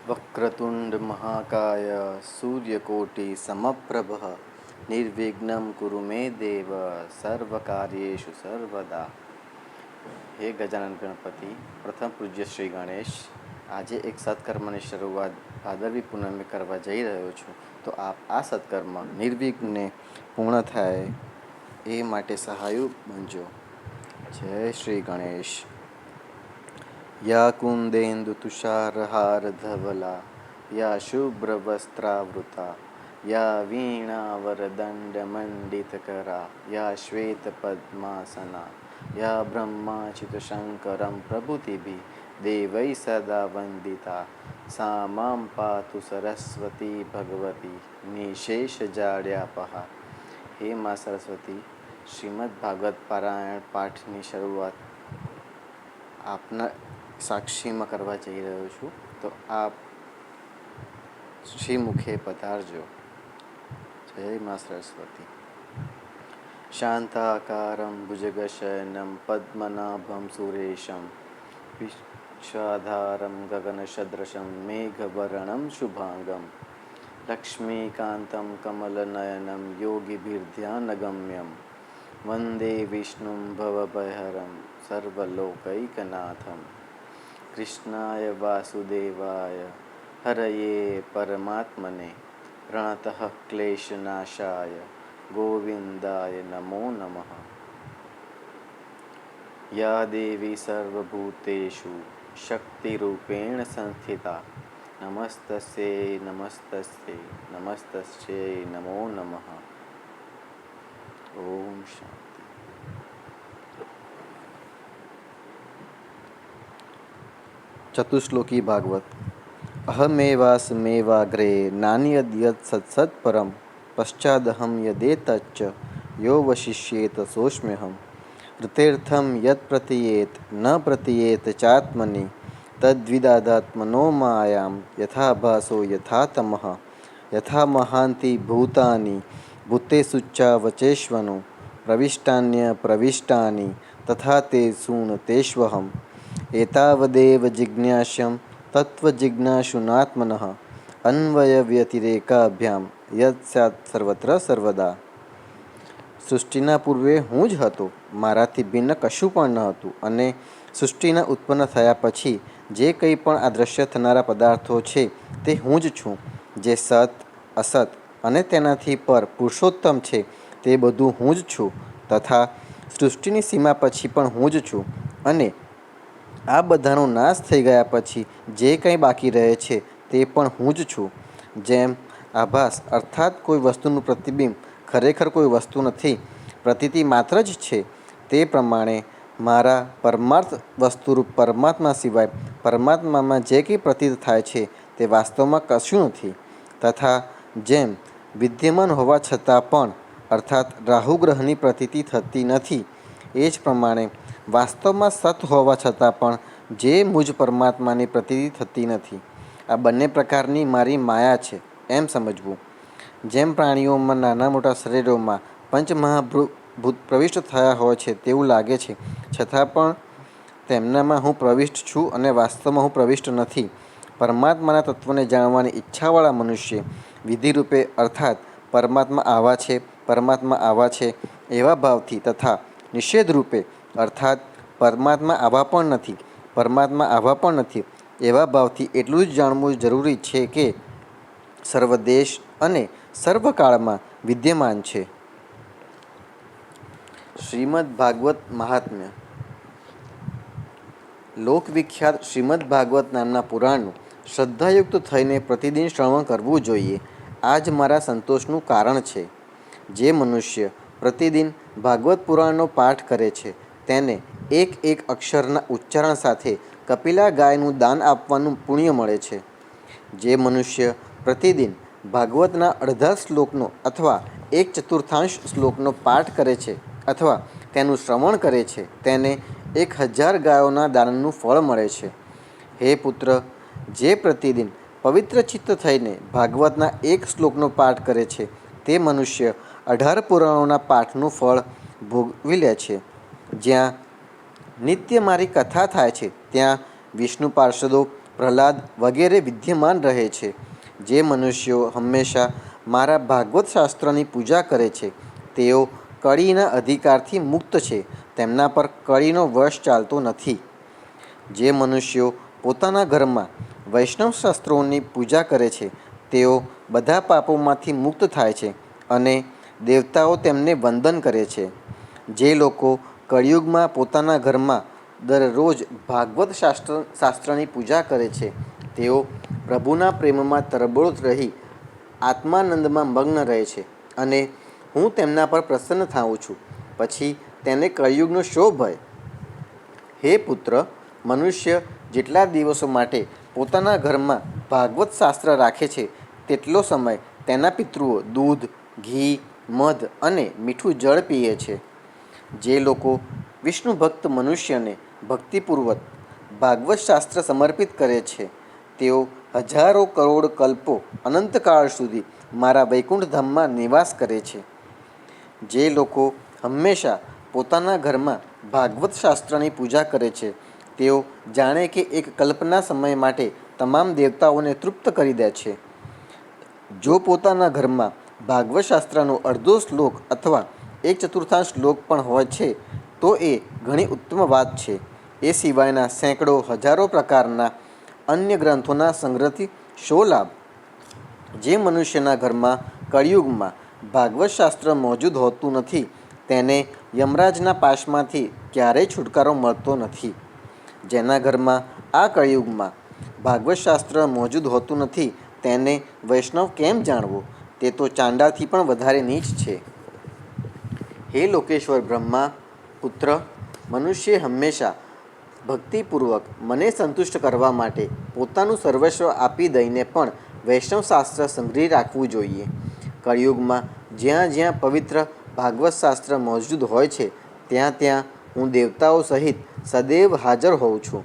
वक्रतुंड महाकाय सूर्यकोटि समप्रभ निर्विघ्नं कुरु मे देव सर्वकार्येषु सर्वदा। હે ગજાનન ગણપતિ, પ્રથમ પૂજ્ય શ્રી ગણેશ, આજે એક સત્કર્મની શરૂઆત ભાદરવી પૂનમે કરવા જઈ રહ્યો છું, તો આપ આ સત્કર્મ નિર્વિઘ્ને પૂર્ણ થાય એ માટે સહાયુ બનજો. જય શ્રી ગણેશ. યા કુંદેન્દુ તુષારહાર ધવલા, યા શુભ્રવસ્ત્રાવૃતા, યા વીણાવરદંડમંડિતકરા, યા શ્વેતપદ્માસના, યા બ્રહ્માચ્યુતશંકરં પ્રભૃતિભિः દેવૈः સદા વંદિતા, સા માં પાતુ સરસ્વતી ભગવતી નિશેષજાડ્યાપહા. હે મા સરસ્વતી, શ્રીમદ્ ભાગવત પારાયણ પાઠની શરૂઆત આપના સાક્ષીમાં કરવા જઈ રહ્યો છું, તો આપ શ્રીમુખે પધારજો. જય મા સરસ્વતી. શાંતાકારં ભુજગશયनं પદ્મનાભં સુરેશં વિશ્વાધારં ગગનસદૃશં મેઘવર્ણં શુભાંગં લક્ષ્મીકાન્तं કમલનયनं યોગીભીર્ધ્યાનગમ્યં વંદે વિષ્ણું ભવભયહરં સર્વલોકૈકનાથં. કૃષ્ણાય વાસુદેવાય હરયે પરમાત્મને પ્રણતઃ ક્લેશનાશાય ગોવિંદાય નમો નમઃ. યા દેવી સર્વભૂતેષુ શક્તિરૂપેણ સંસ્થિતા નમસ્તસ્યૈ નમસ્તસ્યૈ નમસ્તસ્યૈ નમો નમઃ. ઓમ શાંતિ. ચતુશ્લોકી ભાગવત. અહમેવાસ્મેવાગ્રે નાન્યદ્યત સત્સત્પરમ પશ્ચાદહમ યદેતચ્ચ યો વશિષ્યેત સોऽસ્મ્યહમ. ઋતેર્થમ યત પ્રતીયેત ન પ્રતીયેત ચાત્મનિ તદ્વિદાદાત્મનો માયામ યથા ભાસો યથા તમઃ યથા મહાંતિ ભૂતાની ભૂતેષુચ્ચા વચેષ્વનો પ્રવિષ્ટાન્ય પ્રવિષ્ટાની તથા તે શૂનતેષ્વહમ. એતાવદેવ જિજ્ઞાસ્યં તત્વજિજ્ઞાસુનાત્મનઃ અન્વયવ્યતિરેકાભ્યામ યત સ્યાત્ સર્વત્ર સર્વદા. સૃષ્ટિના પૂર્વે હું જ હતો, મારાથી ભિન્ન કશું પણ ન હતું, અને સૃષ્ટિના ઉત્પન્ન થયા પછી જે કંઈ પણ આ દ્રશ્ય થનારા પદાર્થો છે તે હું જ છું. જે સત, અસત અને તેનાથી પર પુરુષોત્તમ છે તે બધું હું જ છું, તથા સૃષ્ટિની સીમા પછી પણ હું જ છું, અને આ બધાનો નાશ થઈ ગયા પછી જે કંઈ બાકી રહે છે તે પણ હું જ છું. જેમ આભાસ અર્થાત કોઈ વસ્તુનું પ્રતિબિંબ ખરેખર કોઈ વસ્તુ નથી, પ્રતીતિ માત્ર જ છે, તે પ્રમાણે મારા પરમાર્થ વસ્તુરૂપ પરમાત્મા સિવાય પરમાત્મામાં જે કંઈ પ્રતીત થાય છે તે વાસ્તવમાં કશું નથી. તથા જેમ વિદ્યમાન હોવા છતાં પણ અર્થાત રાહુગ્રહની પ્રતીતિ થતી નથી, એ જ પ્રમાણે વાસ્તવમાં સત હોવા છતાં પણ જે મુજ પરમાત્માની પ્રતીતિ થતી નથી. આ બંને પ્રકારની મારી માયા છે એમ સમજવું. જેમ પ્રાણીઓમાં નાના મોટા શરીરોમાં પંચમહાભૂત પ્રવિષ્ટ થયા હોય છે તેવું લાગે છે, છતાં પણ તેમનામાં હું પ્રવિષ્ટ છું અને વાસ્તવમાં હું પ્રવિષ્ટ નથી. પરમાત્માના તત્વને જાણવાની ઈચ્છાવાળા મનુષ્ય વિધિરૂપે અર્થાત પરમાત્મા આવા છે, પરમાત્મા આવા છે એવા ભાવથી, તથા નિષેધરૂપે અર્થાત પરમાત્મા આવા પણ નથી, પરમાત્મા આવા પણ નથી એવા ભાવથી એટલું જ જાણવું જરૂરી છે કે સર્વદેશ અને સર્વકાળમાં વિદ્યમાન છે. શ્રીમદ્ ભાગવત મહાત્મ્ય. લોકવિખ્યાત શ્રીમદ્ ભાગવત નામના પુરાણનું શ્રદ્ધાયુક્ત થઈને પ્રતિદિન શ્રવણ કરવું જોઈએ. આ જ મારા સંતોષનું કારણ છે. જે મનુષ્ય પ્રતિદિન ભાગવત પુરાણનો પાઠ કરે છે તેને એક એક અક્ષરના ઉચ્ચારણ સાથે કપિલા ગાયનું દાન આપવાનું પુણ્ય મળે છે. જે મનુષ્ય પ્રતિદિન ભાગવતના અડધા શ્લોકનો અથવા 1/4 શ્લોકનો પાઠ કરે છે અથવા તેનું શ્રવણ કરે છે તેને 1000 ગાયોના દાનનું ફળ મળે છે. હે પુત્ર, જે પ્રતિદિન પવિત્ર ચિત્ત થઈને ભાગવતના એક શ્લોકનો પાઠ કરે છે તે મનુષ્ય 18 પુરાણોના પાઠનું ફળ ભોગવી લે છે. જ્યાં નિત્ય મારી કથા થાય છે ત્યાં વિષ્ણુ પાર્ષદો પ્રહલાદ વગેરે વિદ્યમાન રહે છે. જે મનુષ્યો હંમેશા મારા ભાગવત શાસ્ત્રની પૂજા કરે છે તેઓ કળીના અધિકારથી મુક્ત છે. તેમના પર કળીનો વશ ચાલતો નથી. જે મનુષ્યો પોતાના ઘરમાં વૈષ્ણવ શાસ્ત્રોની પૂજા કરે છે તેઓ બધા પાપોમાંથી મુક્ત થાય છે અને દેવતાઓ તેમને વંદન કરે છે. જે લોકો કળિયુગમાં પોતાના ઘરમાં દરરોજ ભાગવત શાસ્ત્રની પૂજા કરે છે તેઓ પ્રભુના પ્રેમમાં તરબોળ રહી આત્માનંદમાં મગ્ન રહે છે અને હું તેમના પર પ્રસન્ન થાઉં છું. પછી તેને કળિયુગનો શો ભય? હે પુત્ર, મનુષ્ય જેટલા દિવસો માટે પોતાના ઘરમાં ભાગવત શાસ્ત્ર રાખે છે તેટલો સમય તેના પિતૃઓ દૂધ, ઘી, મધ અને મીઠું જળ પીએ છે. જે લોકો વિષ્ણુ ભક્ત મનુષ્યને ભક્તિપૂર્વક ભાગવત શાસ્ત્ર સમર્પિત કરે છે તેઓ હજારો કરોડ કલ્પો અનંતકાળ સુધી મારા વૈકુંઠ ધામમાં નિવાસ કરે છે. જે લોકો હંમેશા પોતાના ઘરમાં ભાગવત શાસ્ત્રની પૂજા કરે છે તેઓ જાણે કે એક કલ્પના સમય માટે તમામ દેવતાઓને તૃપ્ત કરી દે છે. જો પોતાના ઘરમાં ભાગવત શાસ્ત્રનો અડધો શ્લોક અથવા 1/4 શ્લોક પણ હોય છે તો એ ઘણી ઉત્તમ વાત છે. એ સિવાયના સેંકડો હજારો પ્રકારના અન્ય ગ્રંથોના સંગ્રહથી શો લાભ? જે મનુષ્યના ઘરમાં કળિયુગમાં ભાગવત શાસ્ત્ર મોજૂદ હોતું નથી તેને યમરાજના પાશમાંથી ક્યારેય છુટકારો મળતો નથી. જેના ઘરમાં આ કળિયુગમાં ભાગવત શાસ્ત્ર મોજૂદ હોતું નથી તેને વૈષ્ણવ કેમ જાણવો? તે તો ચાંડાથી પણ વધારે નીચ છે. હે લોકેશ્વર બ્રહ્મા પુત્ર, મનુષ્યે હંમેશા ભક્તિપૂર્વક મને સંતુષ્ટ કરવા માટે પોતાનું સર્વસ્વ આપી દઈને પણ વૈષ્ણવ શાસ્ત્ર સંગ્રહી રાખવું જોઈએ. કળિયુગમાં જ્યાં જ્યાં પવિત્ર ભાગવત શાસ્ત્ર મોજૂદ હોય છે ત્યાં ત્યાં હું દેવતાઓ સહિત સદૈવ હાજર હોઉં છું.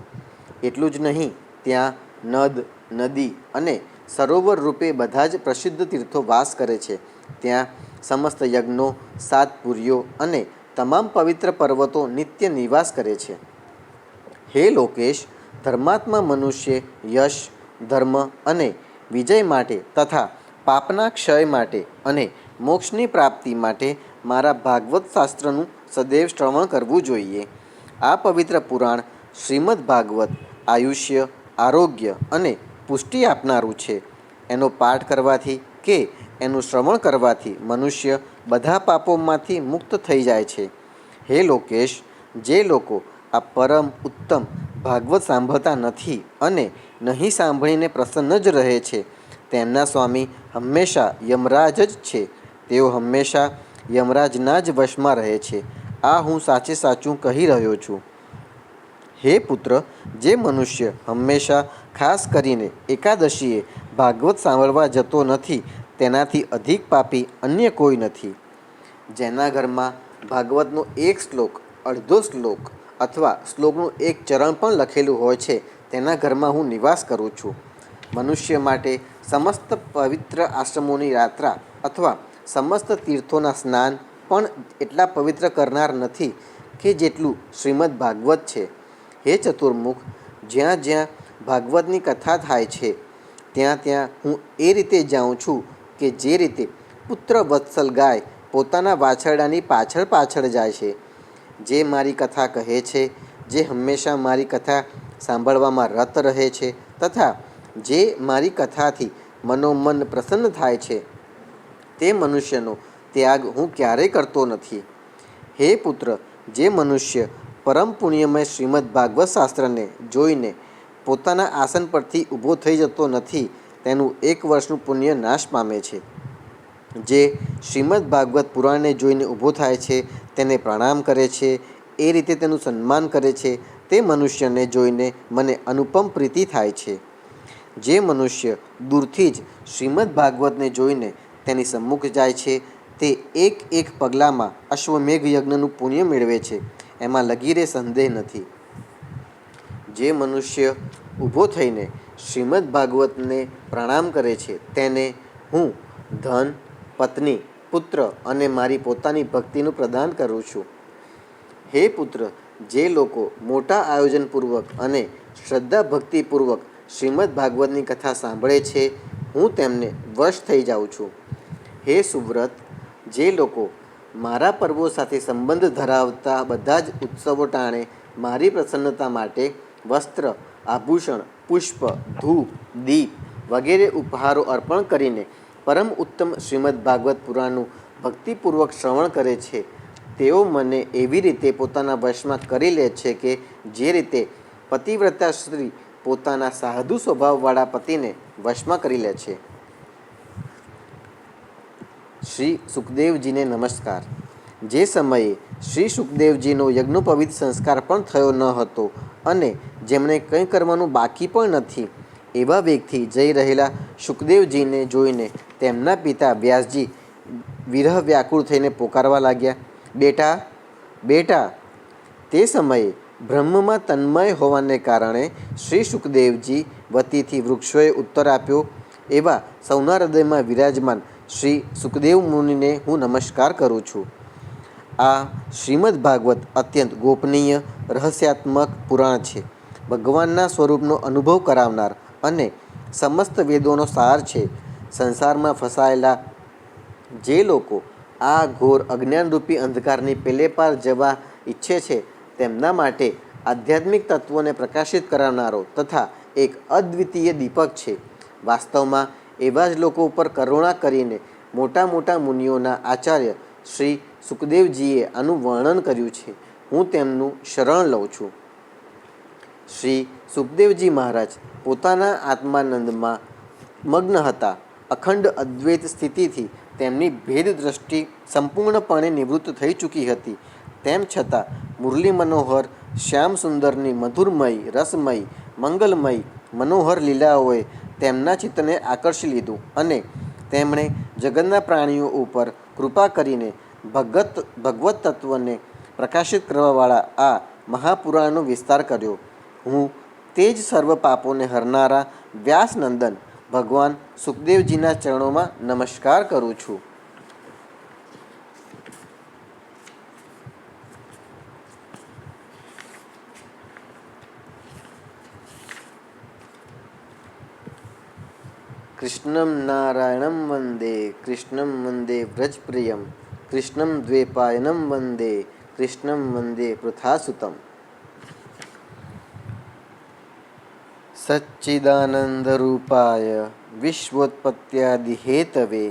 એટલું જ નહીં, ત્યાં નદ, નદી અને સરોવર રૂપે બધા જ પ્રસિદ્ધ તીર્થો વાસ કરે છે. ત્યાં સમસ્ત યજ્ઞો, 7 પુરીઓ અને તમામ પવિત્ર પર્વતો નિત્ય નિવાસ કરે છે. હે લોકેશ, ધર્માત્મા મનુષ્ય યશ, ધર્મ અને વિજય માટે તથા પાપના ક્ષય માટે અને મોક્ષની પ્રાપ્તિ માટે મારા ભાગવત શાસ્ત્રનું સદૈવ શ્રવણ કરવું જોઈએ. આ પવિત્ર પુરાણ શ્રીમદ્ ભાગવત આયુષ્ય, આરોગ્ય અને પુષ્ટિ આપનારું છે. એનો પાઠ કરવાથી કે એનું શ્રવણ કરવાથી મનુષ્ય બધા પાપોમાંથી મુક્ત થઈ જાય છે. હે લોકેશ, જે લોકો આ પરમ ઉત્તમ ભાગવત સાંભળતા નથી અને નહીં સાંભળીને પ્રસન્ન જ રહે છે તેમના સ્વામી હંમેશા યમરાજ જ છે. તેઓ હંમેશા યમરાજના જ વશમાં રહે છે. આ હું સાચે સાચું કહી રહ્યો છું. હે પુત્ર, જે મનુષ્ય હંમેશા ખાસ કરીને એકાદશીએ ભાગવત સાંભળવા જતો નથી તેનાથી અધિક પાપી અન્ય કોઈ નથી. જેના ઘરમાં ભાગવતનો એક શ્લોક, અડધો શ્લોક અથવા શ્લોકનું એક ચરણ પણ લખેલું હોય છે તેના ઘરમાં હું નિવાસ કરું છું. મનુષ્ય માટે સમસ્ત પવિત્ર આશ્રમોની યાત્રા અથવા સમસ્ત તીર્થોના સ્નાન પણ એટલા પવિત્ર કરનાર નથી કે જેટલું શ્રીમદ્ ભાગવત છે. હે ચતુર્મુખ, જ્યાં જ્યાં ભાગવતની કથા થાય છે ત્યાં ત્યાં હું એ રીતે જાઉં છું કે જે રીતે પુત્ર વત્સલ ગાય પોતાના વાછરડાની પાછળ પાછળ જાય છે. જે મારી કથા કહે છે, જે હંમેશા મારી કથા સાંભળવામાં રત રહે છે તથા જે મારી કથાથી મનોમન પ્રસન્ન થાય છે તે મનુષ્યનો ત્યાગ હું ક્યારેય કરતો નથી. હે પુત્ર, જે મનુષ્ય પરમ પુણ્યમય શ્રીમદ્ ભાગવત શાસ્ત્રને જોઈને પોતાના આસન પરથી ઊભો થઈ જતો નથી તેનું 1 વર્ષનું પુણ્ય નાશ પામે છે. જે શ્રીમદ્ ભાગવત પુરાણને જોઈને ઊભો થાય છે, તેને પ્રણામ કરે છે, એ રીતે તેનું સન્માન કરે છે તે મનુષ્યને જોઈને મને અનુપમ પ્રીતિ થાય છે. જે મનુષ્ય દૂરથી જ શ્રીમદ્ ભાગવતને જોઈને તેની સમ્મુખ જાય છે તે એક એક પગલામાં અશ્વમેઘ યજ્ઞનું પુણ્ય મેળવે છે, એમાં લગીરે સંદેહ નથી. જે મનુષ્ય ઊભો થઈને શ્રીમદ્ ભાગવતને પ્રણામ કરે છે તેને હું ધન, પત્ની, પુત્ર અને મારી પોતાની ભક્તિનું પ્રદાન કરું છું. હે પુત્ર, જે લોકો મોટા આયોજનપૂર્વક અને શ્રદ્ધા ભક્તિપૂર્વક શ્રીમદ ભાગવતની કથા સાંભળે છે, હું તેમને વશ થઈ જાઉં છું. હે સુવ્રત, જે લોકો મારા પર્વો સાથે સંબંધ ધરાવતા બધા જ ઉત્સવો ટાણે મારી પ્રસન્નતા માટે વસ્ત્ર, આભૂષણ, પુષ્પ, ધૂપ, દીપ વગેરે ઉપહારો અર્પણ કરીને પરમ ઉત્તમ શ્રીમદ ભાગવત પુરાણનું ભક્તિપૂર્વક શ્રવણ કરે છે, તેઓ મને એવી રીતે પોતાના વશમાં કરી લે છે કે જે રીતે પતિવ્રતા સ્ત્રી પોતાના સાધુ સ્વભાવવાળા પતિને વશમાં કરી લે છે. શ્રી સુખદેવજીને નમસ્કાર. જે સમયે શ્રી સુખદેવજીનો યજ્ઞોપવિત સંસ્કાર પણ થયો ન હતો અને જેમણે કંઈ કરવાનું બાકી પણ નથી, એવા વેગથી જઈ રહેલા સુખદેવજીને જોઈને તેમના પિતા વ્યાસજી વિરહ વ્યાકુળ થઈને પોકારવા લાગ્યા, બેટા, બેટા. તે સમયે બ્રહ્મમાં તન્મય હોવાને કારણે શ્રી સુખદેવજી વતીથી વૃક્ષોએ ઉત્તર આપ્યો, એવા સૌના હૃદયમાં વિરાજમાન શ્રી સુખદેવ મુનિને હું નમસ્કાર કરું છું. આ શ્રીમદ ભાગવત અત્યંત ગોપનીય રહસ્યાત્મક પુરાણ છે. ભગવાનના સ્વરૂપનો અનુભવ કરાવનાર અને સમસ્ત વેદોનો સાર છે. સંસારમાં ફસાયેલા જે લોકો આ ઘોર અજ્ઞાનરૂપી અંધકારની પેલે પાર જવા ઈચ્છે છે, તેમના માટે આધ્યાત્મિક તત્વોને પ્રકાશિત કરાવનારો તથા એક અદ્વિતીય દીપક છે. વાસ્તવમાં એવા જ લોકો ઉપર કરુણા કરીને મોટા મોટા મુનિઓના આચાર્ય શ્રી સુખદેવજીએ આનું વર્ણન કર્યું છે. હું તેમનું શરણ લઉં છું. શ્રી સુખદેવજી મહારાજ પોતાના આત્માનંદમાં મગ્ન હતા. અખંડ અદ્વૈત સ્થિતિથી તેમની ભેદ દ્રષ્ટિ સંપૂર્ણપણે નિવૃત્ત થઈ ચૂકી હતી. તેમ છતાં મુરલી મનોહર શ્યામ સુંદરની મધુરમય, રસમય, મંગલમય મનોહર લીલાઓએ તેમના ચિત્તને આકર્ષી લીધું અને તેમણે જગતના પ્રાણીઓ ઉપર કૃપા કરીને ભગવત તત્વને પ્રકાશિત કરવાવાળા આ મહાપુરાણનો વિસ્તાર કર્યો. હું તે જ સર્વ પાપોને હરનારા વ્યાસનંદન ભગવાન સુખદેવજીના ચરણોમાં નમસ્કાર કરું છું. કૃષ્ણમ નારાયણમ વંદે, કૃષ્ણમ વંદે વ્રજપ્રિયમ, કૃષ્ણમ દ્વૈપાયનમ વંદે, કૃષ્ણમ વંદે પૃથાસુતમ. સચ્ચિદાનંદરૂપાય વિશ્વોત્પત્યાદિહેતવે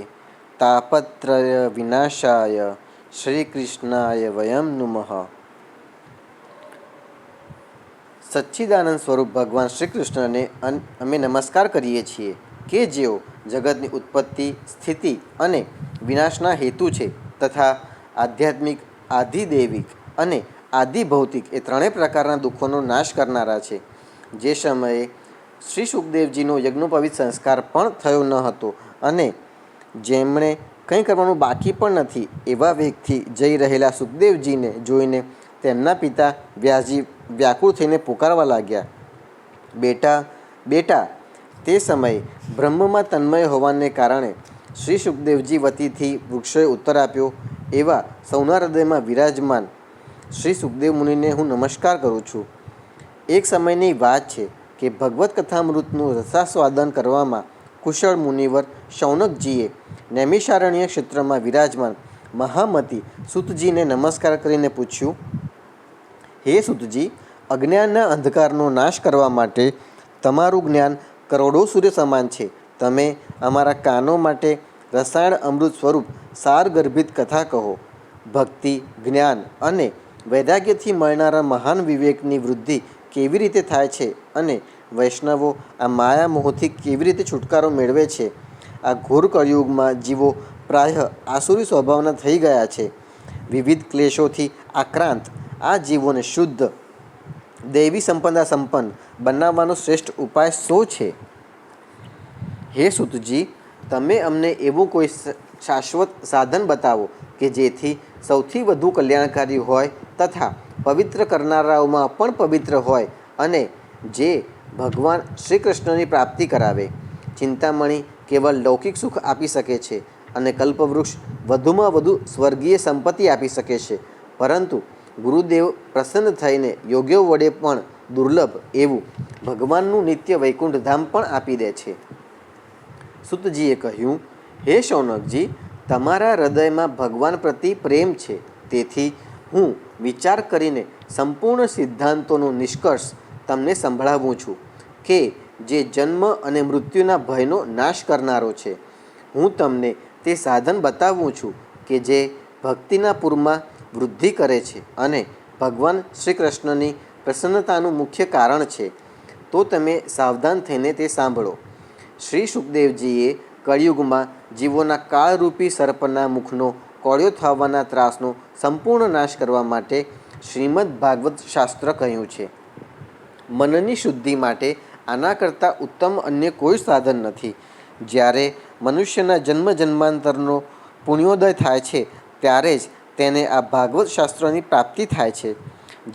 તાપત્રય વિનાશાય શ્રીકૃષ્ણાય વયમ નુમઃ. સચ્ચિદાનંદ સ્વરૂપ ભગવાન શ્રી કૃષ્ણને અમે નમસ્કાર કરીએ છીએ કે જેઓ જગતની ઉત્પત્તિ, સ્થિતિ અને વિનાશના હેતુ છે તથા આધ્યાત્મિક, આધિદૈવિક અને આધિભૌતિક એ ત્રણેય પ્રકારના દુઃખોનો નાશ કરનારા છે. જે સમયે શ્રી સુખદેવજીનો યજ્ઞોપવિત સંસ્કાર પણ થયો ન હતો અને જેમણે કંઈ કરવાનું બાકી પણ નથી, એવા વેગથી જઈ રહેલા સુખદેવજીને જોઈને તેમના પિતા વ્યાસજી વ્યાકુળ થઈને પોકારવા લાગ્યા, બેટા, બેટા. તે સમયે બ્રહ્મમાં તન્મય હોવાને કારણે શ્રી સુખદેવજી વતીથી વૃક્ષોએ ઉત્તર આપ્યો, એવા સૌના હૃદયમાં વિરાજમાન શ્રી સુખદેવ મુનિને હું નમસ્કાર કરું છું. એક સમયની વાત છે કે ભગવત કથામૃતનું રસાસ્વાદન કરવામાં કુશળ મુનિવર શૌનકજીએ નૈમિષારણ્ય ક્ષેત્રમાં વિરાજમાન મહામતી સૂતજીને નમસ્કાર કરીને પૂછ્યું, હે સૂતજી, અજ્ઞાનના અંધકારનો નાશ કરવા માટે તમારું જ્ઞાન કરોડો સૂર્ય સમાન છે. તમે અમારા કાનો માટે રસાયણ અમૃત સ્વરૂપ સારગર્ભિત કથા કહો. ભક્તિ, જ્ઞાન અને વૈરાગ્યથી મળનારા મહાન વિવેકની વૃદ્ધિ કેવી રીતે થાય છે અને વૈષ્ણવો આ માયા મોહથી કેવી રીતે છુટકારો મેળવે છે. આ ઘોર કળિયુગમાં જીવો પ્રાયઃ આસુરી સ્વભાવના થઈ ગયા છે. વિવિધ ક્લેશોથી આક્રાંત આ જીવોને શુદ્ધ, દૈવી સંપદા સંપન્ન બનાવવાનો શ્રેષ્ઠ ઉપાય શો છે? હે સૂતજી, તમે અમને એવું કોઈ શાશ્વત સાધન બતાવો કે જેથી સૌથી વધુ કલ્યાણકારી હોય તથા પવિત્ર કરનારાઓમાં પણ પવિત્ર હોય અને જે ભગવાન શ્રી કૃષ્ણની પ્રાપ્તિ કરાવે. ચિંતામણી કેવળ લૌકિક સુખ આપી શકે છે અને કલ્પવૃક્ષ વધુમાં વધુ સ્વર્ગીય સંપત્તિ આપી શકે છે, પરંતુ ગુરુદેવ પ્રસન્ન થઈને યોગ્યો વડે પણ દુર્લભ એવું ભગવાનનું નિત્ય વૈકુંઠ ધામ પણ આપી દે છે. સૂતજીએ કહ્યું, હે શૌનકજી, તમારા હૃદયમાં ભગવાન પ્રતિ પ્રેમ છે, તેથી હું વિચાર કરીને સંપૂર્ણ સિદ્ધાંતોનો નિષ્કર્ષ તમને સંભળાવું છું કે જે જન્મ અને મૃત્યુના ભયનો નાશ કરનારો છે. હું તમને તે સાધન બતાવું છું કે જે ભક્તિના પૂરમાં વૃદ્ધિ કરે છે અને ભગવાન શ્રી કૃષ્ણની પ્રસન્નતાનું મુખ્ય કારણ છે. તો તમે સાવધાન થઈને તે સાંભળો. શ્રી સુખદેવજીએ કળિયુગમાં જીવોના કાળરૂપી સર્પના મુખનો કોળિયો થવાના ત્રાસનો સંપૂર્ણ નાશ કરવા માટે શ્રીમદ ભાગવત શાસ્ત્ર કહ્યું છે. મનની શુદ્ધિ માટે આના કરતાં ઉત્તમ અન્ય કોઈ સાધન નથી. જ્યારે મનુષ્યના જન્મ જન્માંતરનો પુણ્યોદય થાય છે ત્યારે જ તેને આ ભાગવત શાસ્ત્રની પ્રાપ્તિ થાય છે.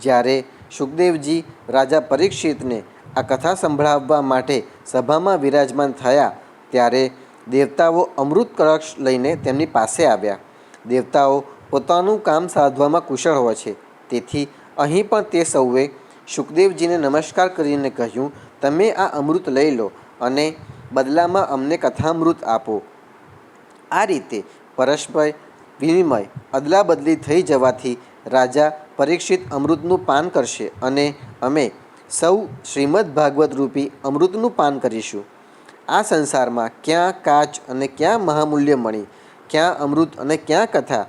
જ્યારે સુખદેવજી રાજા પરીક્ષિતને આ કથા સંભળાવવા માટે સભામાં વિરાજમાન થયા ત્યારે દેવતાઓ અમૃત કળશ લઈને તેમની પાસે આવ્યા. દેવતાઓ પોતાનું કામ સાધવામાં કુશળ હોય છે, તેથી અહીં પણ તે સૌએ સુખદેવજીને નમસ્કાર કરીને કહ્યું, તમે આ અમૃત લઈ લો અને બદલામાં અમને કથામૃત આપો. આ રીતે પરસ્પર વિનિમય અદલા બદલી થઈ જવાથી રાજા પરીક્ષિત અમૃતનું પાન કરશે અને અમે સૌ શ્રીમદ ભાગવત રૂપી અમૃતનું પાન કરીશું. આ સંસારમાં ક્યાં કાચ અને ક્યાં મહામૂલ્ય મણી, ક્યાં અમૃત અને ક્યાં કથા,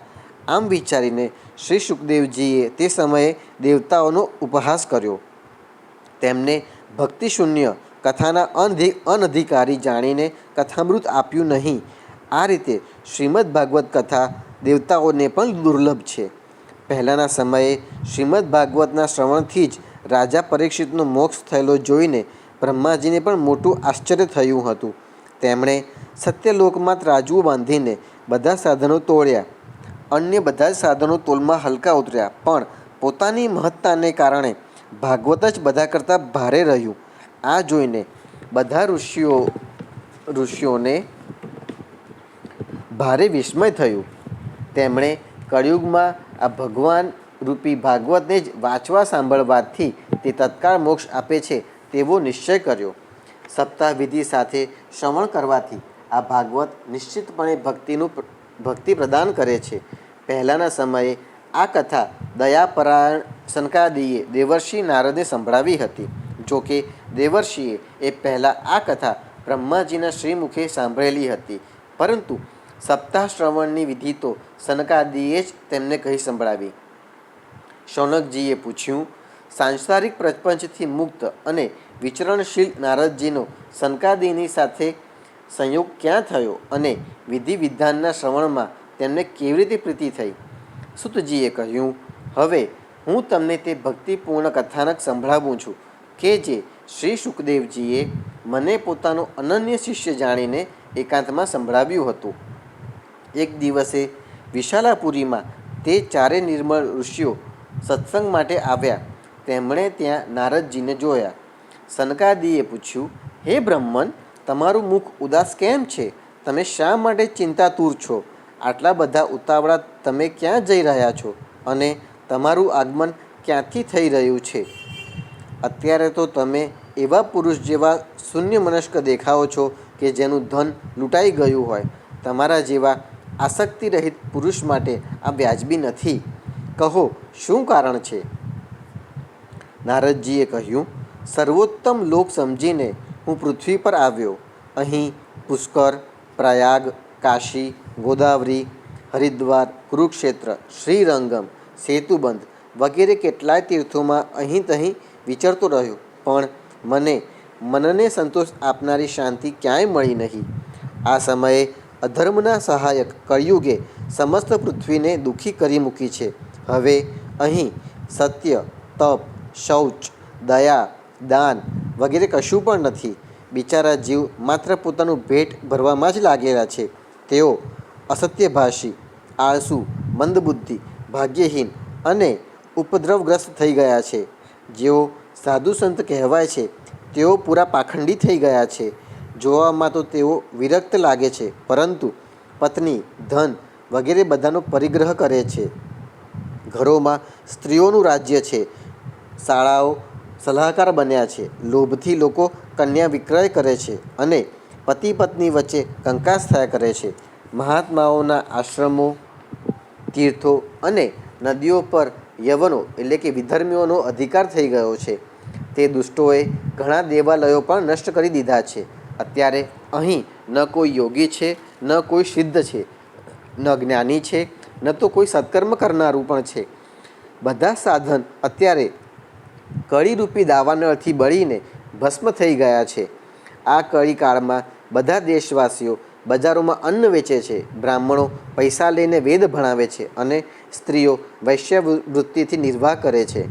આમ વિચારીને શ્રી સુખદેવજીએ તે સમયે દેવતાઓનો ઉપહાસ કર્યો. તેમને ભક્તિશૂન્ય કથાના અનધિકારી જાણીને કથામૃત આપ્યું નહીં. આ રીતે શ્રીમદ ભાગવત કથા દેવતાઓને પણ દુર્લભ છે. પહેલાંના સમયે શ્રીમદ ભાગવતના શ્રવણથી જ રાજા પરીક્ષિતનો મોક્ષ થયેલો જોઈને બ્રહ્માજીને પણ મોટું આશ્ચર્ય થયું હતું. તેમણે સત્યલોકમાં ત્રાજવું બાંધીને બધા સાધનો તોડ્યા. અન્ય બધા જ સાધનો તોલમાં હલકા ઉતર્યા, પણ પોતાની મહત્તાને કારણે ભાગવત જ બધા કરતાં ભારે રહ્યું. આ જોઈને બધા ઋષિઓને ભારે વિસ્મય થયું. તેમણે કળિયુગમાં આ ભગવાન રૂપી ભાગવતને જ વાંચવા સાંભળવાથી તે તત્કાળ મોક્ષ આપે છે તેવો નિશ્ચય કર્યો. સપ્તાહ વિધિ સાથે શ્રવણ કરવાથી આ ભાગવત નિશ્ચિતપણે ભક્તિ પ્રદાન કરે છે. પહેલાંના સમયે આ કથા દયાપરાયણ સનકાદિએ દેવર્ષિ નારદને સંભળાવી હતી. જોકે દેવર્ષિએ એ પહેલાં આ કથા બ્રહ્માજીના શ્રીમુખે સાંભળેલી હતી, પરંતુ સપ્તાહ શ્રવણની વિધિ તો સનકાદિએ જ તેમને કહી સંભળાવી. શૌનકજીએ પૂછ્યું, સાંસારિક પ્રપંચથી મુક્ત અને વિચરણશીલ નારદજીનો સનકાદિની સાથે સંયોગ ક્યાં થયો અને વિધિ વિધાનના શ્રવણમાં તેમને કેવી રીતે પ્રીતિ થઈ? સૂતજીએ કહ્યું, હવે હું તમને તે ભક્તિપૂર્ણ કથાનક સંભળાવું છું કે જે શ્રી સુખદેવજીએ મને પોતાનો અનન્ય શિષ્ય જાણીને એકાંતમાં સંભળાવ્યું હતું. એક દિવસે વિશાલાપુરીમાં તે ચારે નિર્મળ ઋષિઓ સત્સંગ માટે આવ્યા. તેમણે ત્યાં નારદજીને જોયા. સનકાદિએ પૂછ્યું, હે બ્રહ્મન, તમારું મુખ ઉદાસ કેમ છે? તમે શા માટે ચિંતાતુર છો? આટલા બધા ઉતાવળા તમે ક્યાં જઈ રહ્યા છો અને તમારું આગમન ક્યાંથી થઈ રહ્યું છે? અત્યારે તો તમે એવા પુરુષ જેવા શૂન્ય મનસ્ક દેખાઓ છો કે જેનું ધન લૂંટાઈ ગયું હોય. તમારા જેવા આસક્તિ રહિત પુરુષ માટે આ વ્યાજબી નથી. કહો, શું કારણ છે? નારદજીએ કહ્યું, સર્વોત્તમ લોક સમજીને હું પૃથ્વી પર આવ્યો. અહીં પુષ્કર, પ્રયાગ, કાશી, ગોદાવરી, હરિદ્વાર, કુરુક્ષેત્ર, શ્રીરંગમ, સેતુબંધ વગેરે કેટલાય તીર્થોમાં અહીં તહીં વિચરતો રહ્યો, પણ મનને સંતોષ આપનારી શાંતિ ક્યાંય મળી નહીં. આ સમયે અધર્મના સહાયક કળિયુગે સમસ્ત પૃથ્વીને દુઃખી કરી મૂકી છે. હવે અહીં સત્ય, તપ, શૌચ, દયા, દાન વગેરે કશું પણ નથી. બિચારા જીવ માત્ર પોતાનું પેટ ભરવામાં જ લાગેલા છે. તેઓ અસત્યભાષી, આળસુ, મંદબુદ્ધિ, ભાગ્યહીન અને ઉપદ્રવગ્રસ્ત થઈ ગયા છે. જેઓ સાધુ સંત કહેવાય છે તેઓ પૂરા પાખંડી થઈ ગયા છે. જોવામાં તો તેઓ વિરક્ત લાગે છે, પરંતુ પત્ની, ધન વગેરે બધાનો પરિગ્રહ કરે છે. ઘરોમાં સ્ત્રીઓનું રાજ્ય છે. શાળાઓ સલાહકાર બન્યા છે. લોભથી લોકો કન્યા વિક્રય કરે છે અને પતિ પત્ની વચ્ચે કંકાસ થયા કરે છે. મહાત્માઓના આશ્રમો, તીર્થો અને નદીઓ પર યવનો એટલે કે વિધર્મીઓનો અધિકાર થઈ ગયો છે. તે દુષ્ટોએ ઘણા દેવાલયો પણ નષ્ટ કરી દીધા છે. અત્યારે અહીં ન કોઈ યોગી છે, ન કોઈ સિદ્ધ છે, ન જ્ઞાની છે, ન તો કોઈ સત્કર્મ કરનારું પણ છે. બધા સાધન અત્યારે કળીરૂપી દાવાનળથી બળીને ભસ્મ થઈ ગયા છે. આ કળી કાળમાં બધા દેશવાસીઓ બજારોમાં અન્ન વેચે છે, બ્રાહ્મણો પૈસા લઈને વેદ ભણાવે છે અને સ્ત્રીઓ વૈશ્યવૃત્તિથી નિર્વાહ કરે છે.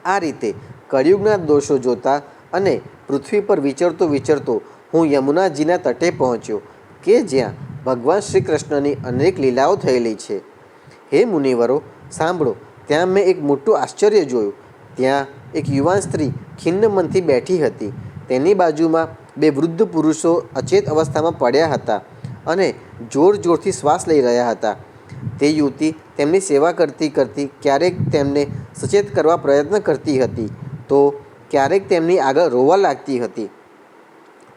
આ રીતે કળિયુગના દોષો જોતા અને પૃથ્વી પર વિચરતો વિચરતો હું યમુનાજીના તટે પહોંચ્યો કે જ્યાં ભગવાન શ્રી કૃષ્ણની અનેક લીલાઓ થયેલી છે. હે મુનિવરો, સાંભળો. ત્યાં મેં એક મોટું આશ્ચર્ય જોયું. ત્યાં એક યુવાન સ્ત્રી ખિન્ન મનથી બેઠી હતી. તેની બાજુમાં બે વૃદ્ધ પુરુષો અચેત અવસ્થામાં પડ્યા હતા અને જોર જોરથી શ્વાસ લઈ રહ્યા હતા. તે યુવતી તેમની સેવા કરતી કરતી ક્યારેક તેમને સચેત કરવા પ્રયત્ન કરતી હતી તો ક્યારેક તેમની આગળ રોવા લાગતી હતી.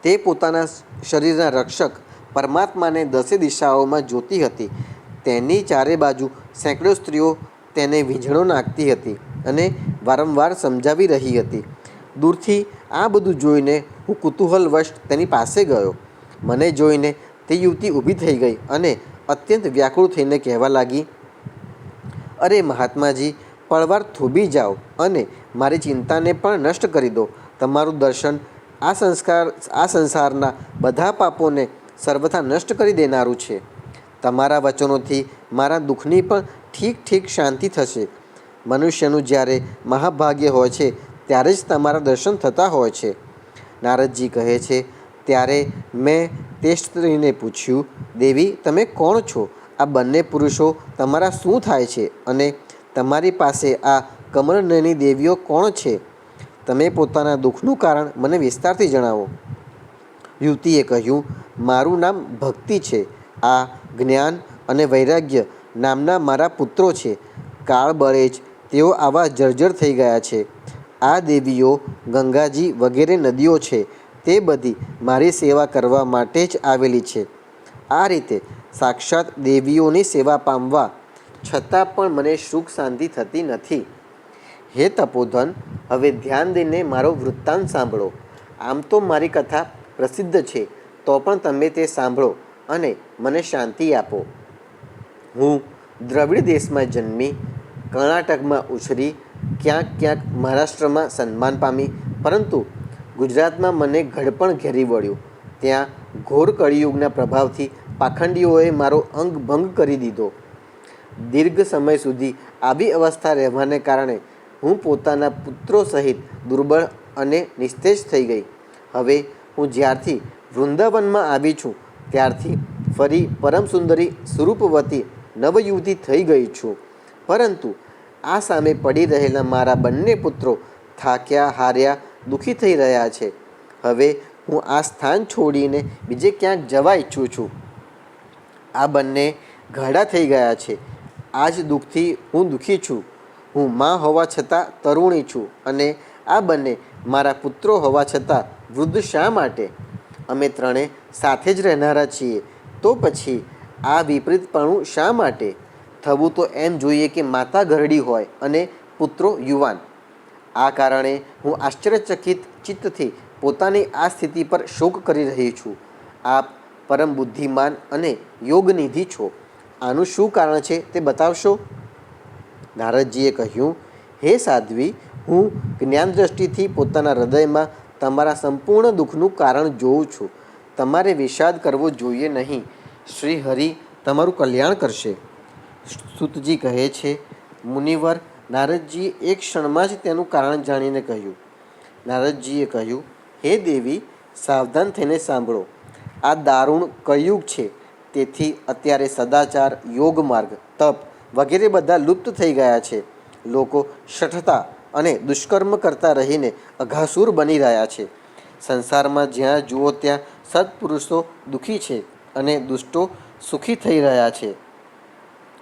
તે પોતાના શરીરના રક્ષક પરમાત્માને દસે દિશાઓમાં જોતી હતી. તેની ચારે બાજુ સેંકડો સ્ત્રીઓ તેને વીંઝણો નાખતી હતી અને વારંવાર સમજાવી રહી હતી. દૂરથી આ બધું જોઈને હું કુતૂહલવશ તેની પાસે ગયો. મને જોઈને તે યુવતી ઊભી થઈ ગઈ અને અત્યંત વ્યાકુળ થઈને કહેવા લાગી, અરે મહાત્માજી, પળવાર થોભી જાઓ અને મારી ચિંતાને પણ નષ્ટ કરી દો. તમારું દર્શન આ સંસારના બધા પાપોને સર્વથા નષ્ટ કરી દેનારું છે. તમારા વચનોથી મારા દુઃખની પણ ઠીક ઠીક શાંતિ થશે. મનુષ્યનું જ્યારે મહાભાગ્ય હોય છે ત્યારે જ તમારા દર્શન થતા હોય છે. નારદજી કહે છે, ત્યારે મેં તે સ્ત્રીને પૂછ્યું, દેવી, તમે કોણ છો? આ બંને પુરુષો તમારા શું થાય છે અને તમારી પાસે આ કમળનયની દેવીઓ કોણ છે? તમે પોતાના દુઃખનું કારણ મને વિસ્તારથી જણાવો. યુવતીએ કહ્યું, મારું નામ ભક્તિ છે. આ જ્ઞાન અને વૈરાગ્ય નામના મારા પુત્રો છે. કાળ બળે જ તેઓ આવા જર્જર થઈ ગયા છે. આ દેવીઓ ગંગાજી વગેરે નદીઓ છે તે બધી મારી સેવા કરવા માટે જ આવેલી છે. આ રીતે સાક્ષાત દેવીઓની સેવા પામવા છતાં પણ મને સુખ શાંતિ થતી નથી. હે તપોધન, હવે ધ્યાન દઈને મારો વૃત્તાંત સાંભળો. આમ તો મારી કથા પ્રસિદ્ધ છે, તો પણ તમે તે સાંભળો અને મને શાંતિ આપો. હું દ્રવિડ દેશમાં જન્મી, કર્ણાટકમાં ઉછરી, ક્યાંક ક્યાંક મહારાષ્ટ્રમાં સન્માન પામી, પરંતુ ગુજરાતમાં મને ઘડપણ ઘેરી વળ્યું. ત્યાં ઘોર કળિયુગના પ્રભાવથી પાખંડીઓએ મારો અંગ ભંગ કરી દીધો. દીર્ઘ સમય સુધી આવી અવસ્થા રહેવાને કારણે હું પોતાના પુત્રો સહિત દુર્બળ અને નિસ્તેજ થઈ ગઈ. હવે હું જ્યારથી વૃંદાવનમાં આવી છું ત્યારથી ફરી પરમ સુંદરી સ્વરૂપવતી નવયુવતી થઈ ગઈ છું. પરંતુ આ સામે પડી રહેલા મારા બંને પુત્રો થાક્યા હાર્યા દુઃખી થઈ રહ્યા છે. હવે હું આ સ્થાન છોડીને બીજે ક્યાંક જવા ઈચ્છું છું. આ બંને ઘરડા થઈ ગયા છે. આ જ દુઃખથી હું દુઃખી છું. હું માં હોવા છતાં તરુણી છું અને આ બંને મારા પુત્રો હોવા છતાં વૃદ્ધ શા માટે? અમે ત્રણે સાથે જ રહેનારા છીએ, તો પછી આ વિપરીતપણું શા માટે? થવું તો એમ જોઈએ કે માતા ઘરડી હોય અને પુત્રો યુવાન. આ કારણે હું આશ્ચર્યચકિત ચિત્તથી પોતાની આ સ્થિતિ પર શોક કરી રહી છું. આપ પરમ બુદ્ધિમાન અને યોગનિધિ છો. આનું શું કારણ છે તે બતાવશો? નારદજીએ કહ્યું, હે સાધ્વી, હું જ્ઞાન દ્રષ્ટિથી પોતાના હૃદયમાં તમારા સંપૂર્ણ દુઃખનું કારણ જોઉં છું. તમારે વિષાદ કરવો જોઈએ નહીં. શ્રી હરિ તમારું કલ્યાણ કરશે. સૂતજી કહે છે, મુનિવર, નારદજીએ એક ક્ષણમાં જ તેનું કારણ જાણીને કહ્યું. નારદજીએ કહ્યું, હે દેવી, સાવધાન થઈને સાંભળો. આ દારૂણ કળિયુગ છે. તેથી અત્યારે સદાચાર, યોગ માર્ગ, તપ વગેરે બધા લુપ્ત થઈ ગયા છે. લોકો શઠતા અને દુષ્કર્મ કરતા રહીને અઘાસુર બની રહ્યા છે. સંસારમાં જ્યાં જુઓ ત્યાં સત્પુરુષો દુઃખી છે અને દુષ્ટો સુખી થઈ રહ્યા છે.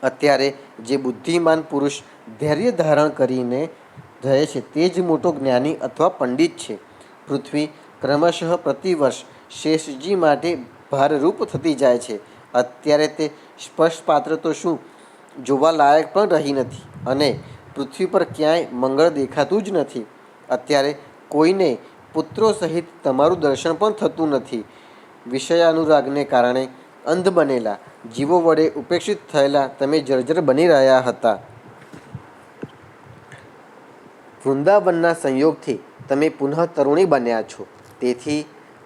અત્યારે જે બુદ્ધિમાન પુરુષ ધૈર્ય ધારણ કરીને રહે છે તે જ મોટો જ્ઞાની અથવા પંડિત છે. પૃથ્વી ક્રમશઃ પ્રતિવર્ષ શેષજી માટે ભારરૂપ થતી જાય છે. અત્યારે તે સ્પર્શપાત્ર તો શું જોવા લાયક પણ રહી નથી અને પૃથ્વી પર ક્યાંય મંગળ દેખાતું જ નથી. અત્યારે કોઈને પુત્રો સહિત તમારું દર્શન પણ થતું નથી. વિષયાનુરાગને કારણે અંધ બનેલા જીવો વડે ઉપેક્ષિત થયેલા તમે જર્જર બની રહ્યા હતા. વૃંદાવનના સંયોગથી તમે પુનઃ તરુણી બન્યા છો. તેથી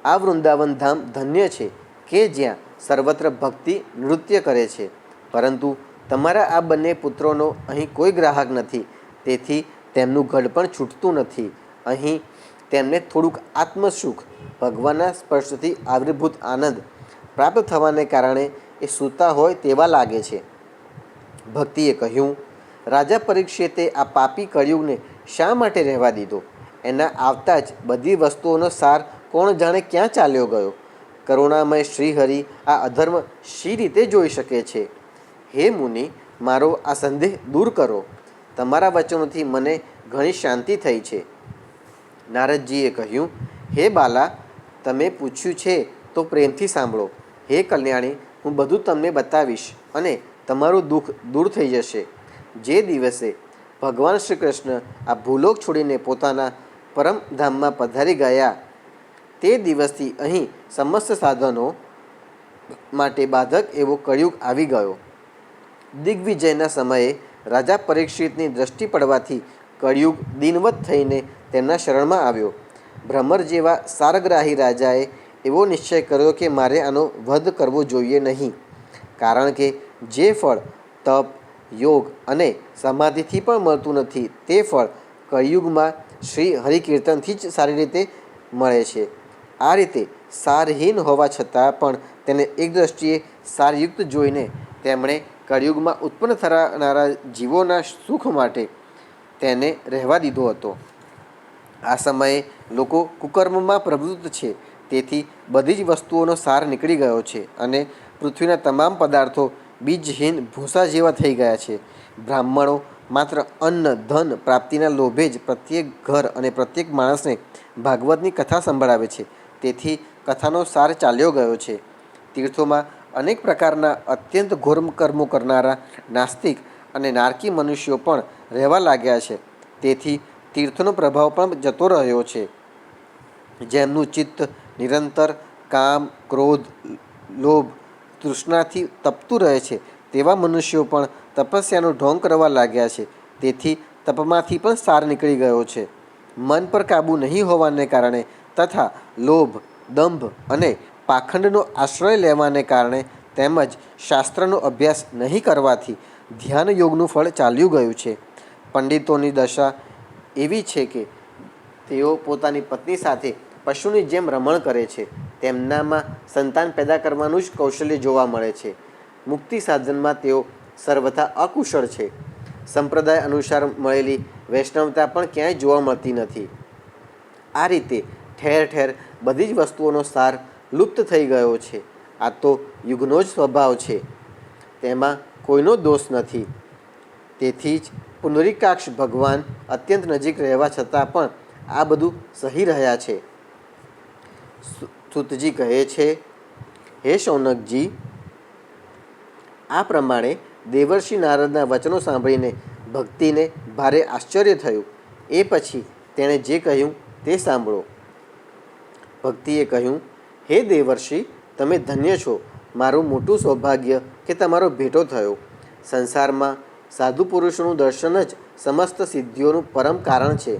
આ વૃંદાવન ધામ ધન્ય છે કે જ્યાં સર્વત્ર ભક્તિ નૃત્ય કરે છે. પરંતુ તમારા આ બંને પુત્રોનો અહીં કોઈ ગ્રાહક નથી, તેથી તેમનું ઘડ પણ છૂટતું નથી. અહીં તેમને થોડુંક આત્મસુખ, ભગવાનના સ્પર્શથી આવિર્ભૂત આનંદ પ્રાપ્ત થવાને કારણે એ સૂતા હોય તેવા લાગે છે. ભક્તિએ કહ્યું, રાજા પરીક્ષિતે આ પાપી કળિયુગને શા માટે રહેવા દીધો? એના આવતા જ બધી વસ્તુઓનો સાર કોણ જાણે ક્યાં ચાલ્યો ગયો? કરુણામય શ્રીહરિ આ અધર્મ શી રીતે જોઈ શકે છે? હે મુનિ, મારો આ સંદેહ દૂર કરો. તમારા વચનોથી મને ઘણી શાંતિ થઈ છે. નારદજીએ કહ્યું, હે બાલા, તમે પૂછ્યું છે તો પ્રેમથી સાંભળો. હે કલ્યાણી, હું બધું તમને બતાવીશ અને તમારું દુઃખ દૂર થઈ જશે. જે દિવસે ભગવાન શ્રી કૃષ્ણ આ ભૂલોક છોડીને પોતાના પરમધામમાં પધારી ગયા તે દિવસથી અહીં સમસ્ત સાધનો માટે બાધક એવો કળિયુગ આવી ગયો. દિગ્વિજયના સમયે રાજા પરીક્ષિતની દ્રષ્ટિ પડવાથી કળિયુગ દિનવત થઈને તેમના શરણમાં આવ્યો. ભ્રમર જેવા સારગ્રાહી રાજાએ એવો નિશ્ચય કર્યો કે મારે આનો વધ કરવો જોઈએ નહીં, કારણ કે જે ફળ તપ, યોગ અને સમાધિથી પણ મળતું નથી તે ફળ કળિયુગમાં શ્રી હરિકીર્તનથી જ સારી રીતે મળે છે. આ રીતે સારહીન હોવા છતાં પણ તેને એક દ્રષ્ટિએ સારયુક્ત જોઈને તેમણે કળિયુગમાં ઉત્પન્ન થનારા જીવોના સુખ માટે તેને રહેવા દીધો હતો. આ સમયે લોકો કુકર્મમાં પ્રવૃત્ત છે, તેથી બધી જ વસ્તુઓનો સાર નીકળી ગયો છે અને પૃથ્વીના તમામ પદાર્થો બીજહીન ભૂસા જેવા થઈ ગયા છે. બ્રાહ્મણો માત્ર અન્ન ધન પ્રાપ્તિના લોભે જ પ્રત્યેક ઘર અને પ્રત્યેક માણસને ભાગવતની કથા સંભળાવે છે. તેથી કથાનો સાર ચાલ્યો ગયો છે. તીર્થોમાં અનેક પ્રકારના અત્યંત ઘોર કર્મો કરનારા નાસ્તિક અને નારકી મનુષ્યો પણ રહેવા લાગ્યા છે. તેથી તીર્થનો પ્રભાવ પણ જતો રહ્યો છે. જેમનું ચિત્ત નિરંતર કામ, ક્રોધ, લોભ, તૃષ્ણાથી તપતું રહે છે તેવા મનુષ્યો પણ તપસ્યાનો ઢોંગ કરવા લાગ્યા છે. તેથી તપમાંથી પણ સાર નીકળી ગયો છે. મન પર કાબૂ નહીં હોવાને કારણે તથા લોભ, દંભ અને પાખંડનો આશ્રય લેવાને કારણે તેમજ શાસ્ત્રનો અભ્યાસ નહીં કરવાથી ધ્યાન યોગનું ફળ ચાલ્યું ગયું છે. પંડિતોની દશા એવી છે કે તેઓ પોતાની પત્ની સાથે પશુની જેમ રમણ કરે છે. તેમનામાં સંતાન પેદા કરવાનું જ કૌશલ્ય જોવા મળે છે. મુક્તિ સાધનમાં તેઓ સર્વથા અકુશળ છે. સંપ્રદાય અનુસાર મળેલી વૈષ્ણવતા પણ ક્યાંય જોવા મળતી નથી. આ રીતે ઠેર ઠેર બધી જ વસ્તુઓનો સાર લુપ્ત થઈ ગયો છે. આ તો યુગનો જ સ્વભાવ છે, તેમાં કોઈનો દોષ નથી. તેથી જ પુનરીકાક્ષ ભગવાન અત્યંત નજીક રહેવા છતાં પણ આ બધું સહી રહ્યા છે. સૂતજી કહે છે, હે શૌનકજી, આ પ્રમાણે દેવર્ષિ નારદના વચનો સાંભળીને ભક્તિને ભારે આશ્ચર્ય થયું. એ પછી તેણે જે કહ્યું તે સાંભળો. ભક્તિએ કહ્યું, હે દેવર્ષિ, તમે ધન્ય છો. મારું મોટું સૌભાગ્ય કે તમારો ભેટો થયો. સંસારમાં સાધુ પુરુષોનું દર્શન જ સમસ્ત સિદ્ધિઓનું પરમ કારણ છે.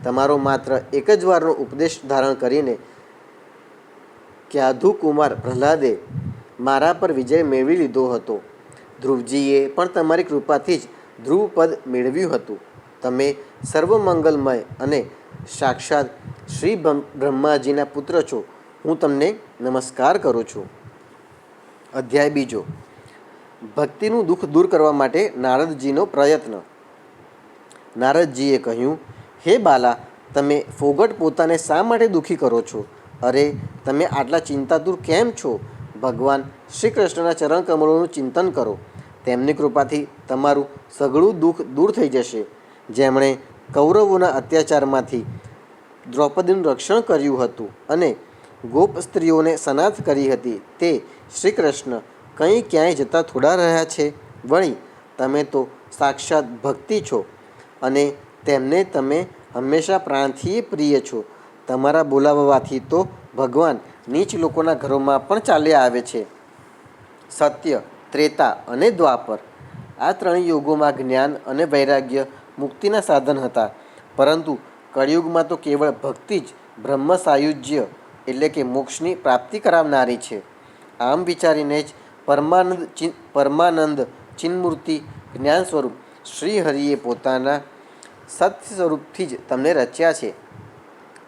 તમારો માત્ર એક જ વારનો ઉપદેશ ધારણ કરીને ક્યાધુ કુમાર પ્રહલાદે મારા પર વિજય મેળવી લીધો હતો. ધ્રુવજીએ પણ તમારી કૃપાથી જ ધ્રુવપદ મેળવ્યું હતું. તમે સર્વમંગલમય અને સાક્ષાત શ્રી બ્રહ્માજીના પુત્ર છો. હું તમને નમસ્કાર કરું છું. અધ્યાય બીજો. ભક્તિનું દુઃખ દૂર કરવા માટે નારદજીનો પ્રયત્ન. નારદજીએ કહ્યું, હે બાલા, તમે ફોગટ પોતાને શા માટે દુઃખી કરો છો? અરે, તમે આટલા ચિંતાતુર કેમ છો? ભગવાન શ્રી કૃષ્ણના ચરણ કમળોનું ચિંતન કરો. તેમની કૃપાથી તમારું સઘળું દુઃખ દૂર થઈ જશે. જેમણે કૌરવોના અત્યાચારમાંથી દ્રૌપદીનું રક્ષણ કર્યું હતું અને ગોપ સ્ત્રીઓને સનાથ કરી હતી, તે શ્રી કૃષ્ણ કંઈ ક્યાંય જતા થોડા રહ્યા છે? વળી તમે તો સાક્ષાત ભક્તિ છો અને તેમને તમે હંમેશા પ્રાણથી પ્રિય છો. તમારા બોલાવવાથી તો ભગવાન નીચ લોકોના ઘરોમાં પણ ચાલ્યા આવે છે. સત્ય, ત્રેતા અને દ્વાપર આ ત્રણેય યુગોમાં જ્ઞાન અને વૈરાગ્ય મુક્તિના સાધન હતા, પરંતુ કળિયુગમાં તો કેવળ ભક્તિ જ બ્રહ્મ સાયુજ્ય એટલે કે મોક્ષની પ્રાપ્તિ કરાવનારી છે. આમ વિચારીને જ પરમાનંદ ચિન્મૂર્તિ જ્ઞાન સ્વરૂપ શ્રી હરિએ પોતાના સત્ય સ્વરૂપથી જ તમને રચ્યા છે.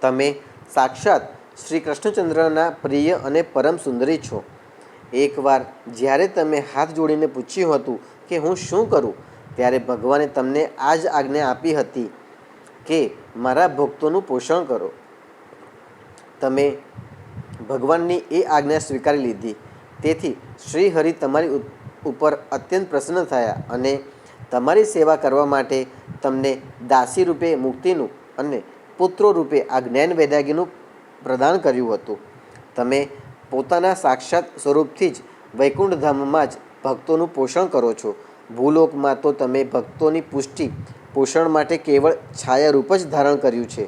તમે સાક્ષાત શ્રી કૃષ્ણચંદ્રના પ્રિય અને પરમ સુંદરી છો. એકવાર જ્યારે તમે હાથ જોડીને પૂછ્યું હતું કે હું શું કરું, ત્યારે ભગવાને તમને આ જ આજ્ઞા આપી હતી કે મારા ભક્તોનું પોષણ કરો. તમે ભગવાનની એ આજ્ઞા સ્વીકારી લીધી. તેથી શ્રી હરિ તમારી ઉપર અત્યંત પ્રસન્ન થયા અને તમારી સેવા કરવા માટે તમને દાસી રૂપે મુક્તિનું અને પુત્રો રૂપે આ જ્ઞાન વૈરાગ્યનું પ્રદાન કર્યું હતું. તમે પોતાના સાક્ષાત સ્વરૂપથી જ વૈકુંઠ ધામમાં જ ભક્તોનું પોષણ કરો છો. ભૂલોકમાં તો તમે ભક્તોની પુષ્ટિ પોષણ માટે કેવળ છાયારૂપ જ ધારણ કર્યું છે.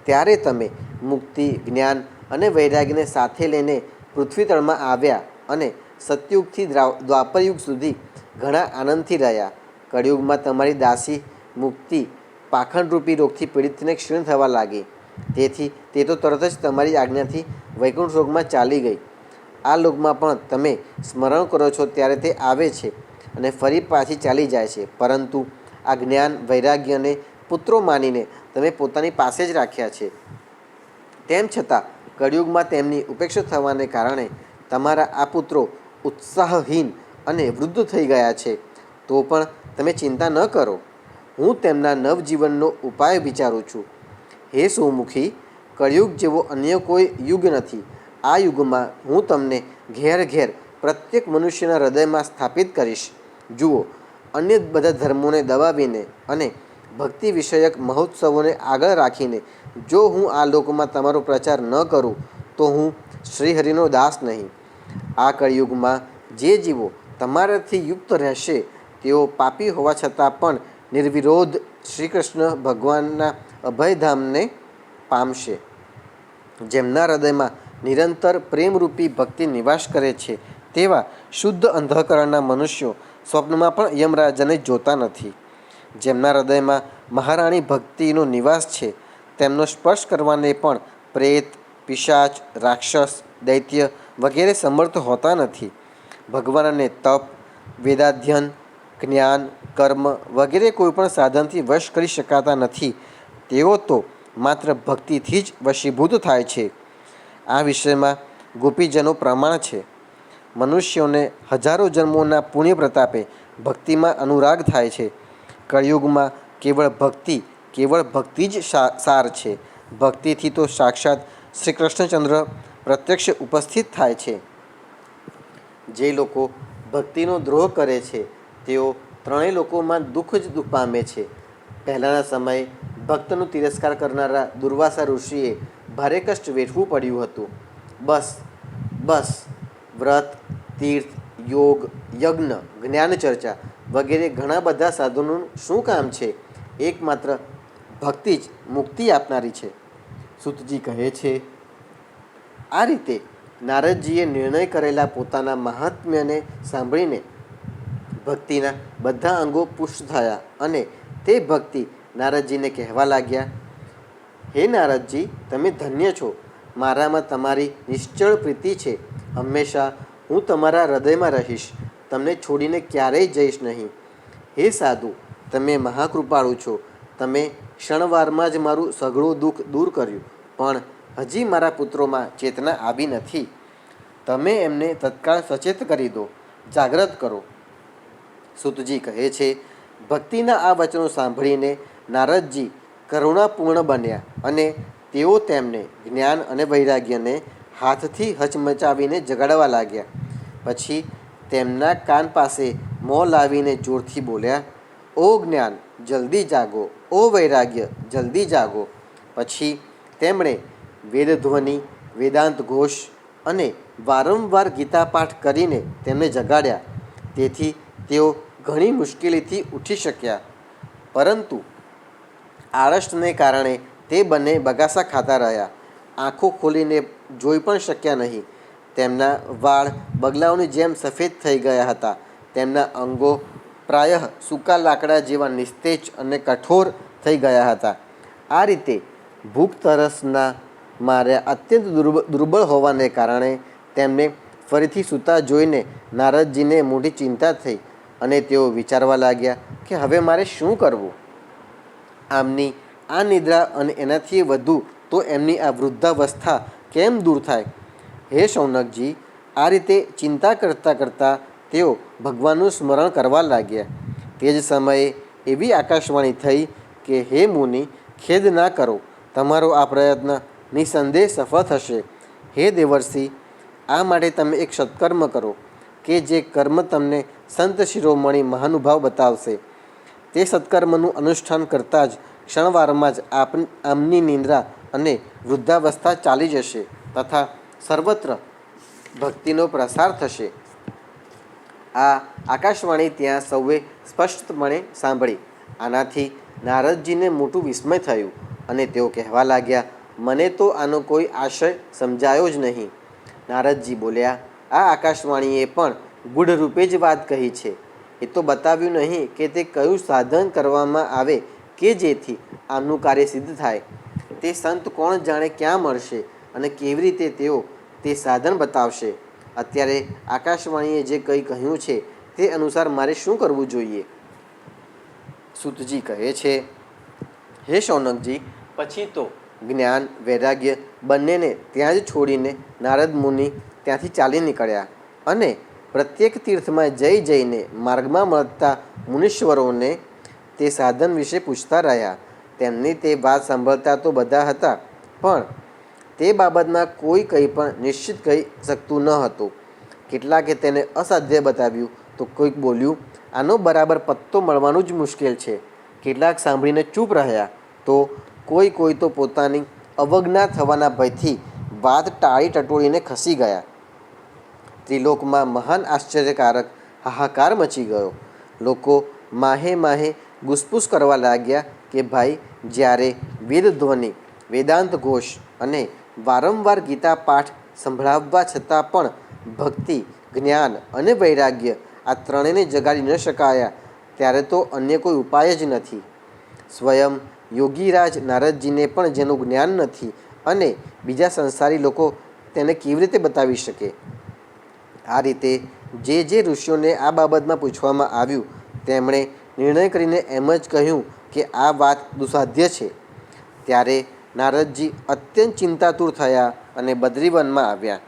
ત્યારે તમે મુક્તિ, જ્ઞાન અને વૈરાગ્યને સાથે લઈને પૃથ્વી તળમાં આવ્યા અને સતયુગથી દ્વાપરયુગ સુધી ઘણા આનંદથી રહ્યા. કળિયુગમાં તમારી દાસી મુક્તિ પાખંડરૂપી રોગથી પીડિત થઈને ક્ષીણ થવા લાગી. તેથી તે તો તરત જ તમારી આજ્ઞાથી વૈકુંઠ લોકમાં ચાલી ગઈ. આ લોકમાં પણ તમે સ્મરણ કરો છો ત્યારે તે આવે છે અને ફરી પાછી ચાલી જાય છે, પરંતુ આ જ્ઞાન વૈરાગ્યને પુત્રો માનીને તમે પોતાની પાસે જ રાખ્યા છે. તેમ છતાં કળિયુગમાં તેમની ઉપેક્ષા થવાને કારણે તમારા આ પુત્રો ઉત્સાહહીન અને વૃદ્ધ થઈ ગયા છે. તો પણ તમે ચિંતા ન કરો, હું તેમના નવજીવનનો ઉપાય વિચારું છું. હે સુમુખી, કળિયુગ જેવો અન્ય કોઈ યુગ નથી. આ યુગમાં હું તમને ઘેર ઘેર પ્રત્યેક મનુષ્યના હૃદયમાં સ્થાપિત કરીશ. જુઓ, અન્ય બધા ધર્મોને દબાવીને અને ભક્તિ વિષયક મહોત્સવોને આગળ રાખીને જો હું આ લોકમાં તમારો પ્રચાર ન કરું તો હું શ્રીહરિનો દાસ નહીં. આ કળિયુગમાં જે જીવો તમારાથી યુક્ત રહેશે તેઓ પાપી હોવા છતાં પણ નિર્વિરોધ શ્રીકૃષ્ણ ભગવાનના અભયધામને પામશે. જેમના હૃદયમાં નિરંતર પ્રેમરૂપી ભક્તિ નિવાસ કરે છે તેવા શુદ્ધ અંતઃકરણના મનુષ્યો સ્વપ્નમાં પણ યમરાજાને જોતા નથી. જેમના હૃદયમાં મહારાણી ભક્તિનો નિવાસ છે તેમનો સ્પર્શ કરવાને પણ પ્રેત, પિશાચ, રાક્ષસ, દૈત્ય વગેરે સમર્થ હોતા નથી. ભગવાનને તપ, વેદાધ્યન, જ્ઞાન, કર્મ વગેરે કોઈપણ સાધનથી વશ કરી શકાતા નથી. તેઓ તો માત્ર ભક્તિથી જ વશીભૂત થાય છે. આ વિષયમાં ગોપીજનો પ્રમાણ છે. મનુષ્યોને હજારો જન્મોના પુણ્ય પ્રતાપે ભક્તિમાં અનુરાગ થાય છે. કળિયુગમાં કેવળ ભક્તિ જ સાર છે. ભક્તિથી તો સાક્ષાત શ્રી કૃષ્ણચંદ્ર પ્રત્યક્ષ ઉપસ્થિત થાય છે. જે લોકો ભક્તિનો દ્રોહ કરે છે તેઓ ત્રણેય લોકોમાં દુઃખ જ દુઃખ પામે છે. પહેલાંના સમયે ભક્તનો તિરસ્કાર કરનારા દુર્વાસા ઋષિએ ભારે કષ્ટ વેઠવું પડ્યું હતું. બસ વ્રત, તીર્થ, યોગ, યજ્ઞ, જ્ઞાન ચર્ચા વગેરે ઘણા બધા સાધનોનું શું કામ છે? એકમાત્ર ભક્તિ જ મુક્તિ આપનારી છે. સૂતજી કહે છે, આ રીતે નારદજીએ નિર્ણય કરેલા પોતાના મહાત્મ્યને સાંભળીને ભક્તિના બધા અંગો પુષ્ટ થયા અને તે ભક્તિ નારદજીને કહેવા લાગ્યા, હે નારદજી, તમે ધન્ય છો. મારામાં તમારી નિશ્ચળ પ્રીતિ છે. હંમેશા હું તમારા હૃદયમાં રહીશ. તમને છોડીને ક્યારેય જઈશ નહીં. હે સાધુ, તમે મહાકૃપાળુ છો. તમે ક્ષણવારમાં જ મારું સઘળું દુઃખ દૂર કર્યું, પણ હજી મારા પુત્રોમાં ચેતના આવી નથી. તમે એમને તત્કાળ સચેત કરી દો, જાગ્રત કરો. સૂતજી કહે છે, ભક્તિના આ વચનો સાંભળીને નારદજી કરુણાપૂર્ણ બન્યા અને તેઓ તેમને જ્ઞાન અને વૈરાગ્યને હાથથી હચમચાવીને જગાડવા લાગ્યા. પછી તેમના કાન પાસે મોં લાવીને જોરથી બોલ્યા, ઓ જ્ઞાન, જલ્દી જાગો, ઓ વૈરાગ્ય જલ્દી જાગો. પછી તેમણે વેદધ્વનિ, વેદાંત ઘોષ અને વારંવાર ગીતા પાઠ કરીને તેમને જગાડ્યા. તેથી તેઓ ઘણી મુશ્કેલીથી ઉઠી શક્યા, પરંતુ આળસને કારણે તે બંને બગાસા ખાતા રહ્યા. આંખો ખોલીને જોઈ પણ શક્યા નહીં. તેમના વાળ બગલાઓની જેમ સફેદ થઈ ગયા હતા. તેમના અંગો પ્રાયઃ સૂકા લાકડા જેવા નિસ્તેજ અને કઠોર થઈ ગયા હતા. આ રીતે ભૂખ તરસના માર્યા અત્યંત દુર્બળ હોવાને કારણે તેમને ફરીથી સૂતા જોઈને નારદજીને મોટી ચિંતા થઈ અને તેઓ વિચારવા લાગ્યા કે હવે મારે શું કરવું. આમની આ નિદ્રા અને એનાથી વધુ તો એમની આ વૃદ્ધાવસ્થા કેમ દૂર થાય? હે શૌનકજી, આ રીતે ચિંતા કરતાં કરતાં તેઓ ભગવાનનું સ્મરણ કરવા લાગ્યા. તે જ સમયે એવી આકાશવાણી થઈ કે હે મુનિ, ખેદ ના કરો, તમારો આ પ્રયત્ન નિસંદેહ સફળ થશે. હે દેવર્ષિ, આ માટે તમે એક સત્કર્મ કરો કે જે કર્મ તમને સંત શિરોમણી મહાનુભાવ બતાવશે. તે સત્કર્મનું અનુષ્ઠાન કરતાં જ ક્ષણવારમાં જ આમની નિંદ્રા અને વૃદ્ધાવસ્થા ચાલી જશે તથા સર્વત્ર ભક્તિનો પ્રસાર થશે. આ આકાશવાણી ત્યાં સૌએ સ્પષ્ટપણે સાંભળી. આનાથી નારદજીને મોટું વિસ્મય થયું અને તેઓ કહેવા લાગ્યા, મને તો આનો કોઈ આશય સમજાયો જ નહીં. નારદજી બોલ્યા, આ આકાશવાણીએ પણ ગૂઢ રૂપે જ વાત કહી છે. એ તો બતાવ્યું નહીં કે તે કયું સાધન કરવામાં આવે કે જેથી આમનું કાર્ય સિદ્ધ થાય. તે સંત કોણ જાણે ક્યાં મળશે અને કેવી રીતે તેઓ તે સાધન બતાવશે. અત્યારે આકાશવાણીએ જે કંઈ કહ્યું છે તે અનુસાર મારે શું કરવું જોઈએ? સૂતજી કહે છે, હે શૌનકજી, પછી તો જ્ઞાન વૈરાગ્ય બંનેને ત્યાં જ છોડીને નારદ મુનિ ત્યાંથી ચાલી નીકળ્યા અને પ્રત્યેક તીર્થમાં જઈને માર્ગમાં મળતા મુનીશ્વરોને તે સાધન વિશે પૂછતા રહ્યા. તેમની તે વાત સાંભળતા તો બધા હતા, પણ તે બાબતમાં કોઈ કંઈ પણ નિશ્ચિત કહી શકતું ન હતું. કેટલાકે તેને અસાધ્ય બતાવ્યું તો કોઈક બોલ્યું, આનો બરાબર પત્તો મળવાનું જ મુશ્કેલ છે. કેટલાક સાંભળીને ચૂપ રહ્યા તો કોઈ તો પોતાની અવજ્ઞા થવાના ભયથી વાત ટાળી ટટોળીને ખસી ગયા. ત્રિલોકમાં મહાન આશ્ચર્યકારક હાહાકાર મચી ગયો. લોકો માહે માહે ગુસપુસ કરવા લાગ્યા કે ભાઈ, જ્યારે વેદધ્વનિ, વેદાંત ઘોષ અને વારંવાર ગીતા પાઠ સંભળાવવા છતાં પણ ભક્તિ, જ્ઞાન અને વૈરાગ્ય આ ત્રણેયને જગાડી ન શકાયા, ત્યારે તો અન્ય કોઈ ઉપાય જ નથી. સ્વયં યોગીરાજ નારદજીને પણ જેનું જ્ઞાન નથી અને બીજા સંસારી લોકો તેને કેવી રીતે બતાવી શકે? આ રીતે જે ઋષિઓને આ બાબતમાં પૂછવામાં આવ્યું તેમણે નિર્ણય કરીને એમ જ કહ્યું કે આ વાત દુસાધ્ય છે. ત્યારે નારદજી અત્યંત ચિંતાતુર થયા અને બદ્રીવનમાં આવ્યા.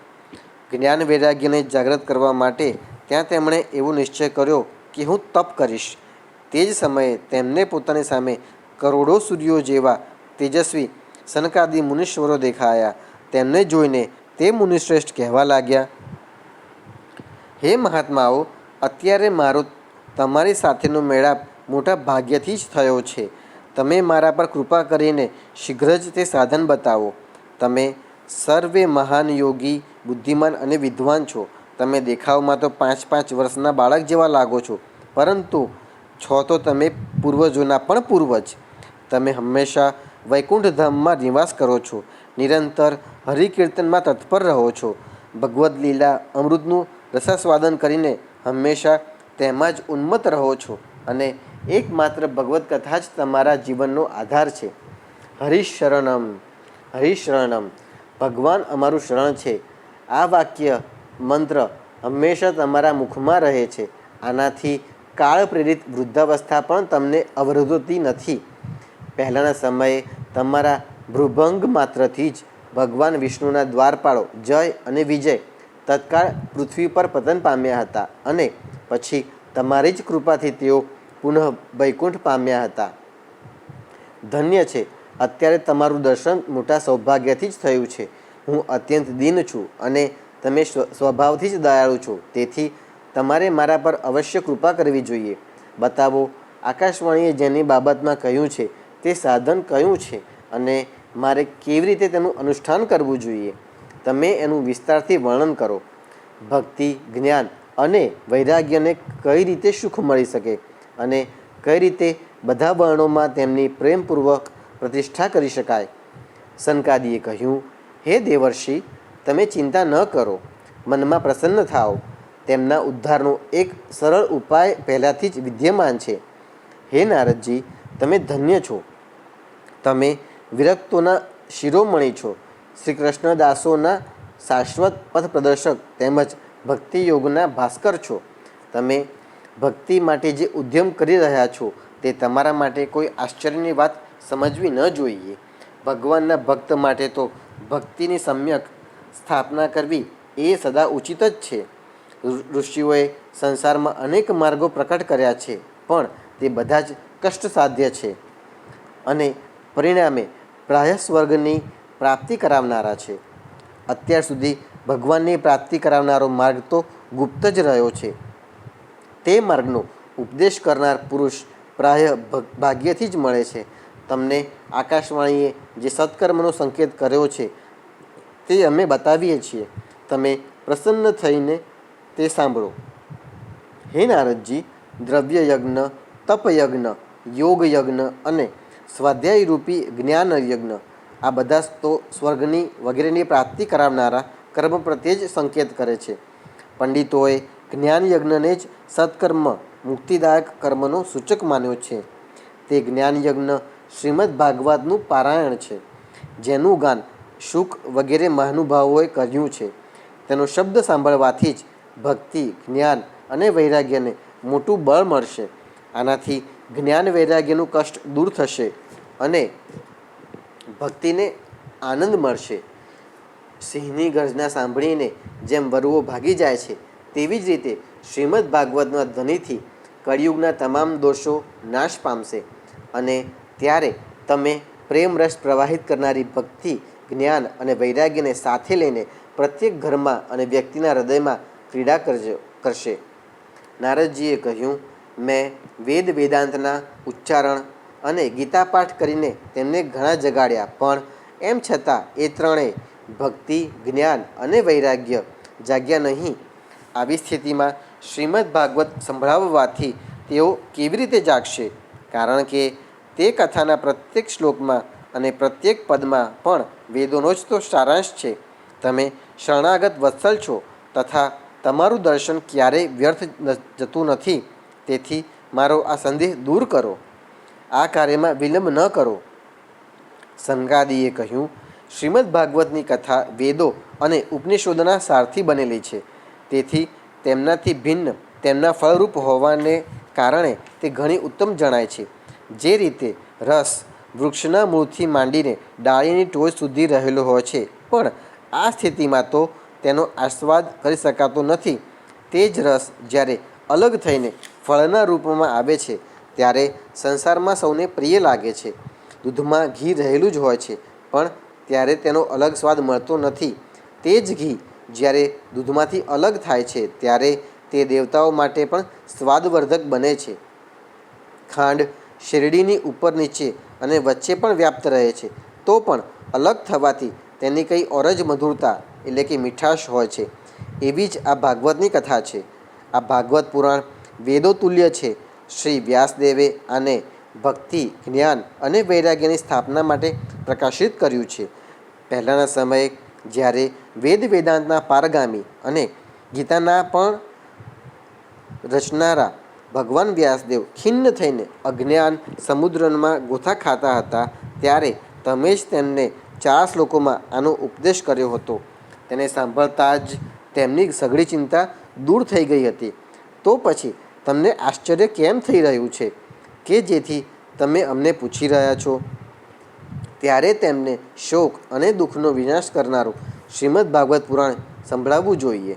જ્ઞાન વૈરાગ્યને જાગૃત કરવા માટે ત્યાં તેમણે એવો નિશ્ચય કર્યો કે હું તપ કરીશ. તે જ સમયે તેમને પોતાની સામે કરોડો સૂર્યો જેવા તેજસ્વી સનકાદી મુનીશ્વરો દેખાયા. તેમને જોઈને તે મુનિશ્રેષ્ઠ કહેવા લાગ્યા, હે મહાત્માઓ, અત્યારે મારો તમારી સાથેનો મેળાપ મોટા ભાગ્યથી જ થયો છે. તમે મારા પર કૃપા કરીને શીઘ્ર જ તે સાધન બતાવો. તમે સર્વે મહાન યોગી, બુદ્ધિમાન અને વિદ્વાન છો. તમે દેખાવમાં તો 5-5 વર્ષના બાળક જેવા લાગો છો, પરંતુ છો તો તમે પૂર્વજોના પણ પૂર્વજ. તમે હંમેશા વૈકુંઠ ધામમાં નિવાસ કરો છો, નિરંતર હરિકીર્તનમાં તત્પર રહો છો, ભગવદ્ લીલા અમૃતનું રસાસ્વાદન કરીને હંમેશા તેમાં જ ઉન્મત્ત રહો છો અને એકમાત્ર ભગવદ્ કથા જ તમારા જીવનનો આધાર છે. હરિશરણમ, હરિશરણમ, ભગવાન અમારું શરણ છે. આ વાક્ય મંત્ર હંમેશા તમારા મુખમાં રહે છે. આનાથી કાળ પ્રેરિત વૃદ્ધાવસ્થા પણ તમને અવરોધતી નથી. પહેલાંના સમયે તમારા ભ્રુભંગ માત્રથી જ ભગવાન વિષ્ણુના દ્વારપાળો જય અને વિજય તત્કાળ પૃથ્વી પર પતન પામ્યા હતા અને પછી તમારી જ કૃપાથી તેઓ પુનઃ વૈકુંઠ પામ્યા હતા. ધન્ય છે, અત્યારે તમારું દર્શન મોટા સૌભાગ્યથી જ થયું છે. હું અત્યંત દીન છું અને તમે સ્વભાવથી જ દયાળુ છો, તેથી તમારે મારા પર અવશ્ય કૃપા કરવી જોઈએ. બતાવો, આકાશવાણીએ જેની બાબતમાં કહ્યું છે તે સાધન કયું છે અને મારે કેવી રીતે તેનું અનુષ્ઠાન કરવું જોઈએ? તમે એનું વિસ્તારથી વર્ણન કરો. ભક્તિ, જ્ઞાન અને વૈરાગ્યને કઈ રીતે સુખ મળી શકે અને કઈ રીતે બધા વર્ણોમાં તેમની પ્રેમપૂર્વક પ્રતિષ્ઠા કરી શકાય? સનકાદિએ કહ્યું, હે દેવર્ષિ, તમે ચિંતા ન કરો, મનમાં પ્રસન્ન થાઓ. તેમના ઉદ્ધારનો એક સરળ ઉપાય પહેલાંથી જ વિદ્યમાન છે. હે નારદજી, તમે ધન્ય છો. તમે વિરક્તોના શિરોમણી છો, શ્રી કૃષ્ણદાસોના શાશ્વત પથ પ્રદર્શક તેમજ ભક્તિ યોગના ભાસ્કર છો. તમે ભક્તિ માટે જે ઉદ્યમ કરી રહ્યા છો તે તમારા માટે કોઈ આશ્ચર્યની વાત સમજવી ન જોઈએ. ભગવાનના ભક્ત માટે તો ભક્તિની સમ્યક સ્થાપના કરવી એ સદા ઉચિત જ છે. ઋષિઓએ સંસારમાં અનેક માર્ગો પ્રકટ કર્યા છે, પણ તે બધા જ કષ્ટસાધ્ય છે અને પરિણામે પ્રાય સ્વર્ગની પ્રાપ્તિ કરાવનારા છે. અત્યાર સુધી ભગવાનની પ્રાપ્તિ કરાવનારો માર્ગ તો ગુપ્ત જ રહ્યો છે. તે માર્ગનો ઉપદેશ કરનાર પુરુષ પ્રાય ભાગ્યથી જ મળે છે. તમને આકાશવાણીએ જે સત્કર્મનો સંકેત કર્યો છે તે અમે બતાવીએ છીએ. તમે પ્રસન્ન થઈને તે સાંભળો. હે નારદજી, દ્રવ્યયજ્ઞ, તપયજ્ઞ, યોગયજ્ઞ અને સ્વાધ્યાયરૂપી જ્ઞાનયજ્ઞ આ બધા તો સ્વર્ગની વગેરેની પ્રાપ્તિ કરાવનારા કર્મ પ્રત્યે જ સંકેત કરે છે. પંડિતોએ જ્ઞાનયજ્ઞને જ સત્કર્મ, મુક્તિદાયક કર્મનો સૂચક માન્યો છે. તે જ્ઞાનયજ્ઞ શ્રીમદ ભાગવતનું પારાયણ છે, જેનું ગાન શુક વગેરે મહાનુભાવોએ કર્યું છે. તેનો શબ્દ સાંભળવાથી જ ભક્તિ, જ્ઞાન અને વૈરાગ્યને મોટું બળ મળશે. આનાથી જ્ઞાન વૈરાગ્યનું કષ્ટ દૂર થશે અને ભક્તિને આનંદ મળશે. સિંહની ગર્જના સાંભળીને જેમ વરુઓ ભાગી જાય છે, તેવી જ રીતે શ્રીમદ ભાગવતના ધ્વનિથી કળિયુગના તમામ દોષો નાશ પામશે અને ત્યારે તમે પ્રેમરસ પ્રવાહિત કરનારી ભક્તિ, જ્ઞાન અને વૈરાગ્યને સાથે લઈને પ્રત્યેક ઘરમાં અને વ્યક્તિના હૃદયમાં ક્રીડા કરશે. નારદજીએ કહ્યું, મેં વેદ વેદાંતના ઉચ્ચારણ અને ગીતાપાઠ કરીને તેમને ઘણા જગાડ્યા, પણ એમ છતાં એ ત્રણેય ભક્તિ, જ્ઞાન અને વૈરાગ્ય જાગ્યા નહીં. આવી સ્થિતિમાં શ્રીમદ ભાગવત સંભળાવવાથી તેઓ કેવી રીતે જાગશે? કારણ કે તે કથાના પ્રત્યેક શ્લોકમાં અને પ્રત્યેક પદમાં પણ વેદોનો જ તો સારાંશ છે. તમે શરણાગત વત્સલ છો તથા તમારું દર્શન ક્યારેય વ્યર્થ જતું નથી. તેથી મારો આ સંદેહ દૂર કરો. આ કાર્યમાં વિલંબ ન કરો. સનકાદિએ કહ્યું, શ્રીમદ ભાગવતની કથા વેદો અને ઉપનિષદોના સારથી બનેલી છે. તેથી તેમનાથી ભિન્ન તેમના ફળરૂપ હોવાને કારણે તે ઘણી ઉત્તમ જણાય છે. જે રીતે રસ વૃક્ષના મૂળથી માંડીને ડાળીની ટોચ સુધી રહેલો હોય છે, પણ આ સ્થિતિમાં તો તેનો આસ્વાદ કરી શકાતો નથી. તે જ રસ જ્યારે અલગ થઈને ફળના રૂપમાં આવે છે ત્યારે સંસારમાં સૌને પ્રિય લાગે છે. દૂધમાં ઘી રહેલું જ હોય છે, પણ ત્યારે તેનો અલગ સ્વાદ મળતો નથી. તે જ ઘી જ્યારે દૂધમાંથી અલગ થાય છે ત્યારે તે દેવતાઓ માટે પણ સ્વાદવર્ધક બને છે. ખાંડ શેરડીની ઉપર નીચે અને વચ્ચે પણ વ્યાપ્ત રહે છે, તો પણ અલગ થવાથી તેની કંઈ ઓર જ મધુરતા એટલે કે મીઠાશ હોય છે. એવી જ આ ભાગવતની કથા છે. આ ભાગવત પુરાણ વેદો તુલ્ય છે. શ્રી વ્યાસદેવે આને ભક્તિ, જ્ઞાન અને વૈરાગ્યની સ્થાપના માટે પ્રકાશિત કર્યું છે. પહેલાંના સમયે જ્યારે વેદ વેદાંતના પારગામી અને ગીતાના પણ રચનારા ભગવાન વ્યાસદેવ ખિન્ન થઈને અજ્ઞાન સમુદ્રમાં ગોથા ખાતા હતા, ત્યારે તમે જ તેમને 4 શ્લોકોમાં આનો ઉપદેશ કર્યો હતો. તેને સાંભળતા જ તેમની સઘળી ચિંતા દૂર થઈ ગઈ હતી. તો પછી તમને આશ્ચર્ય કેમ થઈ રહ્યું છે કે જેથી તમે અમને પૂછી રહ્યા છો? ત્યારે તેમને શોક અને દુઃખનો વિનાશ કરનારું શ્રીમદ ભાગવત પુરાણ સંભળાવવું જોઈએ.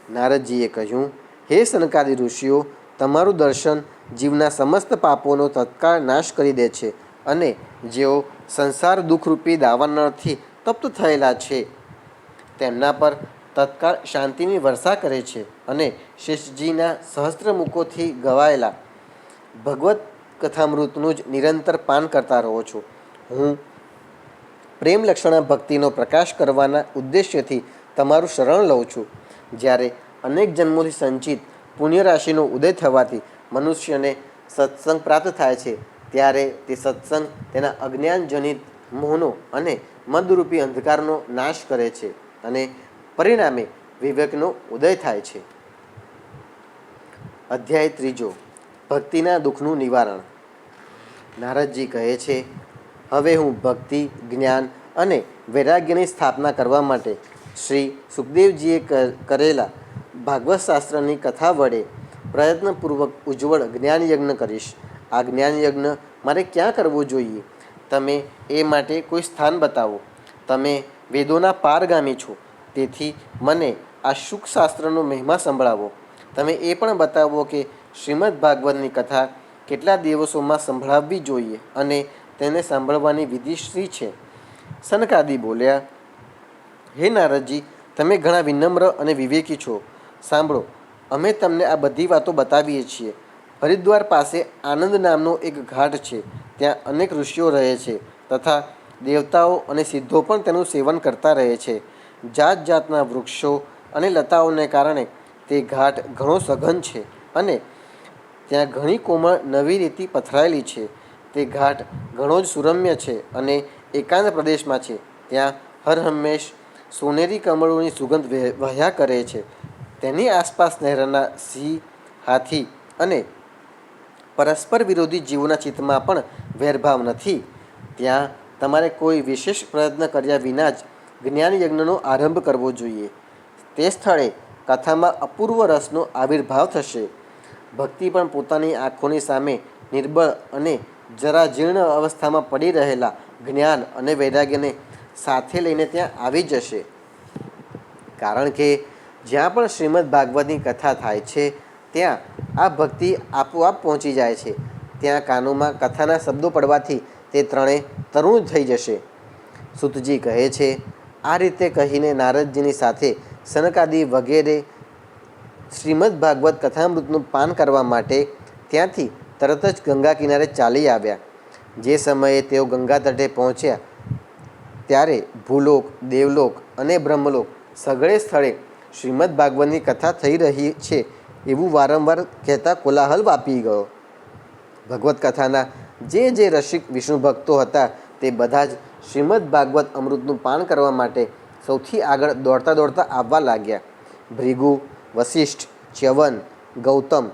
નારદજીએ કહ્યું, હે સનકાદી ઋષિઓ, તમારું દર્શન જીવના સમસ્ત પાપોનો તત્કાળ નાશ કરી દે છે અને જેઓ સંસાર દુઃખરૂપી દાવાનળથી તપ્ત થયેલા છે તેમના પર તત્કાળ શાંતિની વર્ષા કરે છે અને શેષજીના સહસ્ત્ર મુખોથી ગવાયેલા ભગવત કથામૃતનું જ નિરંતર પાન કરતા રહો છો. હું પ્રેમ લક્ષણા ભક્તિનો પ્રકાશ કરવાના ઉદ્દેશ્યથી તમારું શરણ લઉં છું. જ્યારે અનેક જન્મોથી સંચિત પુણ્યરાશિનો ઉદય થવાથી મનુષ્યને સત્સંગ પ્રાપ્ત થાય છે, ત્યારે તે સત્સંગ તેના અજ્ઞાનજનિત મોહનો અને મદરૂપી અંધકારનો નાશ કરે છે અને પરિણામે વિવેકનો ઉદય થાય છે. અધ્યાય 3. ભક્તિના દુઃખનું નિવારણ. નારદજી કહે છે, હવે હું ભક્તિ, જ્ઞાન અને વૈરાગ્યની સ્થાપના કરવા માટે શ્રી સુખદેવજીએ કરેલા ભાગવત શાસ્ત્રની કથા વડે પ્રયત્નપૂર્વક ઉજ્જવળ જ્ઞાનયજ્ઞ કરીશ. આ જ્ઞાનયજ્ઞ મારે ક્યાં કરવો જોઈએ? તમે એ માટે કોઈ સ્થાન બતાવો. તમે વેદોના પારગામી છો, તેથી મને આ શુક શાસ્ત્રનો મહિમા સંભળાવો. તમે એ પણ બતાવો કે શ્રીમદ ભાગવતની કથા કેટલા દિવસોમાં સંભળાવવી જોઈએ અને તેને સાંભળવાની વિધિ શી છે? સનકાદિ બોલ્યા, હે નારદજી, તમે ઘણા વિનમ્ર અને વિવેકી છો. સાંભળો, અમે તમને આ બધી વાતો બતાવીએ છીએ. હરિદ્વાર પાસે આનંદ નામનો એક ઘાટ છે. ત્યાં અનેક ઋષિઓ રહે છે તથા દેવતાઓ અને સિદ્ધો પણ તેનું સેવન કરતા રહે છે. જાત જાતના વૃક્ષો અને લતાઓને કારણે તે ઘાટ ઘણો સઘન છે અને ત્યાં ઘણી કોમળ નવી રીતિ પથરાયેલી છે. તે ઘાટ ઘણો જ સુરમ્ય છે અને એકાંત પ્રદેશમાં છે. ત્યાં હરહંમેશ સોનેરી કમળોની સુગંધ વહ્યા કરે છે. તેની આસપાસ નહેરના સિંહ, હાથી અને પરસ્પર વિરોધી જીવોના ચિત્તમાં પણ વેરભાવ નથી. ત્યાં તમારે કોઈ વિશેષ પ્રયત્ન કર્યા વિના જ જ્ઞાનયજ્ઞનો આરંભ કરવો જોઈએ. તે સ્થળે કથામાં અપૂર્વ રસનો આવિર્ભાવ થશે. ભક્તિ પણ પોતાની આંખોની સામે નિર્બળ અને જરા જીર્ણ અવસ્થામાં પડી રહેલા જ્ઞાન અને વૈરાગ્યને સાથે લઈને ત્યાં આવી જશે. કારણ કે જ્યાં પણ શ્રીમદ ભાગવતની કથા થાય છે, ત્યાં આ ભક્તિ આપોઆપ પહોંચી જાય છે. ત્યાં કાનોમાં કથાના શબ્દો પડવાથી તે ત્રણેય તરુણ થઈ જશે. સુતજી કહે છે, આ રીતે કહીને નારદજીની સાથે સનકાદિ વગેરે શ્રીમદ ભાગવત કથામૃતનું પાન કરવા માટે ત્યાંથી તરત જ ગંગા કિનારે ચાલી આવ્યા. જે સમયે તેઓ ગંગા તટે પહોંચ્યા ત્યારે ભૂલોક, દેવલોક અને બ્રહ્મલોક સઘળે સ્થળે શ્રીમદ ભાગવતની કથા થઈ રહી છે એવું વારંવાર કહેતા કોલાહલ વ્યાપી ગયો. ભગવત કથાના જે રસિક વિષ્ણુ ભક્તો હતા તે બધા જ શ્રીમદ ભાગવત અમૃતનું પાન કરવા માટે સૌથી આગળ દોડતા દોડતા આવવા લાગ્યા. ભૃગુ, વશિષ્ઠ, ચ્યવન, ગૌતમ,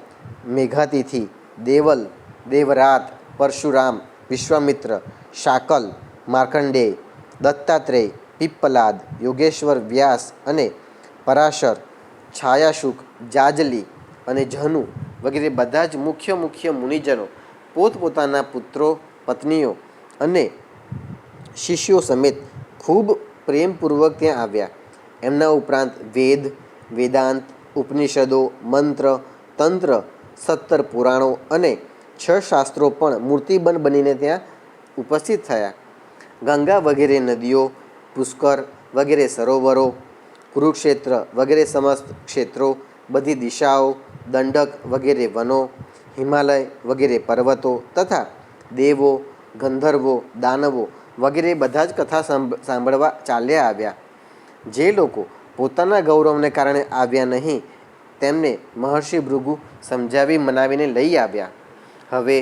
મેઘાતિથિ, દેવલ, દેવરાત, પરશુરામ, વિશ્વામિત્ર, શાકલ, માર્કંડેય, દત્તાત્રેય, પિપ્પલાદ, યોગેશ્વર, વ્યાસ અને પરાશર, છાયાશુક, જાજલી અને જહનુ વગેરે બધા જ મુખ્ય મુનિજનો પોતપોતાના પુત્રો, પત્નીઓ અને શિષ્યો સમેત ખૂબ પ્રેમપૂર્વક ત્યાં આવ્યા. એમના ઉપરાંત વેદ, વેદાંત, ઉપનિષદો, મંત્ર, તંત્ર, 17 પુરાણો અને 6 શાસ્ત્રો પણ મૂર્તિબંધ બનીને ત્યાં ઉપસ્થિત થયા. ગંગા વગેરે નદીઓ, પુષ્કર વગેરે સરોવરો, કુરુક્ષેત્ર વગેરે સમસ્ત ક્ષેત્રો, બધી દિશાઓ, દંડક વગેરે વનો, હિમાલય વગેરે પર્વતો તથા દેવો, ગંધર્વો, દાનવો વગેરે બધા જ કથા સાંભળવા ચાલ્યા આવ્યા. જે લોકો પોતાના ગૌરવને કારણે આવ્યા નહીં, તેમને મહર્ષિ ભૃગુ સમજાવી મનાવીને લઈ આવ્યા. હવે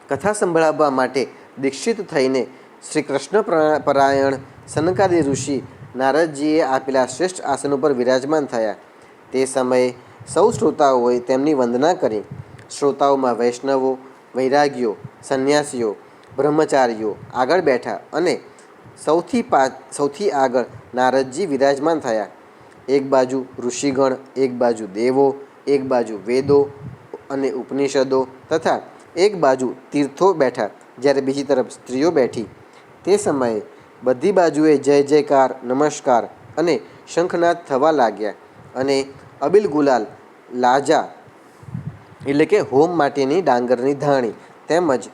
કથા સંભળાવવા માટે દીક્ષિત થઈને શ્રી કૃષ્ણ પરાયણ સનકાદિ ઋષિ નારદજીએ આપેલા શ્રેષ્ઠ આસન ઉપર વિરાજમાન થયા. તે સમયે સૌ શ્રોતાઓએ તેમની વંદના કરી. શ્રોતાઓમાં વૈષ્ણવો, વૈરાગ્યો, સંન્યાસીઓ, બ્રહ્મચારીઓ આગળ બેઠા અને સૌથી આગળ નારદજી વિરાજમાન થયા. એક બાજુ ઋષિગણ, એક બાજુ દેવો, એક બાજુ વેદો અને ઉપનિષદો તથા એક બાજુ તીર્થો બેઠા, જ્યારે બીજી તરફ સ્ત્રીઓ બેઠી. તે સમયે બધી બાજુએ જય જયકાર, નમસ્કાર અને શંખનાદ થવા લાગ્યા અને અબિલ ગુલાલ, લાજા એટલે કે હોમ માટેની ડાંગરની ધાણી તેમજ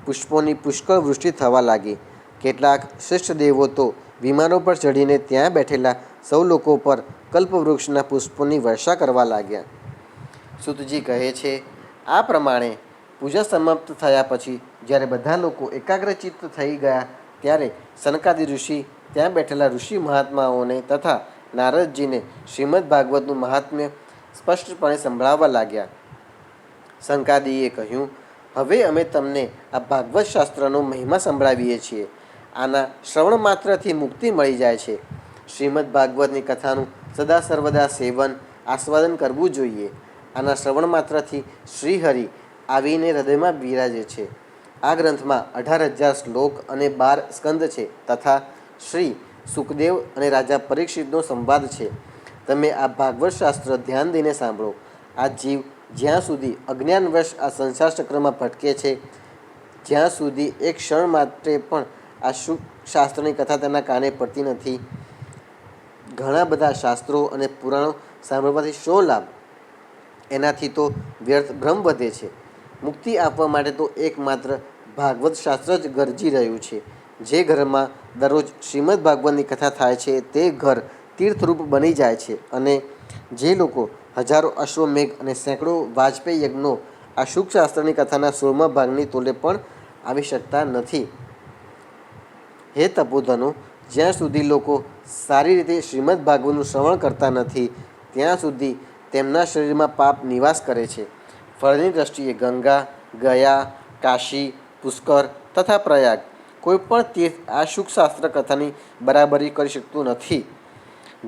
પુષ્પોની પુષ્કળ વૃષ્ટિ થવા લાગી. કેટલાક શ્રેષ્ઠ દેવો તો વિમાનો પર ચઢીને ત્યાં બેઠેલા સૌ લોકો પર કલ્પવૃક્ષના પુષ્પોની વર્ષા કરવા લાગ્યા. સુતજી કહે છે, આ પ્રમાણે પૂજા સમાપ્ત થયા પછી જ્યારે બધા લોકો એકાગ્રચિત્ત થઈ ગયા ત્યારે સનકાદિ ઋષિ ત્યાં બેઠેલા ઋષિ મહાત્માઓને તથા નારદજીને શ્રીમદ ભાગવતનું મહાત્મ્ય સ્પષ્ટપણે સંભળાવવા લાગ્યા. સનકાદિએ કહ્યું, હવે અમે તમને આ ભાગવત શાસ્ત્રનો મહિમા સંભળાવીએ છીએ. આના શ્રવણ માત્રથી મુક્તિ મળી જાય છે. શ્રીમદ ભાગવતની કથાનું સદા સર્વદા સેવન આસ્વાદન કરવું જોઈએ. આના શ્રવણ માત્રથી શ્રીહરિ આવીને હૃદયમાં બિરાજે છે. આ ગ્રંથમાં 18,000 શ્લોક અને 12 સ્કંદ છે તથા શ્રી સુખદેવ અને રાજા પરીક્ષિતનો સંવાદ છે. તમે આ ભાગવત શાસ્ત્ર ધ્યાન દઈને સાંભળો. આ જીવ જ્યાં સુધી અજ્ઞાનવશ આ સંસાર ચક્રમાં ભટકે છે, જ્યાં સુધી એક ક્ષણ માટે પણ આ શુભ શાસ્ત્રની કથા તેના કાને પડતી નથી. ઘણા બધા શાસ્ત્રો અને પુરાણો સાંભળવાથી શો લાભ? એનાથી તો વ્યર્થ ભ્રમ વધે છે. મુક્તિ આપવા માટે તો એકમાત્ર ભાગવત શાસ્ત્ર જ ગરજી રહ્યું છે. જે ઘરમાં દરરોજ શ્રીમદ ભાગવતની કથા થાય છે તે ઘર તીર્થરૂપ બની જાય છે અને જે લોકો હજારો અશ્વમેઘ અને સેંકડો વાજપેયી યજ્ઞો આ શુક શાસ્ત્રની કથાના 16મા ભાગની તોલે પણ આવી શકતા નથી. હે તપોધનો, જ્યાં સુધી લોકો સારી રીતે શ્રીમદ ભાગવતનું શ્રવણ કરતા નથી ત્યાં સુધી તેમના શરીરમાં પાપ નિવાસ કરે છે. ફળની દ્રષ્ટિએ ગંગા, ગયા, કાશી, પુષ્કર તથા પ્રયાગ કોઈ પણ તીર્થ આ શુક શાસ્ત્ર કથાની બરાબરી કરી શકતું નથી.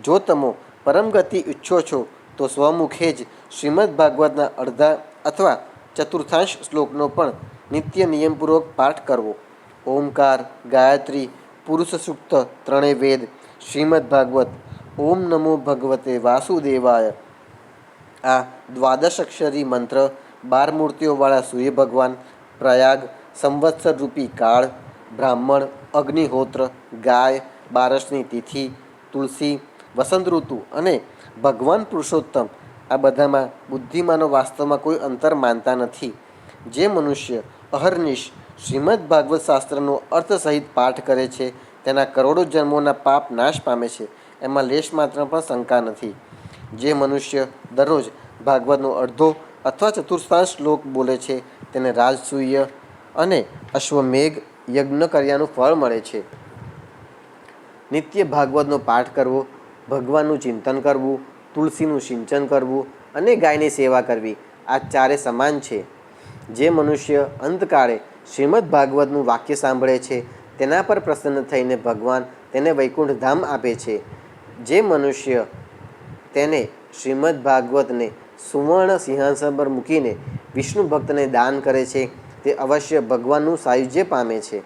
જો તમે પરમ ગતિ ઈચ્છો છો તો સ્વમુખે જ શ્રીમદ ભાગવતના અડધા અથવા ચતુર્થાંશ શ્લોકનો પણ નિત્ય નિયમપૂર્વક પાઠ કરવો. ઓમકાર, ગાયત્રી, પુરુષ સૂક્ત, ત્રણેય વેદ, શ્રીમદ ભાગવત, ઓમ નમો ભગવતે વાસુદેવાય, આ દ્વાદશાક્ષરી મંત્ર, 12 મૂર્તિઓવાળા સૂર્ય ભગવાન, પ્રયાગ, સંવત્સર રૂપી કાળ, બ્રાહ્મણ, અગ્નિહોત્ર, ગાય, બારસની તિથિ, તુલસી, વસંત ઋતુ અને ભગવાન પુરુષોત્તમ, આ બધામાં બુદ્ધિમાનો વાસ્તવમાં કોઈ અંતર માનતા નથી. જે મનુષ્ય અહર્નિશ શ્રીમદ ભાગવત શાસ્ત્રનો અર્થ સહિત પાઠ કરે છે તેના કરોડો જન્મોના પાપ નાશ પામે છે, એમાં લેશ માત્ર પણ શંકા નથી. જે મનુષ્ય દરરોજ ભાગવતનો અડધો અથવા ચતુર્થાંશ શ્લોક બોલે છે તેને રાજસૂય અને અશ્વમેઘ યજ્ઞ કર્યાનું ફળ મળે છે. નિત્ય ભાગવતનો પાઠ કરવો, ભગવાનનું ચિંતન કરવું, તુલસીનું સિંચન કરવું અને ગાયની સેવા કરવી, આ ચારે સમાન છે. જે મનુષ્ય અંતકાળે શ્રીમદ ભાગવતનું વાક્ય સાંભળે છે તેના પર પ્રસન્ન થઈને ભગવાન તેને વૈકુંઠ ધામ આપે છે. જે મનુષ્ય તેને શ્રીમદ ભાગવતને સુવર્ણ સિંહાસન પર મૂકીને વિષ્ણુ ભક્તને દાન કરે છે તે અવશ્ય ભગવાનનું સાયુજ્ય પામે છે.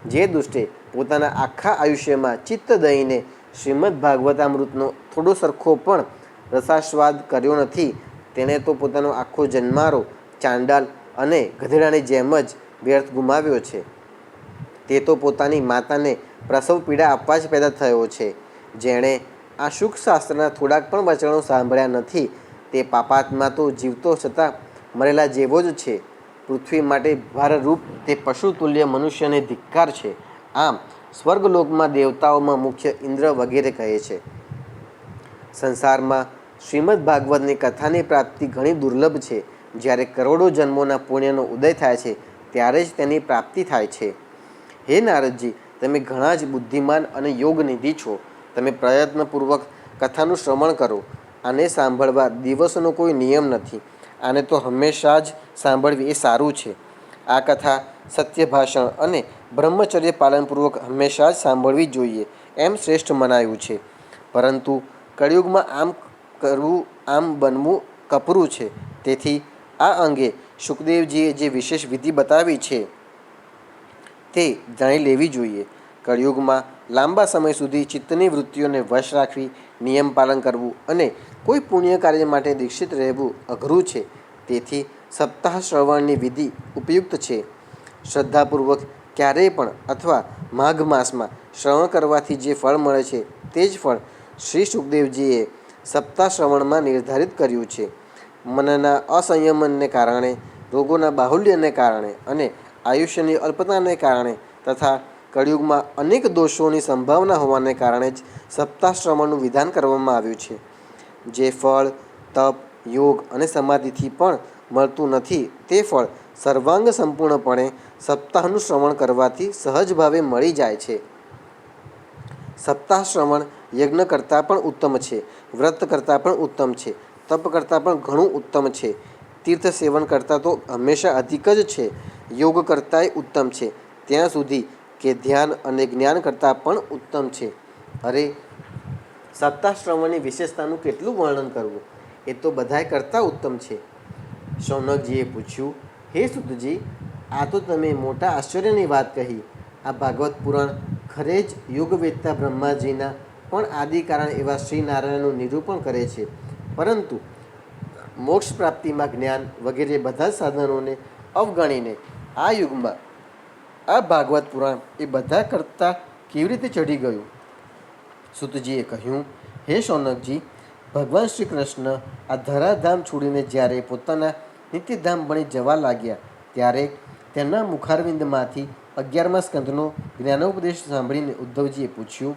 જે દુષ્ટે પોતાના આખા આયુષ્યમાં ચિત્ત દઈને શ્રીમદ ભાગવતામૃતનો થોડો સરખો પણ રસાસ્વાદ કર્યો નથી તેણે તો પોતાનો આખો જન્મારો ચાંડાલ અને ગધેડાની જેમ જ વ્યર્થ ગુમાવ્યો છે. તે તો પોતાની માતાને પ્રસવ પીડા આપવા જ પેદા થયો છે. જેણે આ શુક શાસ્ત્રના થોડાક પણ વચનો સાંભળ્યા નથી તે પાપાત્મા તો જીવતો છતાં મરેલા જેવો જ છે. પૃથ્વી માટે ભારરૂપ તે પશુતુલ્ય મનુષ્યને ધિક્કાર છે. આમ સ્વર્ગલોકમાં દેવતાઓમાં મુખ્ય ઇન્દ્ર વગેરે કહે છે. સંસારમાં શ્રીમદ ભાગવતની કથાની પ્રાપ્તિ ઘણી દુર્લભ છે. જ્યારે કરોડો જન્મોના પુણ્યનો ઉદય થાય છે ત્યારે જ તેની પ્રાપ્તિ થાય છે. હે નારદજી, તમે ઘણા જ બુદ્ધિમાન અને યોગનિધિ છો. તમે પ્રયત્નપૂર્વક કથાનું શ્રવણ કરો. આને સાંભળવા દિવસનો કોઈ નિયમ નથી. આને તો હંમેશા જ સાંભળવી એ સારું છે. આ કથા સત્ય ભાષણ અને બ્રહ્મચર્ય પાલનપૂર્વક હંમેશા જ સાંભળવી જોઈએ એમ શ્રેષ્ઠ મનાયું છે. પરંતુ કળિયુગમાં આમ કરવું આમ બનવું કપરું છે. તેથી આ અંગે શુકદેવજીએ જે વિશેષ વિધિ બતાવી છે તે જાણી લેવી જોઈએ. કળિયુગમાં લાંબા સમય સુધી ચિત્તની વૃત્તિઓને વશ રાખવી, નિયમ પાલન કરવું અને કોઈ પુણ્ય કાર્ય માટે દીક્ષિત રહેવું અઘરું છે. તેથી સપ્તાહ શ્રવણની વિધિ ઉપયુક્ત છે. શ્રદ્ધાપૂર્વક ક્યારેય પણ અથવા માઘ માસમાં શ્રવણ કરવાથી જે ફળ મળે છે તે જ ફળ શ્રી શુકદેવજીએ સપ્તાહ શ્રવણમાં નિર્ધારિત કર્યું છે. મનના અસંયમને કારણે, રોગોના બાહુલ્યને કારણે અને આયુષ્યની અલ્પતાને કારણે તથા કળિયુગમાં અનેક દોષોની સંભાવના હોવાને કારણે જ સપ્તાહ શ્રવણનું વિધાન કરવામાં આવ્યું છે. જે ફળ તપ, યોગ અને સમાધિથી પણ મળતું નથી તે ફળ સર્વાંગ સંપૂર્ણપણે સપ્તાહનું શ્રવણ કરવાથી સહજ ભાવે મળી જાય છે. સપ્તાહ શ્રવણ યજ્ઞ કરતાં પણ ઉત્તમ છે, વ્રત કરતાં પણ ઉત્તમ છે, તપ કરતાં પણ ઘણું ઉત્તમ છે, તીર્થ સેવન કરતાં તો હંમેશા અધિક જ છે, યોગ કરતાંય ઉત્તમ છે, ત્યાં સુધી કે ધ્યાન અને જ્ઞાન કરતાં પણ ઉત્તમ છે. અરે, સપ્તાહ શ્રવણની વિશેષતાનું કેટલું વર્ણન કરવું, એ તો બધાય કરતાં ઉત્તમ છે. શૌનકજીએ પૂછ્યું, હે સૂતજી, આ તો તમે મોટા આશ્ચર્યની વાત કહી. આ ભાગવત પુરાણ ખરે જ યોગવેત્તા બ્રહ્માજીના પણ આદિકારણ એવા શ્રી નારાયણનું નિરૂપણ કરે છે, પરંતુ મોક્ષ પ્રાપ્તિમાં જ્ઞાન વગેરે બધા સાધનોને અવગણીને આ યુગમાં આ ભાગવત પુરાણ એ બધા કરતાં કેવી રીતે ચઢી ગયું? સૂતજીએ કહ્યું, હે શૌનકજી, ભગવાન શ્રી કૃષ્ણ આ ધરાધામ છોડીને જ્યારે પોતાના નિત્યધામ બની જવા લાગ્યા, ત્યારે તેમના મુખારવિંદમાંથી 11મા સ્કંધનો જ્ઞાનોપદેશ સાંભળીને ઉદ્ધવજીએ પૂછ્યું,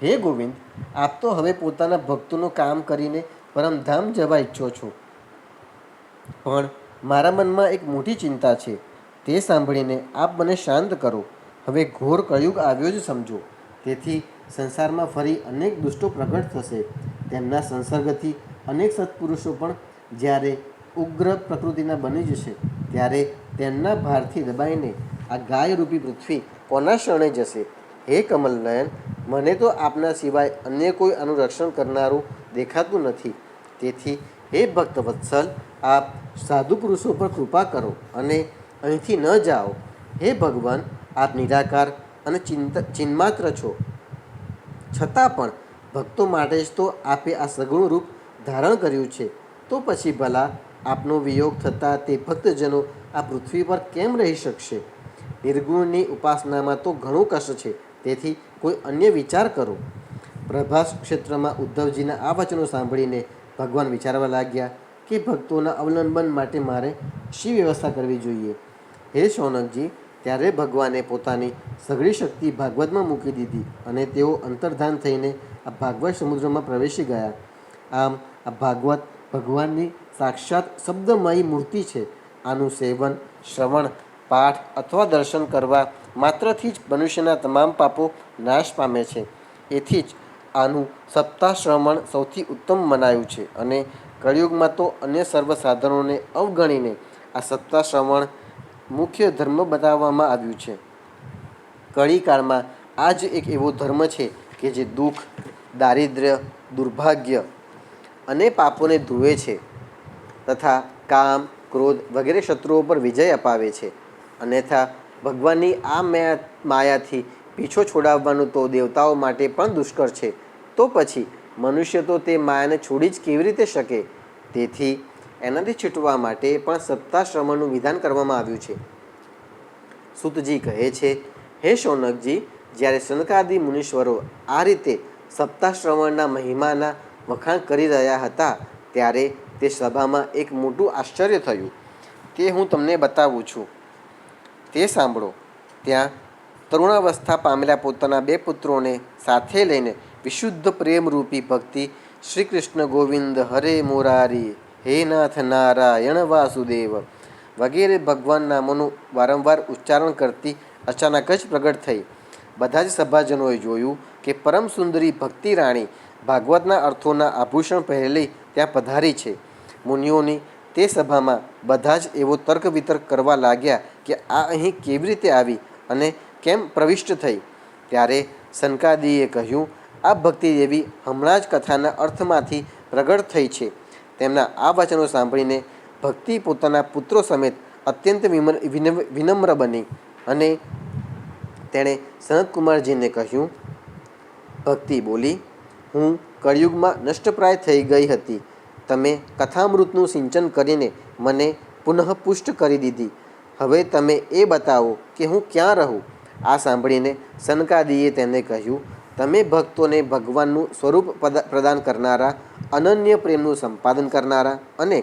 હે ગોવિંદ, આપ તો હવે પોતાના ભક્તોનું કામ કરીને પરમધામ જવા ઈચ્છો છો, પણ મારા મનમાં એક મોટી ચિંતા છે. તે સાંભળીને આપ મને શાંત કરો. હવે ઘોર કળિયુગ આવ્યો જ સમજો. તેથી સંસારમાં ફરી અનેક દુષ્ટો પ્રગટ થશે. તેમના સંસર્ગથી અનેક સત્પુરુષો પણ જ્યારે ઉગ્ર પ્રકૃતિના બની જશે, ત્યારે તેમના ભારથી દબાઈને આ ગાયરૂપી પૃથ્વી કોના શરણે જશે? હે કમલનયન, મને તો આપના સિવાય અન્ય કોઈ આનું રક્ષણ કરનારું દેખાતું નથી. તેથી હે ભક્તવત્સલ, આપ સાધુ પુરુષો પર કૃપા કરો અને અહીંથી ન જાઓ. હે ભગવાન, આપ નિરાકાર અને ચિન્માત્ર છો, છતાં પણ ભક્તો માટે જ તો આપે આ સગુણ રૂપ ધારણ કર્યું છે. તો પછી ભલા આપનો વિયોગ થતાં તે ભક્તજનો આ પૃથ્વી પર કેમ રહી શકશે? નિર્ગુણની ઉપાસનામાં તો ઘણું કષ્ટ છે, તેથી કોઈ અન્ય વિચાર કરો. પ્રભાસ ક્ષેત્રમાં ઉદ્ધવજીના આ વચનો સાંભળીને ભગવાન વિચારવા લાગ્યા કે ભક્તોના અવલંબન માટે મારે શી વ્યવસ્થા કરવી જોઈએ. હે શૌનકજી, ત્યારે ભગવાને પોતાની સઘળી શક્તિ ભાગવતમાં મૂકી દીધી અને તેઓ અંતર્ધાન થઈને આ ભાગવત સમુદ્રમાં પ્રવેશી ગયા. આમ આ ભાગવત ભગવાનની સાક્ષાત શબ્દમયી મૂર્તિ છે. આનું સેવન, શ્રવણ, પાઠ અથવા દર્શન કરવા માત્રથી જ મનુષ્યના તમામ પાપો નાશ પામે છે. એથી જ આનું સપ્તાહ શ્રવણ સૌથી ઉત્તમ મનાયું છે અને કળિયુગમાં તો અન્ય સર્વ સાધનોને અવગણીને આ સપ્તાહ શ્રવણ મુખ્ય ધર્મ બતાવવામાં આવ્યું છે. કળીકાળમાં આ જ એક એવો ધર્મ છે કે જે દુઃખ, દારિદ્ર્ય, દુર્ભાગ્ય અને પાપોને ધુએ છે તથા કામ, ક્રોધ વગેરે શત્રુઓ પર વિજય અપાવે છે. અન્યથા ભગવાનની આ માયાથી પીછો છોડાવવાનું તો દેવતાઓ માટે પણ દુષ્કર છે. તો પછી મનુષ્ય તો તે માયાને છોડી જ કેવી રીતે શકે? તેથી એનાથી છૂટવા માટે પણ સપ્તાહ શ્રવણનું વિધાન કરવામાં આવ્યું છે. સૂતજી કહે છે, હે શૌનકજી, જ્યારે સનકાદિ મુનીશ્વરો આ રીતે સપ્તાહ શ્રવણના મહિમાના વખાણ કરી રહ્યા હતા, ત્યારે તે સભામાં એક મોટું આશ્ચર્ય થયું. તે હું તમને બતાવું છું, તે સાંભળો. ત્યાં તરુણાવસ્થા પામેલા પોતાના 2 પુત્રોને સાથે લઈને વિશુદ્ધ પ્રેમરૂપી ભક્તિ શ્રી કૃષ્ણ ગોવિંદ હરે મોરારી, હે નાથ નારાયણ વાસુદેવ વગેરે ભગવાન નામોનું વારંવાર ઉચ્ચારણ કરતી અચાનક જ પ્રગટ થઈ. બધા જ સભાજનોએ જોયું કે પરમ સુંદરી ભક્તિ રાણી ભાગવતના અર્થોના આભૂષણ પહેરેલી ત્યાં પધારી છે. મુનિઓની તે સભામાં બધા જ એવો તર્ક વિતર્ક કરવા લાગ્યા કે આ અહીં કેવી રીતે આવી અને કેમ પ્રવિષ્ટ થઈ. ત્યારે સનકાદિએ કહ્યું, આ ભક્તિ દેવી હમણાં જ કથાના અર્થમાંથી પ્રગટ થઈ છે. તેમના આ વચનો સાંભળીને ભક્તિ પોતાના પુત્રો સમેત અત્યંત વિનમ્ર બની અને તેણે સનતકુમારજીને કહ્યું, ભક્તિ બોલી, હું કળિયુગમાં નષ્ટપ્રાય થઈ ગઈ હતી. તમે કથામૃતનું સિંચન કરીને મને પુનઃ પુષ્ટ કરી દીધી. હવે તમે એ બતાવો કે હું ક્યાં રહું? આ સાંભળીને સનકાદિએ તેને કહ્યું, તમે ભક્તોને ભગવાનનું સ્વરૂપ પ્રદાન કરનારા, અનન્ય પ્રેમનું સંપાદન કરનારા અને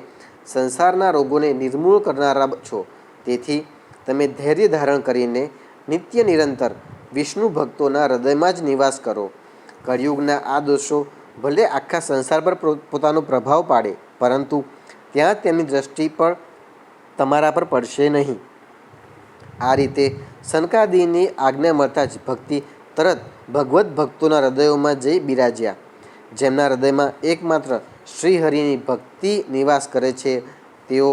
સંસારના રોગોને નિર્મૂળ કરનારા છો. તેથી તમે ધૈર્ય ધારણ કરીને નિત્ય નિરંતર વિષ્ણુ ભક્તોના હૃદયમાં જ નિવાસ કરો. કળિયુગના આ દોષો ભલે આખા સંસાર પર પોતાનો પ્રભાવ પાડે, પરંતુ ત્યાં તેમની દ્રષ્ટિ પર તમારા પર પડશે નહીં. આ રીતે સનકાદિની આજ્ઞા મળતા જ ભક્તિ તરત ભગવદ્ ભક્તોના હૃદયોમાં જઈ બિરાજ્યા. જેમના હૃદયમાં એકમાત્ર શ્રીહરિની ભક્તિ નિવાસ કરે છે તેઓ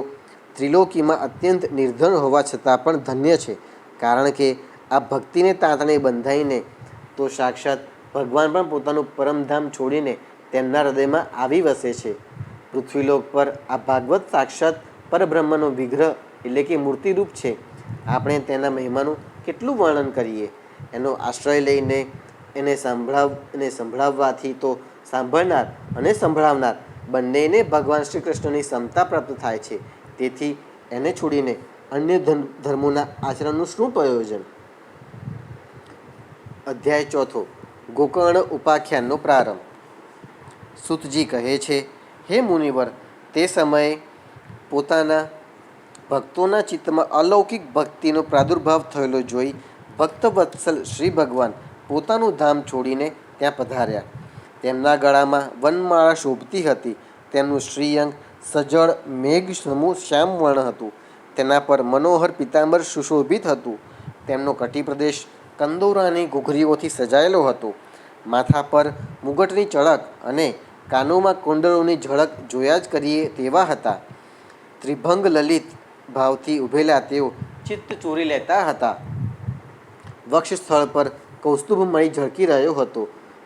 ત્રિલોકીમાં અત્યંત નિર્ધન હોવા છતાં પણ ધન્ય છે. કારણ કે આ ભક્તિને તાંતણે બંધાઈને તો સાક્ષાત ભગવાન પણ પોતાનું પરમધામ છોડીને તેમના હૃદયમાં આવી વસે છે. પૃથ્વીલોક પર આ ભાગવત સાક્ષાત પરબ્રહ્મનો વિગ્રહ એટલે કે મૂર્તિરૂપ છે. આપણે તેના મહિમાનું કેટલું વર્ણન કરીએ. એનો આશ્રય લઈને એને સંભળાવવાથી તો સાંભળનાર અને સંભળાવનાર બંનેને ભગવાન શ્રી કૃષ્ણની સમતા પ્રાપ્ત થાય છે. તેથી એને છોડીને અન્ય ધર્મોના આચરણનું શું પ્રયોજન? અધ્યાય 4 ગોકર્ણ ઉપાખ્યાનનો પ્રારંભ. સૂતજી કહે છે, હે મુનિવર, તે સમયે પોતાના ભક્તોના ચિત્તમાં અલૌકિક ભક્તિનો પ્રાદુર્ભાવ થયેલો જોઈ ભક્તવત્સલ શ્રી ભગવાન પોતાનું ધામ છોડીને ત્યાં પધાર્યા. તેમના ગળામાં વનમાળા શોભતી હતી. તેમનું શ્રીઅંગ સજળ મેઘ સમૂહ શ્યામ વર્ણ હતું. તેના પર મનોહર પિતાંબર સુશોભિત હતું. તેમનો કટિપ્રદેશ કંદોરાની ઘૂઘરીઓથી સજાયેલો હતો. માથા પર મુગટની ચળક અને કાનોમાં કુંડળોની ઝળક જોયા જ કરીએ તેવા હતા. ત્રિભંગ લલિત ભાવથી ઉભેલા તેઓ ચિત્ત ચોરી લેતા હતા. વક્ષસ્થળ પર કૌસ્તુભમય ઝળકી રહ્યો હતો.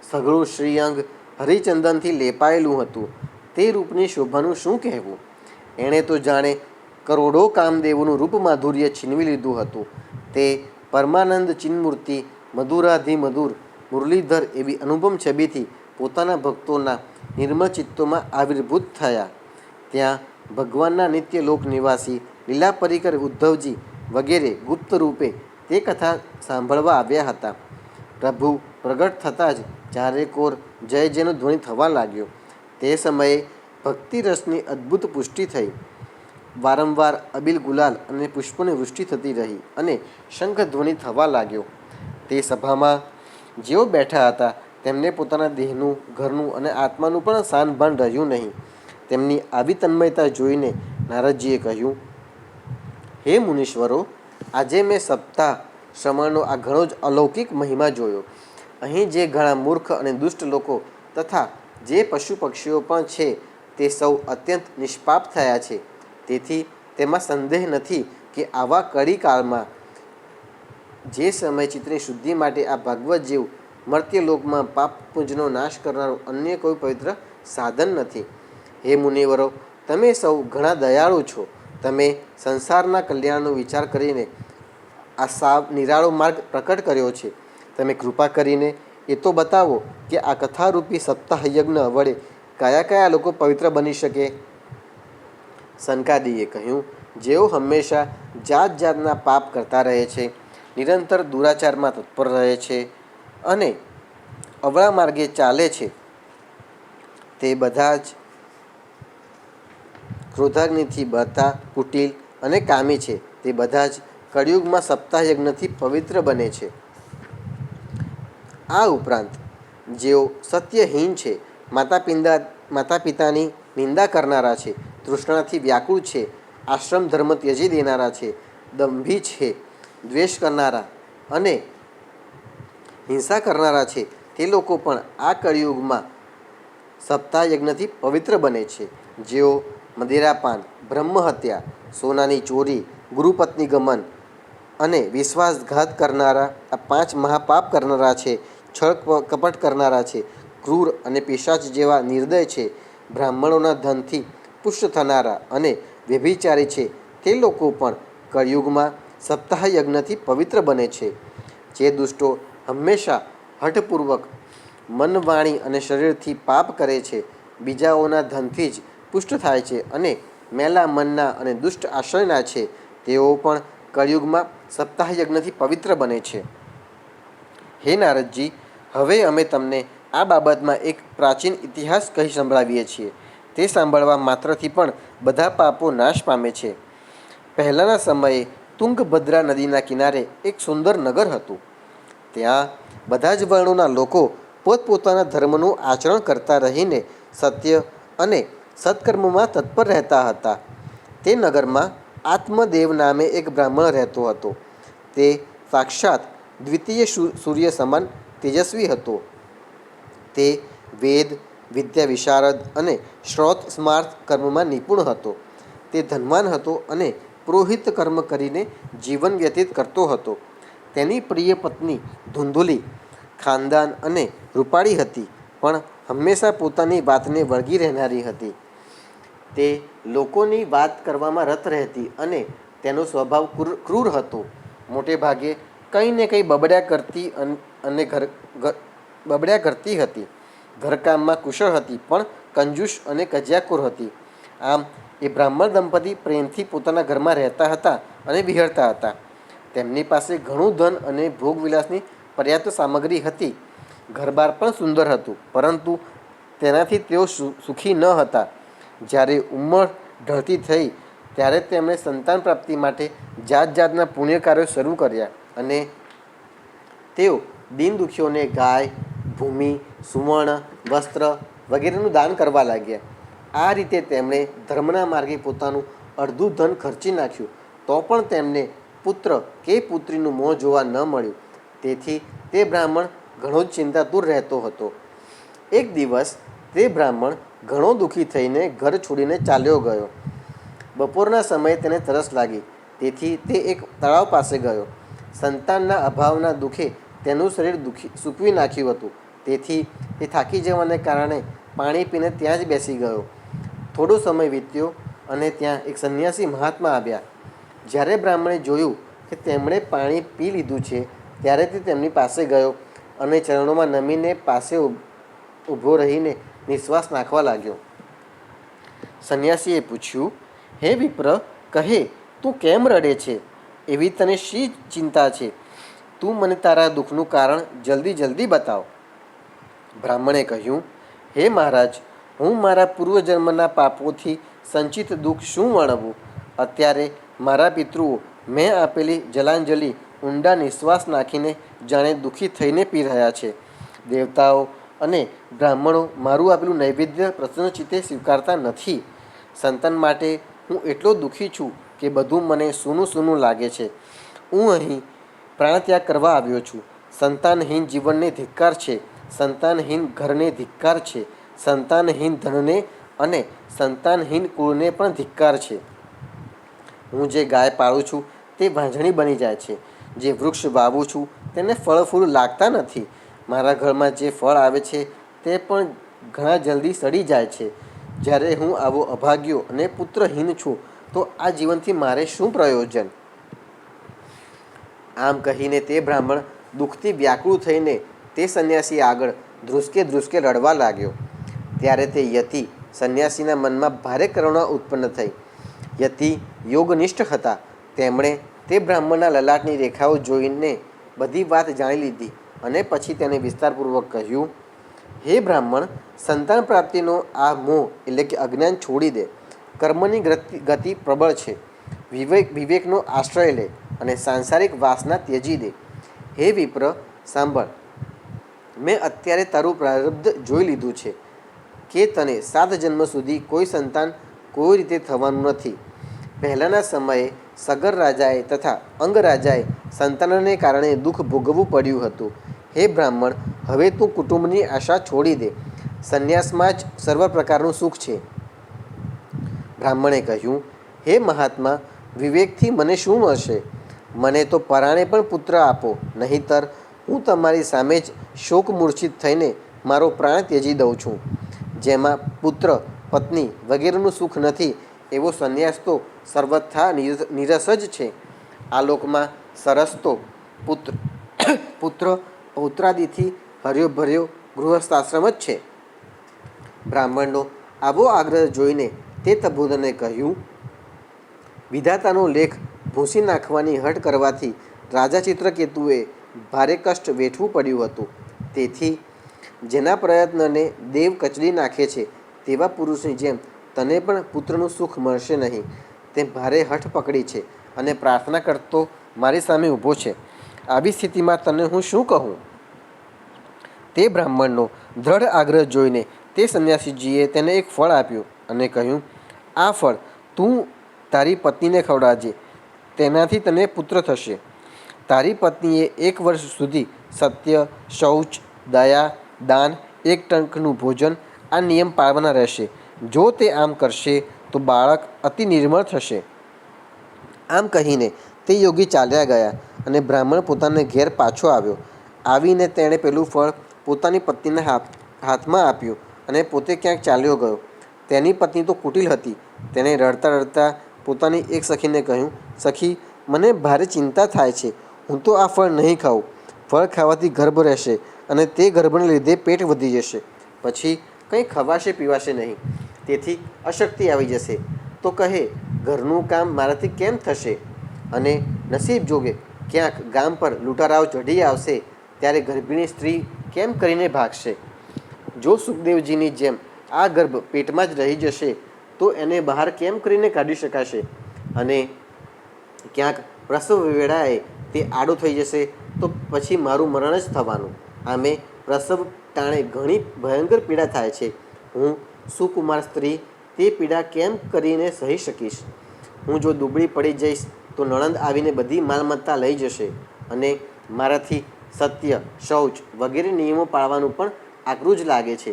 સઘળું શ્રીઅંગ હરિચંદનથી લેપાયેલું હતું. તે રૂપની શોભાનું શું કહેવું? એણે તો જાણે કરોડો કામદેવોનું રૂપ માધુર્ય છીનવી લીધું હતું. તે પરમાનંદ ચિન્મૂર્તિ મધુરાધિમધુર મુરલીધર એવી અનુપમ છબીથી પોતાના ભક્તોના નિર્મળ ચિત્તોમાં આવિર્ભૂત થયા. ત્યાં ભગવાનના નિત્ય લોક નિવાસી લીલા પરિકર ઉદ્ધવજી વગેરે ગુપ્ત રૂપે તે કથા સાંભળવા આવ્યા હતા. પ્રભુ પ્રગટ થતાં જ ચારેકોર જય જયનો ધ્વનિ થવા લાગ્યો. તે સમયે ભક્તિરસની અદ્ભુત પુષ્ટિ થઈ. વારંવાર અબિલ ગુલાલ અને પુષ્પોની વૃષ્ટિ થતી રહી અને શંખધ્વનિ થવા લાગ્યો. તે સભામાં જેઓ બેઠા હતા તેમને પોતાના દેહનું, ઘરનું અને આત્માનું પણ સાનભાન રહ્યું નહીં. તેમની આવી તન્મયતા જોઈને નારદજીએ કહ્યું, હે મુનીશ્વરો, આજે મેં સપ્તાહ શ્રવણનો આ ઘણો જ અલૌકિક મહિમા જોયો. અહીં જે ઘણા મૂર્ખ અને દુષ્ટ લોકો તથા જે પશુ પક્ષીઓ પણ છે તે સૌ અત્યંત નિષ્પાપ થયા છે. તેથી તેમાં સંદેહ નથી કે આવા કડી કાળમાં જે સમય ચિત્તની શુદ્ધિ માટે આ ભાગવત જેવું મર્ત્યલોકમાં પાપપુંજનો નાશ કરનારું અન્ય કોઈ પવિત્ર સાધન નથી. હે મુનિવરો, તમે સૌ ઘણા દયાળુ છો. તમે સંસારના કલ્યાણનો વિચાર કરીને આ સાવ નિરાળો માર્ગ પ્રકટ કર્યો છે. તમે કૃપા કરીને એ તો બતાવો કે આ કથારૂપી સપ્તાહ યજ્ઞ વડે કયા કયા લોકો પવિત્ર બની શકે? સનકાદિએ કહ્યું, જેઓ હંમેશા જાત જાતના પાપ કરતા રહે છે, નિરંતર દુરાચારમાં તત્પર રહે છે અને અવળા માર્ગે ચાલે છે, તે બધા જ ક્રોધાગ્નિથી બળતા, કુટિલ અને કામી છે. તે બધા જ કળિયુગમાં સપ્તાહ યજ્ઞથી પવિત્ર બને છે. આ ઉપરાંત જેઓ સત્યહીન છે, માતા પિતાની નિંદા કરનારા છે, તૃષ્ણાથી વ્યાકુળ છે, આશ્રમ ધર્મ ત્યજી દેનારા છે, દંભી છે, દ્વેષ કરનારા અને હિંસા કરનારા છે, તે લોકો પણ આ કળિયુગમાં સપ્તાહ યજ્ઞથી પવિત્ર બને છે. જેઓ મદિરાપાન, બ્રહ્મહત્યા, સોનાની ચોરી, ગુરુપત્ની ગમન અને વિશ્વાસઘાત કરનારા, આ 5 મહાપાપ કરનારા છે, છળ કપટ કરનારા છે, ક્રૂર અને પિશાચ જેવા નિર્દય છે, બ્રાહ્મણોના ધનથી પુષ્ટ થનારા અને વ્યભિચારી છે, તે લોકો પણ કળિયુગમાં સપ્તાહ યજ્ઞથી પવિત્ર બને છે. જે દુષ્ટો હંમેશા હઠપૂર્વક મન, વાણી અને શરીરથી પાપ કરે છે, બીજાઓના ધનથી જ પુષ્ટ થાય છે અને મેલા મનના અને દુષ્ટ આશ્રયના છે, તેઓ પણ કળિયુગમાં સપ્તાહ યજ્ઞથી પવિત્ર બને છે. હે નારદજી, હવે અમે તમને આ બાબતમાં એક પ્રાચીન ઇતિહાસ કહી સંભળાવીએ છીએ. તે સાંભળવા માત્રથી પણ બધા પાપો નાશ પામે છે. પહેલાંના સમયે તુંગભદ્રા નદીના કિનારે એક સુંદર નગર હતું. ત્યાં બધા જ વર્ણોના લોકો પોતપોતાના ધર્મનું આચરણ કરતા રહીને સત્ય અને સત્કર્મમાં તત્પર રહેતા હતા. તે નગરમાં આત્મદેવ નામે એક બ્રાહ્મણ રહેતો હતો. તે સાક્ષાત દ્વિતીય સૂર્ય સમાન તેજસ્વી હતો. તે વેદ, વિદ્યા વિશારદ અને શ્રોત સ્માર્ત કર્મમાં નિપુણ હતો. તે ધનવાન હતો અને પુરોહિત કર્મ કરીને જીવન વ્યતીત કરતો હતો. તેની પ્રિય પત્ની ધુંધુલી ખાનદાન અને રૂપાળી હતી, પણ હંમેશા પોતાની વાતને વળગી રહેનારી હતી. તે લોકોની વાત કરવામાં રત રહેતી અને તેનો સ્વભાવ ક્રૂર હતો. મોટે ભાગે કંઈ ને કંઈ બબડ્યા કરતી હતી. ઘરકામમાં કુશળ હતી, પણ કંજૂસ અને કજિયાખોર હતી. આમ એ બ્રાહ્મણ દંપતી પ્રેમથી પોતાના ઘરમાં રહેતા હતા અને વિહરતા હતા. તેમની પાસે ઘણું ધન અને ભોગવિલાસની પર્યાપ્ત સામગ્રી હતી. ઘરબાર પણ સુંદર હતું, પરંતુ તેનાથી તેઓ સુખી ન હતા. જ્યારે ઉંમર ઢળતી થઈ ત્યારે તેમણે સંતાન પ્રાપ્તિ માટે જાત જાતના પુણ્ય કાર્યો શરૂ કર્યા અને તેઓ દીન દુખીઓને ગાય, ભૂમિ, સુવર્ણ, વસ્ત્ર વગેરેનું દાન કરવા લાગ્યા. આ રીતે તેમણે ધર્મના માર્ગે પોતાનું અડધું ધન ખર્ચી નાખ્યું, તો પણ તેમને પુત્ર કે પુત્રીનું મોં જોવા ન મળ્યું. તેથી તે બ્રાહ્મણ ઘણો જ ચિંતાતુર રહેતો હતો. એક દિવસ તે બ્રાહ્મણ ઘણો દુઃખી થઈને ઘર છોડીને ચાલ્યો ગયો. બપોરના સમયે તેને તરસ લાગી, તેથી તે એક તળાવ પાસે ગયો. સંતાનના અભાવના દુઃખે તેનું શરીર સૂકવી નાખ્યું હતું, તેથી તે થાકી જવાને કારણે પાણી પીને ત્યાં જ બેસી ગયો. થોડો સમય વીત્યો અને ત્યાં એક સંન્યાસી મહાત્મા આવ્યા. જ્યારે બ્રાહ્મણે જોયું કે તેમણે પાણી પી લીધું છે, ત્યારે તે તેમની પાસે ગયો અને ચરણોમાં નમીને પાસે ઊભો રહીને નિશ્વાસ નાખવા લાગ્યો. સંન્યાસીએ પૂછ્યું, હે વિપ્ર, કહે તું કેમ રડે છે? એવી તને શી ચિંતા છે? તું મને તારા દુઃખનું કારણ જલ્દી બતાવ. બ્રાહ્મણે કહ્યું, હે મહારાજ, હું મારા પૂર્વજન્મના પાપોથી સંચિત દુઃખ શું વર્ણવું? અત્યારે મારા પિતૃઓ મેં આપેલી જલાંજલિ ઊંડા નિશ્વાસ નાખીને જાણે દુઃખી થઈને પી રહ્યા છે. દેવતાઓ અને બ્રાહ્મણો મારું આપેલું નૈવેદ્ય પ્રસન્ન ચિત્તે સ્વીકારતા નથી. સંતાન માટે હું એટલો દુઃખી છું કે બધું મને સૂનું સૂનું લાગે છે. હું અહીં પ્રાણત્યાગ કરવા આવ્યો છું. સંતાનહીન જીવનને ધિક્કાર છે. સંતાનહીન ઘરને ધિક્કાર છે. સંતાનહીન ધનને અને સંતાનહીન કુળને પણ ધિક્કાર છે. હું જે ગાય પાળું છું તે વાંઝણી બની જાય છે. જે વૃક્ષ વાવું છું તેને ફળ ફૂલ લાગતા નથી. મારા ઘરમાં જે ફળ આવે છે તે પણ ઘણા જલ્દી સડી જાય છે. જ્યારે હું આવો અભાગ્યો અને પુત્રહીન છું તો આ જીવનથી મારે શું પ્રયોજન? આમ કહીને તે બ્રાહ્મણ દુઃખથી વ્યાકુળ થઈને તે સંન્યાસી આગળ ધ્રુસકે રડવા લાગ્યો. ત્યારે તે યતિ સંન્યાસીના મનમાં ભારે કરુણા ઉત્પન્ન થઈ. યતિ યોગનિષ્ઠ હતા. તેમણે તે બ્રાહ્મણના લલાટની રેખાઓ જોઈને બધી વાત જાણી લીધી અને પછી તેને વિસ્તારપૂર્વક કહ્યું, હે બ્રાહ્મણ, સંતાન પ્રાપ્તિનો આ મોહ એટલે કે અજ્ઞાન છોડી દે. કર્મની ગતિ પ્રબળ છે. વિવેકનો આશ્રય લે અને સાંસારિક વાસના ત્યજી દે. હે વિપ્ર, સાંભળ, મેં અત્યારે તારું પ્રારબ્ધ જોઈ લીધું છે કે તને 7 જન્મ સુધી કોઈ સંતાન કોઈ રીતે થવાનું નથી. પહેલાંના સમયે સગર રાજાએ તથા અંગ રાજાએ સંતાનને કારણે દુઃખ ભોગવવું પડ્યું હતું. હે બ્રાહ્મણ, હવે તું કુટુંબની આશા છોડી દે. સંન્યાસમાં જ સર્વ પ્રકારનું સુખ છે. બ્રાહ્મણે કહ્યું, હે મહાત્મા, વિવેકથી મને શું મળશે? મને તો પરાણે પણ પુત્ર આપો, નહીંતર હું તમારી સામે જ શોક મૂર્છિત થઈને મારો પ્રાણ ત્યજી દઉં છું. જેમાં પુત્ર, પત્ની વગેરેનું સુખ નથી એવો સંન્યાસ તો સર્વથા નીરસ જ છે. આ લોકમાં સરસ તો પુત્ર પૌત્રાદિથી હર્યો ભર્યો ગૃહસ્થાશ્રમ જ છે. બ્રાહ્મણનો આવો આગ્રહ જોઈને તે તબોધને કહ્યું, વિધાતાનો લેખ ભૂંસી નાખવાની હઠ કરવાથી રાજા ચિત્રકેતુએ ભારે કષ્ટ વેઠવું પડ્યું હતું. તેથી જેના પ્રયત્નને દેવ કચડી નાખે છે તેવા પુરુષની જેમ તને પણ પુત્રનું સુખ મળશે નહીં. તે ભારે હઠ પકડી છે અને પ્રાર્થના કરતો મારી સામે ઊભો છે. આવી સ્થિતિમાં તને હું શું કહું? તે બ્રાહ્મણનો દ્રઢ આગ્રહ જોઈને તે સંન્યાસીજીએ તેને એક ફળ આપ્યું અને કહ્યું, આ ફળ તું તારી પત્નીને ખવડાવજે, તેનાથી તને પુત્ર થશે. તારી પત્નીએ 1 વર્ષ સુધી સત્ય, શૌચ, દયા, દાન, એક ટંકનું ભોજન આ નિયમ પાળવાના રહેશે. જો તે આમ કરશે તો બાળક અતિ નિર્મળ થશે. આમ કહીને તે યોગી ચાલ્યા ગયા અને બ્રાહ્મણ પોતાને ઘેર પાછો આવ્યો. આવીને તેણે પેલું ફળ પોતાની પત્નીના હાથમાં આપ્યું અને પોતે ક્યાંક ચાલ્યો ગયો. તેની પત્ની તો કુટિલ હતી. તેણે રડતા રડતા પોતાની એક સખીને કહ્યું, સખી, મને ભારે ચિંતા થાય છે. હું તો આ ફળ નહીં ખાઉં. ફળ ખાવાથી ગર્ભ રહેશે અને તે ગર્ભને લીધે પેટ વધી જશે. પછી કંઈ ખવાશે પીવાશે નહીં. તેથી અશક્તિ આવી જશે. તો કહે, ઘરનું કામ મારાથી કેમ થશે? અને નસીબ જોગે ક્યાંક ગામ પર લૂંટારાઓ ચઢી આવશે ત્યારે ગર્ભિણી સ્ત્રી કેમ કરીને ભાગશે? જો સુખદેવજીની જેમ આ ગર્ભ પેટમાં જ રહી જશે તો એને બહાર કેમ કરીને કાઢી શકાશે? અને ક્યાંક પ્રસવ વેળાએ તે આડો થઈ જશે તો પછી મારું મરણ જ થવાનું. આમે પ્રસવ ટાણે ઘણી ભયંકર પીડા થાય છે. હું સુકુમાર સ્ત્રી તે પીડા કેમ કરીને સહી શકીશ? હું જો દુબળી પડી જઈશ તો નણંદ આવીને બધી માલમત્તા લઈ જશે અને મારાથી સત્ય, શૌચ વગેરે નિયમો પાળવાનું પણ આકરું જ લાગે છે.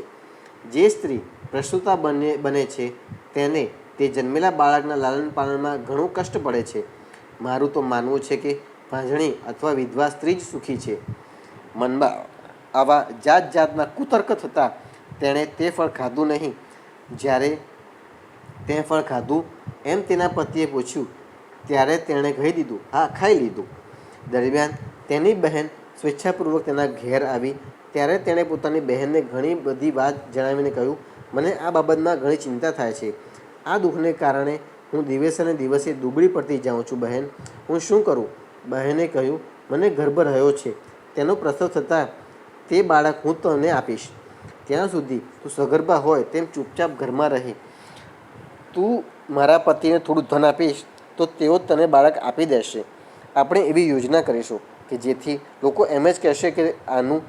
જે સ્ત્રી પ્રસૂતા બને છે તેને તે જન્મેલા બાળકના લાલન પાલનમાં ઘણું કષ્ટ પડે છે. મારું તો માનવું છે કે ભાંજણી અથવા વિધવા સ્ત્રી જ સુખી છે. મનમાં આવા જાત જાતના કુતર્ક થતાં તેણે તે ફળ ખાધું નહીં. જ્યારે તે ફળ ખાધું એમ તેના પતિએ પૂછ્યું ત્યારે તેણે કહી દીધું, હા, ખાઈ લીધું. દરમિયાન તેની બહેન સ્વેચ્છાપૂર્વક તેના ઘેર આવી ત્યારે તેણે પોતાની બહેનને ઘણી બધી વાત જણાવીને કહ્યું, મને આ બાબતમાં ઘણી ચિંતા થાય છે. આ દુઃખને કારણે હું દિવસે ને દિવસે દુબળી પડતી જાઉં છું. બહેન, હું શું કરું? બહેને કહ્યું, મને ગર્ભ રહ્યો છે. તેનો પ્રસવ થતાં તે બાળક હું તને આપીશ. ત્યાં સુધી તું સગર્ભા હોય તેમ ચૂપચાપ ઘરમાં રહી. તું મારા પતિને થોડું ધન આપીશ તો તેઓ તને બાળક આપી દેશે. આપણે એવી યોજના કરીશું કે જેથી લોકો એમ જ કહેશે કે આનું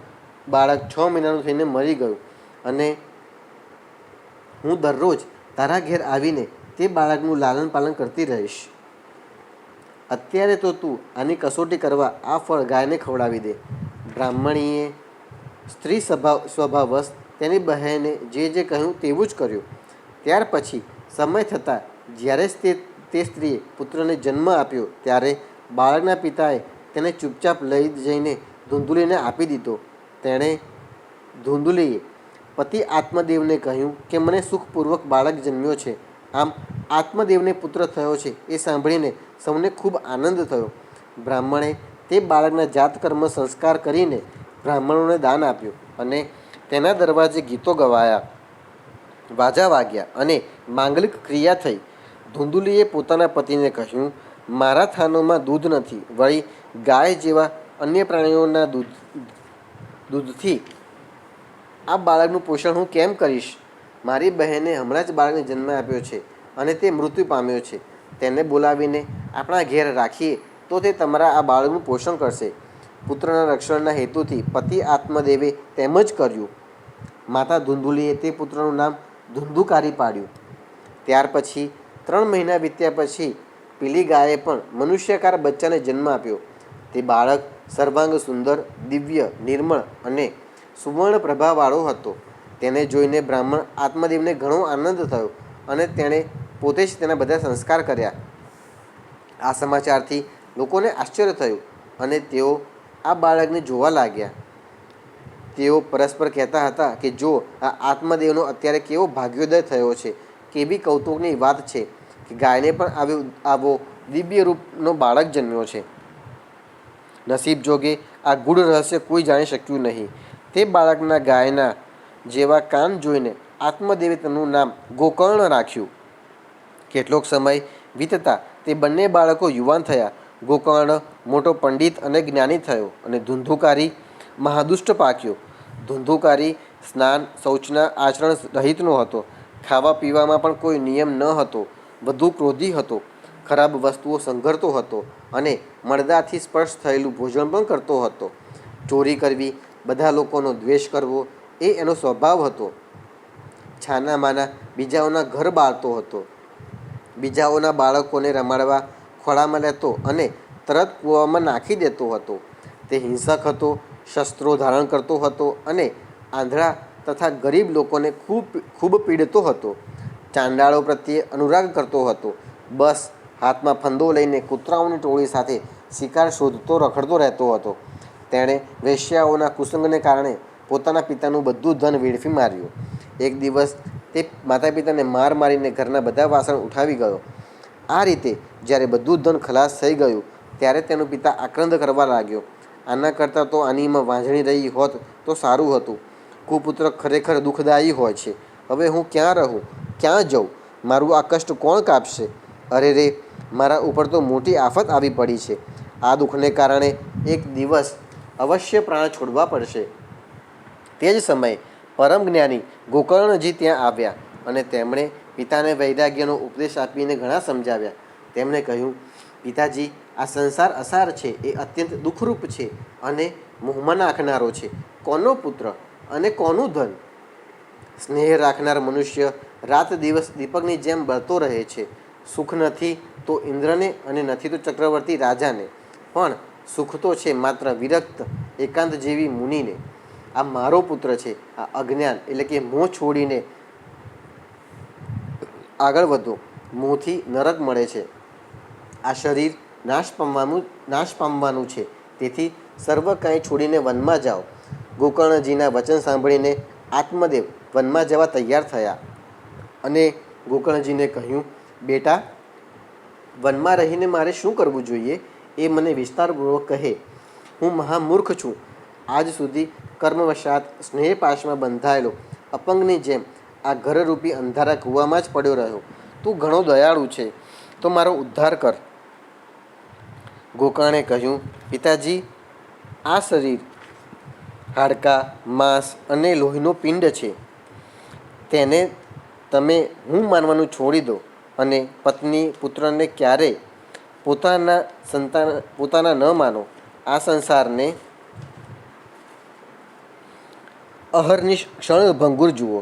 બાળક 6 મહિનાનું થઈને મરી ગયું અને હું દરરોજ તારા ઘેર આવીને તે બાળકનું લાલન પાલન કરતી રહીશ. અત્યારે તો તું આની કસોટી કરવા આ ફળ ગાયને ખવડાવી દે. બ્રાહ્મણીએ સ્ત્રી સ્વભાવવશ તેની બહેને જે કહ્યું તેવું જ કર્યું. ત્યાર પછી સમય થતાં જ્યારે તે સ્ત્રીએ પુત્રને જન્મ આપ્યો ત્યારે બાળકના પિતાએ તેને ચૂપચાપ લઈ જઈને ધૂંધુલીને આપી દીધો. તેણે ધૂંધુલીએ પતિ આત્મદેવને કહ્યું કે મને સુખપૂર્વક બાળક જન્મ્યો છે. આમ આત્મદેવને પુત્ર થયો છે એ સાંભળીને સૌને ખૂબ આનંદ થયો. બ્રાહ્મણે તે બાળકના જાતકર્મ સંસ્કાર કરીને બ્રાહ્મણોને દાન આપ્યું અને તેના દરવાજે ગીતો ગવાયા, વાજા વાગ્યા અને માંગલિક ક્રિયા થઈ. ધૂંધુલીએ પોતાના પતિને કહ્યું, મારા થાનોમાં દૂધ નથી, વળી ગાય જેવા અન્ય પ્રાણીઓના દૂધથી આ બાળકનું પોષણ હું કેમ કરીશ? મારી બહેને હમણાં જ બાળકને જન્મ આપ્યો છે અને તે મૃત્યુ પામ્યો છે. તેને બોલાવીને આપણા ઘેર રાખીએ તો તે તમારા આ બાળકનું પોષણ કરશે. પુત્રના રક્ષણના હેતુથી પતિ આત્મદેવે તેમ જ કર્યું. માતા ધૂંધુલીએ તે પુત્રનું નામ ધુંધુકારી પાડ્યું. ત્યાર પછી 3 મહિના વીત્યા પછી પેલી ગાયે પણ મનુષ્યાકાર બચ્ચાને જન્મ આપ્યો. તે બાળક સર્વાંગ સુંદર, દિવ્ય, નિર્મળ અને સુવર્ણ પ્રભાવાળો હતો. તેને જોઈને બ્રાહ્મણ આત્મદેવને ઘણો આનંદ થયો અને તેણે પોતે જ તેના બધા સંસ્કાર કર્યા. આ સમાચારથી લોકોને આશ્ચર્ય થયું અને તેઓ આ બાળકને જોવા લાગ્યા. તેઓ પરસ્પર કહેતા હતા કે જો આ આત્મદેવનો અત્યારે કેવો ભાગ્યોદય થયો છે. કેવી કૌતુકની વાત છે કે ગાયને પણ આવો દિવ્ય રૂપનો બાળક જન્મ્યો છે. નસીબ જોગે આ ગૂઢ રહસ્ય કોઈ જાણી શક્યું નહીં. તે બાળકના ગાયના જેવા કાન જોઈને આત્મદેવે તેનું નામ ગોકર્ણ રાખ્યું. કેટલોક સમય વીતતા તે બંને બાળકો યુવાન થયા. ગોકર્ણ મોટો પંડિત અને જ્ઞાની થયો અને ધુંધુકારી મહાદુષ્ટ પાક્યો. ધુંધુકારી સ્નાન શૌચના આચરણ રહિતનો હતો. ખાવા પીવામાં પણ કોઈ નિયમ ન હતો. વધુ ક્રોધી હતો. ખરાબ વસ્તુઓ સંઘરતો હતો અને મળદાથી સ્પર્શ થયેલું ભોજન પણ કરતો હતો. ચોરી કરવી, બધા લોકોનો દ્વેષ કરવો એ એનો સ્વભાવ હતો. છાના માના બીજાઓના ઘર બાળતો હતો. બીજાઓના બાળકોને રમાડવા ખોળામાં લેતો અને તરત કૂવામાં નાખી દેતો હતો. તે હિંસક હતો, શસ્ત્રો ધારણ કરતો હતો અને આંધળા તથા ગરીબ લોકોને ખૂબ પીડતો હતો. ચાંડાળો પ્રત્યે અનુરાગ કરતો હતો. બસ હાથમાં ફંદો લઈને કૂતરાઓની ટોળી સાથે શિકાર શોધતો રખડતો રહેતો હતો. તેણે વેશ્યાઓના કુસંગને કારણે પોતાના પિતાનું બધું ધન વેડફી માર્યું. એક દિવસ તે માતા પિતાને મારીને ઘરના બધા વાસણ ઉઠાવી ગયો. આ રીતે જ્યારે બધું ધન ખલાસ થઈ ગયું ત્યારે તેનો પિતા આક્રંદ કરવા લાગ્યો. આના કરતાં તો આનીમાં વાંઝણી રહી હોત તો સારું હતું. કુપુત્ર ખરેખર દુઃખદાયી હોય છે. હવે હું ક્યાં રહું, ક્યાં જઉં? મારું આ કષ્ટ કોણ કાપશે? અરે રે, મારા ઉપર તો મોટી આફત આવી પડી છે. આ દુઃખને કારણે એક દિવસ અવશ્ય પ્રાણ છોડવા પડશે. તે જ સમયે પરમ જ્ઞાની ગોકર્ણજી ત્યાં આવ્યા અને તેમણે પિતાને વૈરાગ્યનો ઉપદેશ આપીને ઘણા સમજાવ્યા. તેમણે કહ્યું, પિતાજી, આ સંસાર અસાર છે, એ અત્યંત દુઃખરૂપ છે અને મોહમાં નાખનારો છે. કોનો પુત્ર અને કોનું ધન? સ્નેહ રાખનાર મનુષ્ય રાત દિવસ દીપકની જેમ બળતો રહે છે. સુખ નથી તો ઇન્દ્રને અને નથી તો ચક્રવર્તી રાજાને, પણ સુખ તો છે માત્ર વિરક્ત એકાંત જેવી મુનિને. આ મારો પુત્ર છે. આ અજ્ઞાન એટલે કે મોહ છોડીને આગળ વધો. મોહથી નરક મળે છે. આ શરીર નાશ પામવાનું છે. તેથી સર્વ કાંઈ છોડીને વનમાં જાઓ. ગોકર્ણજીના વચન સાંભળીને આત્મદેવ વનમાં જવા તૈયાર થયા અને ગોકર્ણજીને કહ્યું, બેટા, વનમાં રહીને મારે શું કરવું જોઈએ એ મને વિસ્તારપૂર્વક કહે. હું મહામૂર્ખ છું. આજ સુધી કર્મવશાત સ્નેહપાશમાં બંધાયેલો અપંગની જેમ આ ઘરરૂપી અંધારા કૂવામાં જ પડ્યો રહ્યો. તું ઘણો દયાળુ છે, તો મારો ઉદ્ધાર કર. ગોકર્ણે કહ્યું, પિતાજી, આ શરીર હાડકાં, માંસ અને લોહીનો પિંડ છે. તેને તમે હું માનવાનું છોડી દો અને પત્ની પુત્રને ક્યારેય પોતાના ન માનો. આ સંસારને અહર્નિશ ક્ષણભંગુર જુઓ.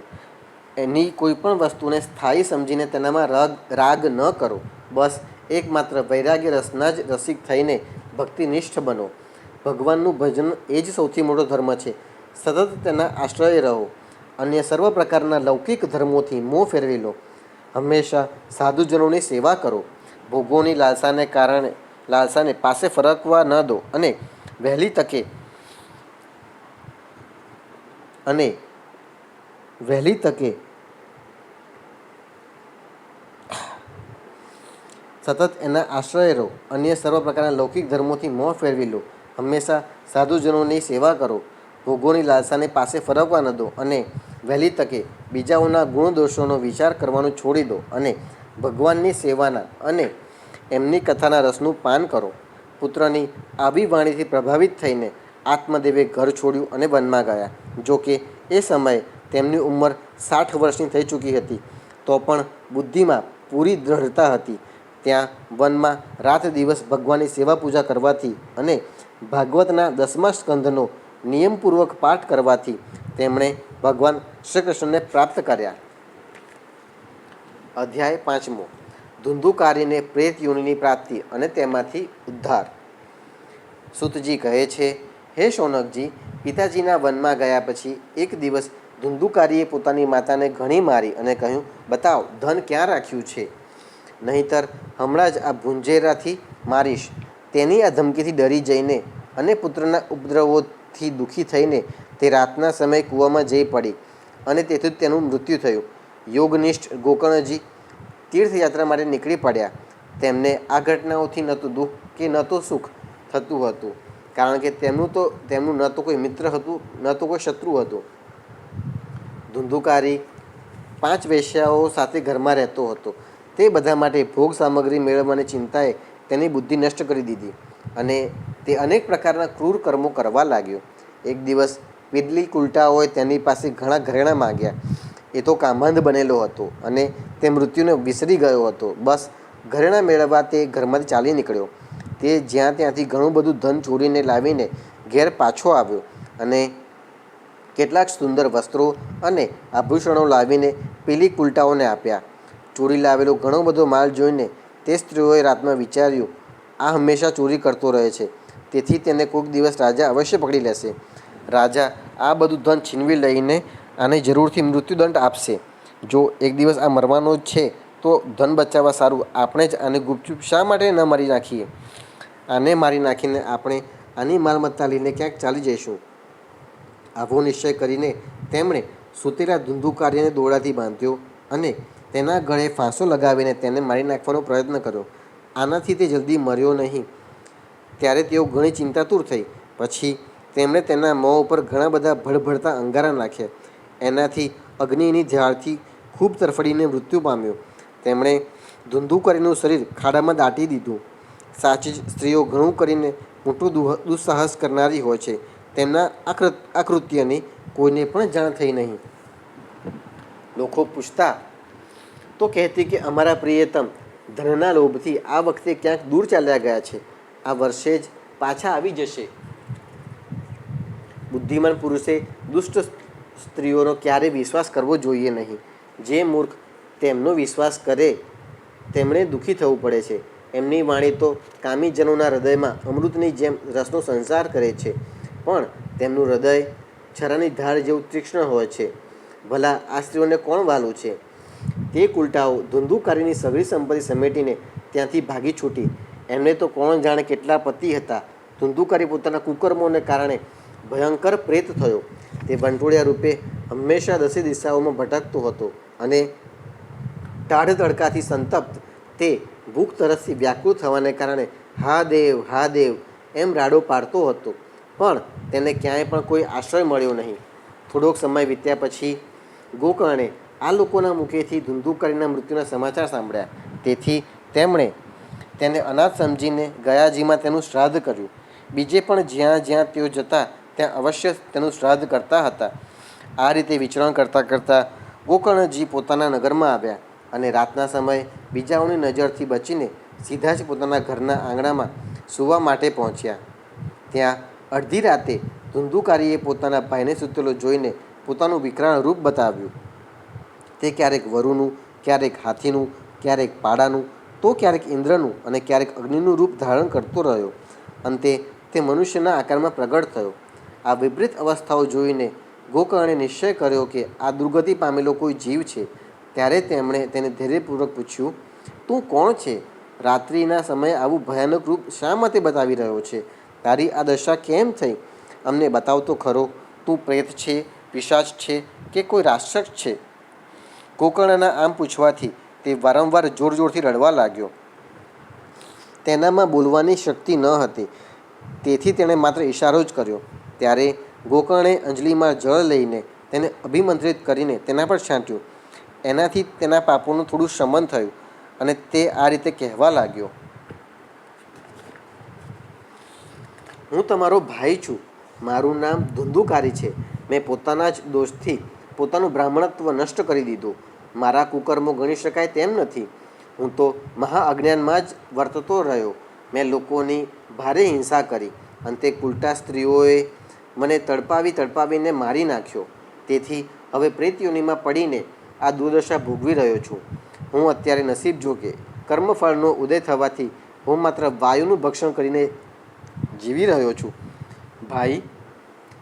એની કોઈ પણ વસ્તુને સ્થાયી સમજીને તેનામાં રાગ ન કરો. બસ એકમાત્ર વૈરાગ્ય રસના જ રસિક થઈને ભક્તિનિષ્ઠ બનો. ભગવાનનું ભજન એ જ સૌથી મોટો ધર્મ છે. સતત તેના આશ્રય રહો. અન્ય સર્વ પ્રકારના લૌકિક ધર્મોથી મોં ફેરવી લો. હંમેશા સાધુજનોની સેવા કરો. ભોગોની લાલસાને પાસે ફરકવા ન દો અને વહેલી તકે સતત એના આશ્રય રહો. અન્ય સર્વ પ્રકારના લૌકિક ધર્મોથી મોં ફેરવી લો. હંમેશા સાધુજનોની સેવા કરો. ભોગોની લાલસાને પાસે ફરકવા ન દો અને વહેલી તકે બીજાઓના ગુણ દોષોનો વિચાર કરવાનું છોડી દો અને ભગવાનની સેવાના અને એમની કથાના રસનું પાન કરો. પુત્રની આવી વાણીથી પ્રભાવિત થઈને આત્મદેવે ઘર છોડ્યું અને વનમાં ગયા. જો કે એ સમયે તેમની ઉંમર 60 વર્ષની થઈ ચૂકી હતી, તો પણ બુદ્ધિમાં પૂરી દ્રઢતા હતી. ત્યાં વનમાં રાત દિવસ ભગવાનની સેવા પૂજા કરવાથી અને ભાગવતના 10મા સ્કંધનો નિયમપૂર્વક પાઠ કરવાથી તેમણે ભગવાન શ્રી કૃષ્ણને પ્રાપ્ત કર્યા. અધ્યાય 5. ધુંધુકારીને પ્રેત યોનિની પ્રાપ્તિ અને તેમાંથી ઉદ્ધાર. સૂતજી કહે છે, હે શૌનકજી, પિતાજીના વનમાં ગયા પછી એક દિવસ ધુંધુકારીએ પોતાની માતાને ઘણી મારી અને કહ્યું, બતાવ, ધન ક્યાં રાખ્યું છે? નહીંતર હમણાં જ આ ભુંજેરાથી મારીશ. તેની આ ધમકીથી ડરી જઈને અને પુત્રના ઉપદ્રવોથી દુઃખી થઈને તે રાતના સમયે કૂવામાં જઈ પડી અને તેથી તેનું મૃત્યુ થયું. યોગનિષ્ઠ ગોકર્ણજી તીર્થયાત્રા માટે નીકળી પડ્યા. તેમને આ ઘટનાઓથી ન તો દુઃખ કે ન તો સુખ થતું હતું, કારણ કે તેમનું ન તો કોઈ મિત્ર હતું, ન તો કોઈ શત્રુ હતું. ધુંધુકારી 5 વેશ્યાઓ સાથે ઘરમાં રહેતો હતો. તે બધા માટે ભોગ સામગ્રી મેળવવાની ચિંતાએ તેની બુદ્ધિ નષ્ટ કરી દીધી અને તે અનેક પ્રકારના ક્રૂર કર્મો કરવા લાગ્યો. એક દિવસ પીદલી કુલટાઓએ તેની પાસે ઘણા ઘરેણાં માંગ્યા. એ તો કામાંધ બનેલો હતો અને તે મૃત્યુને વિસરી ગયો હતો. બસ ઘરેણાં મેળવવા તે ઘરમાંથી ચાલી નીકળ્યો. તે ત્યાંથી ઘણું બધું ધન ચોરીને લાવીને ઘેર પાછો આવ્યો અને કેટલાક સુંદર વસ્ત્રો અને આભૂષણો લાવીને પેલી કુલટાઓને આપ્યા. ચોરી લાવેલો ઘણો બધો માલ જોઈને તે સ્ત્રીઓએ રાતમાં વિચાર્યું, આ હંમેશા ચોરી કરતો રહે છે, તેથી તેને કોઈક દિવસ રાજા અવશ્ય પકડી લેશે. રાજા આ બધું ધન છીનવી લઈને આને જરૂરથી મૃત્યુદંડ આપશે. જો એક દિવસ આ મરવાનો જ છે તો ધન બચાવવા સારું આપણે જ આને ગુપચુપ શા માટે ન મારી નાખીએ? આને મારી નાખીને આપણે આની માલમત્તા લઈને ક્યાંક ચાલી જઈશું. આવો નિશ્ચય કરીને તેમણે સૂતેલા ધુંધુકારીને દોરડાથી બાંધ્યો અને તેના ગળે ફાંસો લગાવીને તેને મારી નાખવાનો પ્રયત્ન કર્યો. આનાથી તે જલ્દી મર્યો નહીં. ત્યારે તેઓ ઘણી ચિંતાતુર થઈ. પછી તેમણે તેના મોં ઉપર ઘણા બધા ભડભડતા અંગારા નાખ્યા. એનાથી અગ્નિની ઝાળથી ખૂબ તરફડીને મૃત્યુ પામ્યો. તેમણે ધુંધુકારીનું શરીર ખાડામાં દાટી દીધું. સાચી જ સ્ત્રીઓ ઘણું કરીને મોટું દુસ્સાહસ કરનારી હોય છે. તેમના આ કૃત્યની કોઈને પણ જાણ થઈ નહીં. લોકો પૂછતા તો કહેતી કે અમારા પ્રિયતમ ધનના લોભથી આ વખતે ક્યાંક દૂર ચાલ્યા ગયા છે. આ વર્ષે જ પાછા આવી જશે. બુદ્ધિમાન પુરુષે દુષ્ટ સ્ત્રીઓનો ક્યારેય વિશ્વાસ કરવો જોઈએ નહીં. જે મૂર્ખ તેમનો વિશ્વાસ કરે તેમણે દુઃખી થવું પડે છે. એમની વાણી તો કામીજનોના હૃદયમાં અમૃતની જેમ રસનો સંચાર કરે છે, પણ તેમનું હૃદય છરાની ધાર જેવું તીક્ષ્ણ હોય છે. ભલા આ સ્ત્રીઓને કોણ વાલું છે? તે કુલટાઓ ધુંધુકારીની સઘળી સંપત્તિ સમેટીને ત્યાંથી ભાગી છૂટી. એમને તો કોણ જાણે કેટલા પતિ હતા. ધુંધુકારી પોતાના કુકર્મોને કારણે ભયંકર પ્રેત થયો. તે વંટોળિયા રૂપે હંમેશા દસે દિશાઓમાં ભટકતો હતો અને ટાઢ તડકાથી સંતપ્ત તે ભૂખ તરસથી વ્યાકુળ થવાને કારણે હા દેવ એમ રાડો પાડતો હતો, પણ તેને ક્યાંય પણ કોઈ આશ્રય મળ્યો નહીં. થોડોક સમય વીત્યા પછી ગોકર્ણે આ લોકોના મુખેથી ધુંધુકારીના મૃત્યુના સમાચાર સાંભળ્યા. તેથી તેમણે તેને અનાથ સમજીને ગયાજીમાં તેનું શ્રાદ્ધ કર્યું. બીજે પણ જ્યાં જ્યાં તેઓ જતા ત્યાં અવશ્ય તેનું શ્રાદ્ધ કરતા હતા. આ રીતે વિચરણ કરતાં કરતાં ગોકર્ણજી પોતાના નગરમાં આવ્યા અને રાતના સમયે બીજાઓની નજરથી બચીને સીધા જ પોતાના ઘરના આંગણામાં સૂવા માટે પહોંચ્યા. ત્યાં અડધી રાતે ધુંધુકારીએ પોતાના ભાઈને સૂતેલો જોઈને પોતાનું વિકરાળ રૂપ બતાવ્યું. તે ક્યારેક વરુનું, ક્યારેક હાથીનું, ક્યારેક પાડાનું, તો ક્યારેક ઇન્દ્રનું અને ક્યારેક અગ્નિનું રૂપ ધારણ કરતો રહ્યો. અંતે તે મનુષ્યના આકારમાં પ્રગટ થયો. આ વિપરીત અવસ્થાઓ જોઈને ગોકર્ણે નિશ્ચય કર્યો કે આ દુર્ગતિ પામેલો કોઈ જીવ છે. ત્યારે તેમણે તેને ધૈર્યપૂર્વક પૂછ્યું, તું કોણ છે? રાત્રિના સમયે આવું ભયાનક રૂપ શા માટે બતાવી રહ્યો છે? તારી આ દશા કેમ થઈ? અમને બતાવતો ખરો. તું પ્રેત છે, પિશાચ છે કે કોઈ રાક્ષસ છે? ગોકર્ણના આમ પૂછવાથી તે વારંવાર જોર જોરથી રડવા લાગ્યો. તેનામાં બોલવાની શક્તિ ન હતી, તેથી તેણે માત્ર ઇશારો જ કર્યો. ત્યારે ગોકર્ણે અંજલિમાં જળ લઈને તેને અભિમંત્રિત કરીને તેના પર છાંટ્યું. એનાથી તેના પાપોનું થોડું શમન થયું અને તે આ રીતે કહેવા લાગ્યો, હું તમારો ભાઈ છું. મારું નામ ધુંધુકારી છે. મેં પોતાના જ દોષથી પોતાનું બ્રાહ્મણત્વ નષ્ટ કરી દીધું. મારા કુકર્મો ગણી શકાય તેમ નથી. હું તો મહા અજ્ઞાનમાં જ વર્તતો રહ્યો. મેં લોકોની ભારે હિંસા કરી. અંતે કુલટા સ્ત્રીઓએ મને તડપાવીને મારી નાખ્યો. તેથી હવે પ્રેતયોનીમાં પડીને આ દુર્દશા ભોગવી રહ્યો છું. હું અત્યારે નસીબ જોગે કર્મફળનો ઉદય થવાથી હું માત્ર વાયુનું ભક્ષણ કરીને જીવી રહ્યો છું. ભાઈ,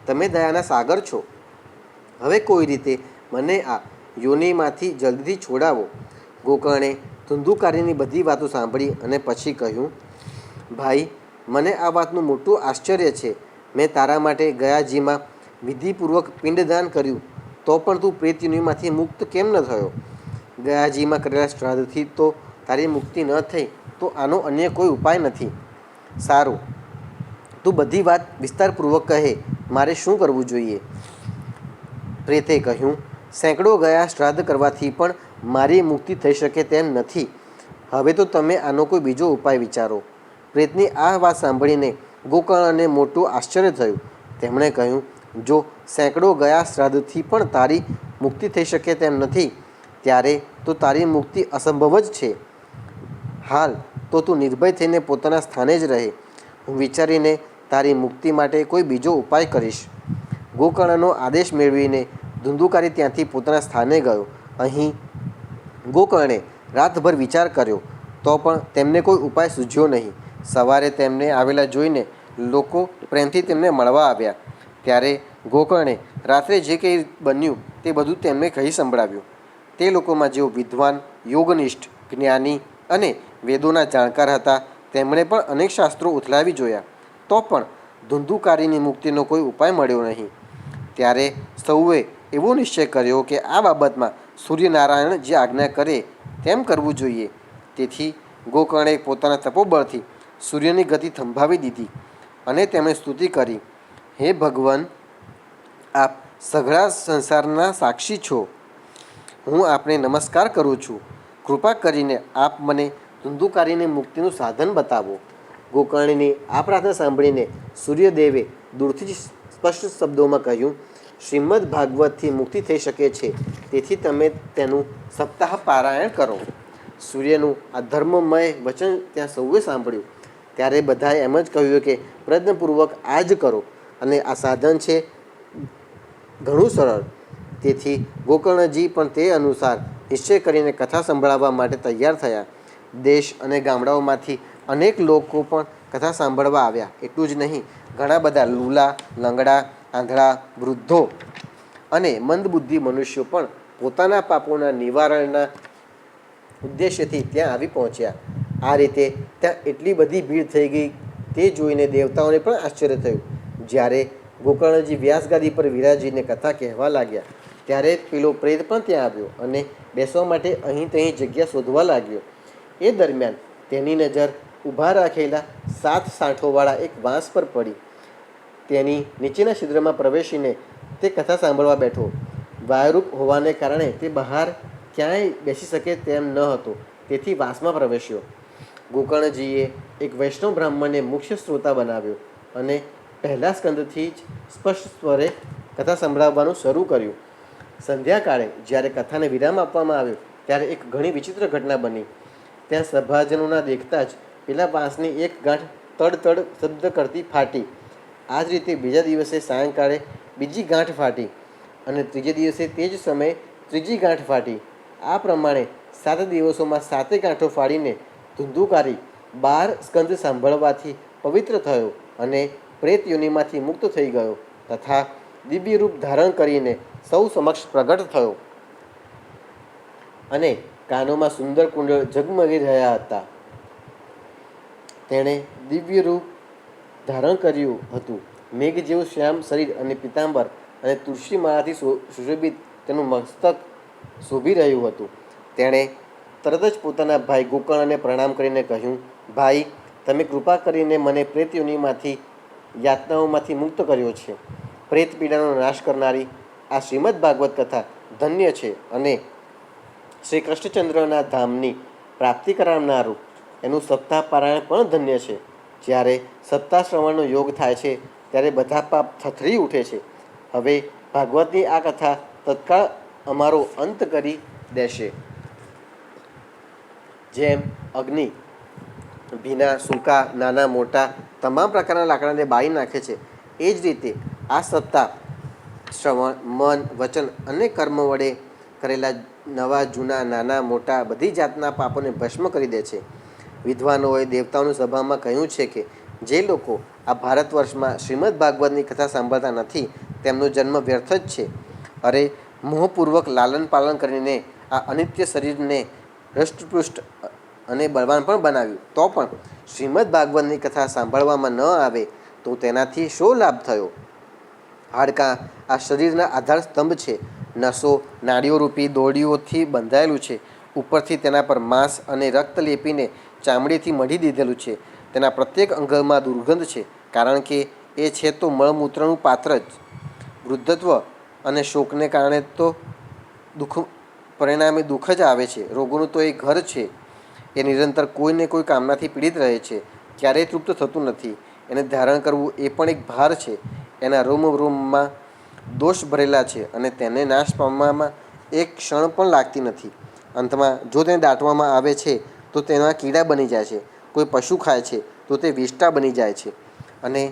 તમે દયાના સાગર છો. હવે કોઈ રીતે મને આ યોનિમાંથી જલ્દીથી છોડાવો. ગોકર્ણે ધુંધુકારીની બધી વાતો સાંભળી અને પછી કહ્યું, ભાઈ, મને આ વાતનું મોટું આશ્ચર્ય છે. મેં તારા માટે ગયાજીમાં વિધિપૂર્વક પિંડદાન કર્યું, તો પણ તું પ્રેતયોનિમાંથી મુક્ત કેમ ન થયો? ગયાજીમાં કરેલા શ્રાદ્ધથી તો તારી મુક્તિ ન થઈ, તો આનો અન્ય કોઈ ઉપાય નથી. સારું, તું બધી વાત વિસ્તારપૂર્વક કહે. મારે શું કરવું જોઈએ? પ્રેતે કહ્યું, સેંકડો ગયા શ્રાદ્ધ કરવાથી પણ મારી મુક્તિ થઈ શકે તેમ નથી. હવે તો તમે આનો કોઈ બીજો ઉપાય વિચારો. પ્રેતની આ વાત સાંભળીને ગોકર્ણને મોટું આશ્ચર્ય થયું. તેમણે કહ્યું, જો સેંકડો ગયા શ્રાદ્ધથી પણ તારી મુક્તિ થઈ શકે તેમ નથી, ત્યારે તો તારી મુક્તિ અસંભવ જ છે. હાલ તો તું નિર્ભય થઈને પોતાના સ્થાને જ રહે. હું વિચારીને તારી મુક્તિ માટે કોઈ બીજો ઉપાય કરીશ. ગોકર્ણનો આદેશ મેળવીને ધુંધુકારી ત્યાંથી પોતાના સ્થાને ગયો. અહીં ગોકર્ણે રાતભર વિચાર કર્યો તો પણ તેમને કોઈ ઉપાય સૂઝ્યો નહીં. સવારે તેમને આવેલા જોઈને લોકો પ્રેમથી તેમને મળવા આવ્યા. ત્યારે ગોકર્ણે રાત્રે જે કંઈ બન્યું તે બધું તેમને કહી સંભળાવ્યું. તે લોકોમાં જેઓ વિદ્વાન, યોગનિષ્ઠ, જ્ઞાની અને વેદોના જાણકાર હતા તેમણે પણ અનેક શાસ્ત્રો ઉથલાવી જોયા તો પણ ધુંધુકારીની મુક્તિનો કોઈ ઉપાય મળ્યો નહીં. ત્યારે સૌએ એવો નિશ્ચય કર્યો કે આ બાબતમાં સૂર્યનારાયણ જે આજ્ઞા કરે તેમ કરવું જોઈએ. તેથી ગોકર્ણે પોતાના તપોબળથી સૂર્યની ગતિ થંભાવી દીધી અને તેમણે સ્તુતિ કરી, હે ભગવાન, આપ સઘળા સંસારના સાક્ષી છો. હું આપને નમસ્કાર કરું છું. કૃપા કરીને આપ મને ધુંધુકારીને મુક્તિનું સાધન બતાવો. ગોકર્ણની આ પ્રાર્થના સાંભળીને સૂર્યદેવે દૂરથી જ સ્પષ્ટ શબ્દોમાં કહ્યું, શ્રીમદ ભાગવતથી મુક્તિ થઈ શકે છે, તેથી તમે તેનું સપ્તાહ પારાયણ કરો. સૂર્યનું આ ધર્મમય વચન ત્યાં સૌએ સાંભળ્યું. ત્યારે બધાએ એમ જ કહ્યું કે પ્રયત્નપૂર્વક આ જ કરો અને આ સાધન છે ઘણું સરળ. તેથી ગોકર્ણજી પણ તે અનુસાર નિશ્ચય કરીને કથા સંભળાવવા માટે તૈયાર થયા. દેશ અને ગામડાઓમાંથી અનેક લોકો પણ કથા સાંભળવા આવ્યા. એટલું જ નહીં, ઘણા બધા લૂલા, લંગડા, આંધળા, વૃદ્ધો અને મંદબુદ્ધિ મનુષ્યો પણ પોતાના પાપોના નિવારણના ઉદ્દેશ્યથી ત્યાં આવી પહોંચ્યા. આ રીતે ત્યાં એટલી બધી ભીડ થઈ ગઈ તે જોઈને દેવતાઓને પણ આશ્ચર્ય થયું. જ્યારે ગોકર્ણજી વ્યાસગાદી પર વિરાજીને કથા કહેવા લાગ્યા ત્યારે પેલો પ્રેત પણ ત્યાં આવ્યો અને બેસવા માટે અહીં ત્યાં જગ્યા શોધવા લાગ્યો. એ દરમિયાન તેની નજર ઊભા રાખેલા 7 સાંઠોવાળા એક વાંસ પર પડી. તેની નીચેના છિદ્રમાં પ્રવેશીને તે કથા સાંભળવા બેઠો. વાયુરૂપ હોવાને કારણે તે બહાર ક્યાંય બેસી શકે તેમ ન હતો, તેથી વાંસમાં પ્રવેશ્યો. ગોકર્ણજીએ એક વૈષ્ણવ બ્રાહ્મણને મુખ્ય શ્રોતા બનાવ્યો અને પહેલા સ્કંદથી જ સ્પષ્ટ સ્વરે કથા સંભળાવવાનું શરૂ કર્યું. સંધ્યાકાળે જ્યારે કથાને વિરામ આપવામાં આવ્યો ત્યારે એક ઘણી વિચિત્ર ઘટના બની. ત્યાં સભાજનોના દેખતા જ પેલા વાંસની એક ગાંઠ તડ શબ્દ કરતી ફાટી. આ જ રીતે બીજા દિવસે સાયંકાળે બીજી ગાંઠ ફાટી અને ત્રીજે દિવસે તે જ સમયે ત્રીજી ગાંઠ ફાટી. આ પ્રમાણે 7 દિવસોમાં 7 ગાંઠો ફાડીને ધુંધુકારી 12 સ્કંદ સાંભળવાથી પવિત્ર થયો અને પ્રેત યોનિમાંથી મુક્ત થઈ ગયો તથા દિવ્ય રૂપ ધારણ કરીને સૌ સમક્ષ પ્રગટ થયો અને કાનોમાં સુંદર કુંડળ ઝગમગી રહ્યા હતા. તેણે દિવ્ય રૂપ ધારણ કર્યું હતું. મેઘ જેવું શ્યામ શરીર અને પિતાંબર અને તુલસી માળાથી સુશોભિત તેનું મસ્તક શોભી રહ્યું હતું. તેણે તરત જ પોતાના ભાઈ ગોકર્ણને પ્રણામ કરીને કહ્યું, ભાઈ, તમે કૃપા કરીને મને પ્રેત યોનિમાંથી યાતનાઓમાંથી મુક્ત કર્યો છે. પ્રેત પીડાનો નાશ કરનારી આ શ્રીમદ ભાગવત કથા ધન્ય છે અને શ્રી કૃષ્ણચંદ્રના ધામની પ્રાપ્તિ કરાવનારું એનું સપ્તાહ પારાયણ પણ ધન્ય છે. જ્યારે સપ્તાહ શ્રવણનો યોગ થાય છે ત્યારે બધા પાપ થથરી ઉઠે છે. હવે ભાગવતની આ કથા તત્કાળ અમારો અંત કરી દેશે. જેમ અગ્નિ ભીના, સૂકા, નાના મોટા તમામ પ્રકારના લાકડાને બાળી નાખે છે, એ જ રીતે આ સપ્તાહ શ્રવણ, મન, વચન અને કર્મ વડે કરેલા નવા જૂના નાના મોટા બધી જાતના પાપોને ભસ્મ કરી દે છે. વિદ્વાનોએ દેવતાઓની સભામાં કહ્યું છે કે જે લોકો આ ભારત વર્ષમાં શ્રીમદ ભાગવતની કથા સાંભળતા નથી તેમનો જન્મ વ્યર્થ જ છે. અરે, મોહપૂર્વક લાલન પાલન કરીને આ અનિત્ય શરીરને હૃષ્ટપુષ્ટ અને બળવાન પણ બનાવ્યું તો પણ શ્રીમદ ભાગવતની કથા સાંભળવામાં ન આવે તો તેનાથી શો લાભ થયો? હાડકાં આ શરીરના આધાર સ્તંભ છે. નસો નાડીઓ રૂપી દોરડીઓથી બંધાયેલું છે. ઉપરથી તેના પર માંસ અને રક્ત લેપીને ચામડીથી મઢી દીધેલું છે. તેના પ્રત્યેક અંગમાં દુર્ગંધ છે, કારણ કે એ છે તો મળમૂત્રનું પાત્ર જ. વૃદ્ધત્વ અને શોકને કારણે તો પરિણામે દુઃખ જ આવે છે. રોગોનું તો એ ઘર છે. એ નિરંતર કોઈને કોઈ કામનાથી પીડિત રહે છે, ક્યારેય તૃપ્ત થતું નથી. એને ધારણ કરવું એ પણ એક ભાર છે. એના રોમ રોમમાં દોષ ભરેલા છે અને તેને નાશ પામવામાં એક ક્ષણ પણ લાગતી નથી. અંતમાં જો તેને દાટવામાં આવે છે તો તેના કીડા બની જાય છે. કોઈ પશુ ખાય છે તો તે વિષ્ટા બની જાય છે અને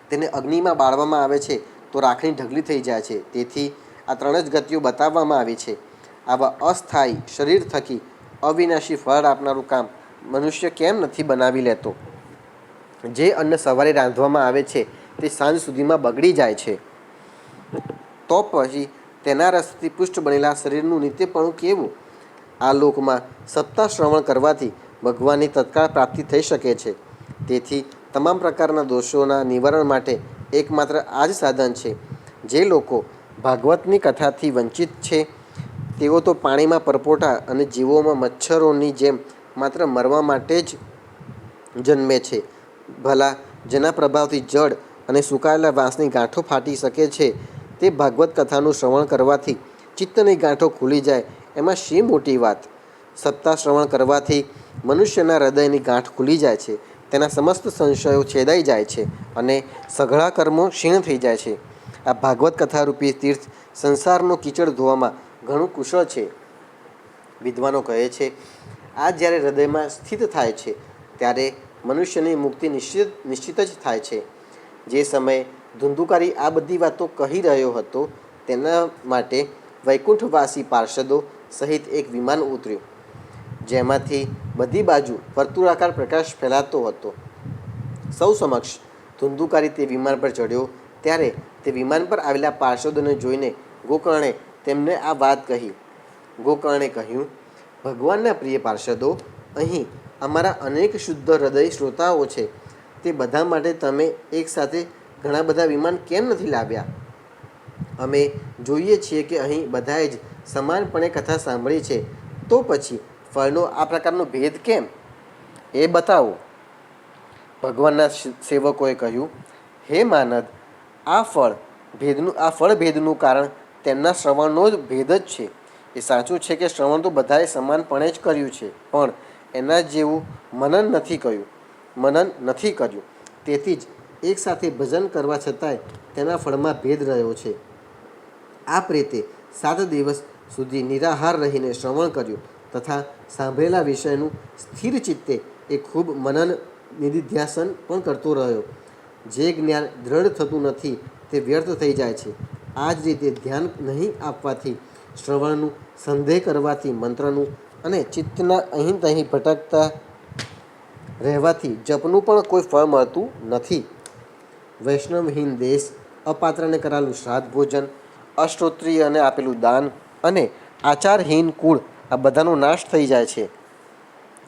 તેને અગ્નિમાં બાળવામાં આવે છે તો રાખની ઢગલી થઈ જાય છે. તેથી આ 3 જ ગતિઓ બતાવવામાં આવી છે. આવા અસ્થાયી શરીર થકી અવિનાશી ફળ આપનારું કામ મનુષ્ય કેમ નથી બનાવી લેતો? જે અન્ન સવારે રાંધવામાં આવે છે તે સાંજ સુધીમાં બગડી જાય છે, તો પછી તેના રસથી પુષ્ટ બનેલા શરીરનું નિત્યપણું કેવું? આ લોકમાં સપ્તાહ શ્રવણ કરવાથી ભગવાનની તત્કાળ પ્રાપ્તિ થઈ શકે છે. તેથી તમામ પ્રકારના દોષોના નિવારણ માટે એકમાત્ર આ જ સાધન છે. જે લોકો ભાગવતની કથાથી વંચિત છે તેઓ તો પાણીમાં પરપોટા અને જીવોમાં મચ્છરોની જેમ માત્ર મરવા માટે જ જન્મે છે. ભલા જેના પ્રભાવથી જડ અને સુકાયેલા વાંસની ગાંઠો ફાટી શકે છે, તે ભાગવત કથાનું શ્રવણ કરવાથી ચિત્તની ગાંઠો ખુલી જાય એમાં શી મોટી વાત? સપ્તાહ શ્રવણ કરવાથી મનુષ્યના હૃદયની ગાંઠ ખુલી જાય છે, તેના સમસ્ત સંશયો છેદાઈ જાય છે અને સઘળા કર્મો ક્ષીણ થઈ જાય છે. આ ભાગવત કથારૂપી તીર્થ સંસારનો કીચડ ધોવામાં ઘણું કુશળ છે. વિદ્વાનો કહે છે, આ જ્યારે હૃદયમાં સ્થિત થાય છે ત્યારે મનુષ્યની મુક્તિ નિશ્ચિત જ થાય છે. જે સમયે ધુંધુકારી આ બધી વાતો કહી રહ્યો હતો તેના માટે વૈકુંઠવાસી પાર્ષદો સહિત એક વિમાન ઉતર્યું, જેમાંથી બધી બાજુ વર્તુળાકાર પ્રકાશ ફેલાતો હતો. સૌ સમક્ષ ધુંધુકારી તે વિમાન પર ચડ્યો ત્યારે તે વિમાન પર આવેલા પાર્ષદોને જોઈને ગોકર્ણે તેમને આ વાત કહી. ગોકર્ણે કહ્યું, ભગવાનના પ્રિય પાર્ષદો, અહીં અમારા અનેક શુદ્ધ હૃદય શ્રોતાઓ છે. તે બધા માટે તમે એક સાથે ઘણા બધા વિમાન કેમ નથી લાવ્યા? અમે જોઈએ છીએ કે અહીં બધાએ જ સમાનપણે કથા સાંભળી છે, તો પછી ફળનો આ પ્રકારનો ભેદ કેમ? એ બતાવો. ભગવાનના સેવકોએ કહ્યું, હે માનદ, આ ફળ ભેદનું કારણ તેમના શ્રવણનો જ ભેદ જ છે. એ સાચું છે કે શ્રવણ તો બધાએ સમાનપણે જ કર્યું છે, પણ એના જેવું મનન નથી કર્યું. તેથી જ એક સાથે ભજન કરવા છતાંય તેના ફળમાં ભેદ રહ્યો છે. આ પ્રેતે 7 દિવસ સુધી નિરાહાર રહીને શ્રવણ કર્યું તથા સાંભળેલા વિષયનું સ્થિર ચિત્તે એ ખૂબ મનન નિધિધ્યાસન પણ કરતો રહ્યો. જે જ્ઞાન દ્રઢ થતું નથી તે વ્યર્થ થઈ જાય છે. આ જ રીતે ધ્યાન નહીં આપવાથી, શ્રવણનું સંદેહ કરવાથી, મંત્રનું અને ચિત્તના અહીં તહીં ભટકતા રહેવાથી જપનું પણ કોઈ ફળ મળતું નથી. વૈષ્ણવહીન દેશ, અપાત્રને કરાયેલું શ્રાદ્ધ ભોજન, અશ્રોત્રિયને આપેલું દાન અને આચારહીન કુળ આ બધાનો નાશ થઈ જાય છે.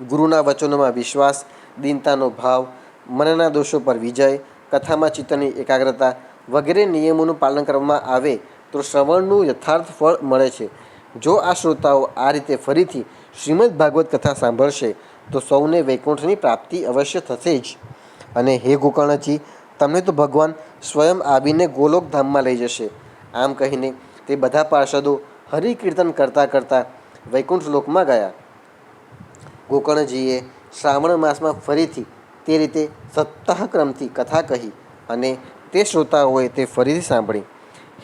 ગુરુના વચનોમાં વિશ્વાસ, દીનતાનો ભાવ, મનના દોષો પર વિજય, કથામાં ચિત્તની એકાગ્રતા વગેરે નિયમોનું પાલન કરવામાં આવે તો શ્રવણનું યથાર્થ ફળ મળે છે. જો આ શ્રોતાઓ આ રીતે ફરીથી શ્રીમદ્ ભાગવત કથા સાંભળશે તો સૌને વૈકુંઠની પ્રાપ્તિ અવશ્ય થશે જ. અને હે ગોકર્ણજી, તમને તો ભગવાન સ્વયં આવીને ગોલોક ધામમાં લઈ જશે. આમ કહીને તે બધા પાર્ષદો હરિકીર્તન કરતાં કરતાં વૈકુંઠ લોકમાં ગયા. ગોકર્ણજીએ શ્રાવણ માસમાં ફરીથી તે રીતે સપ્તાહક્રમથી કથા કહી અને તે શ્રોતાઓએ તે ફરીથી સાંભળી.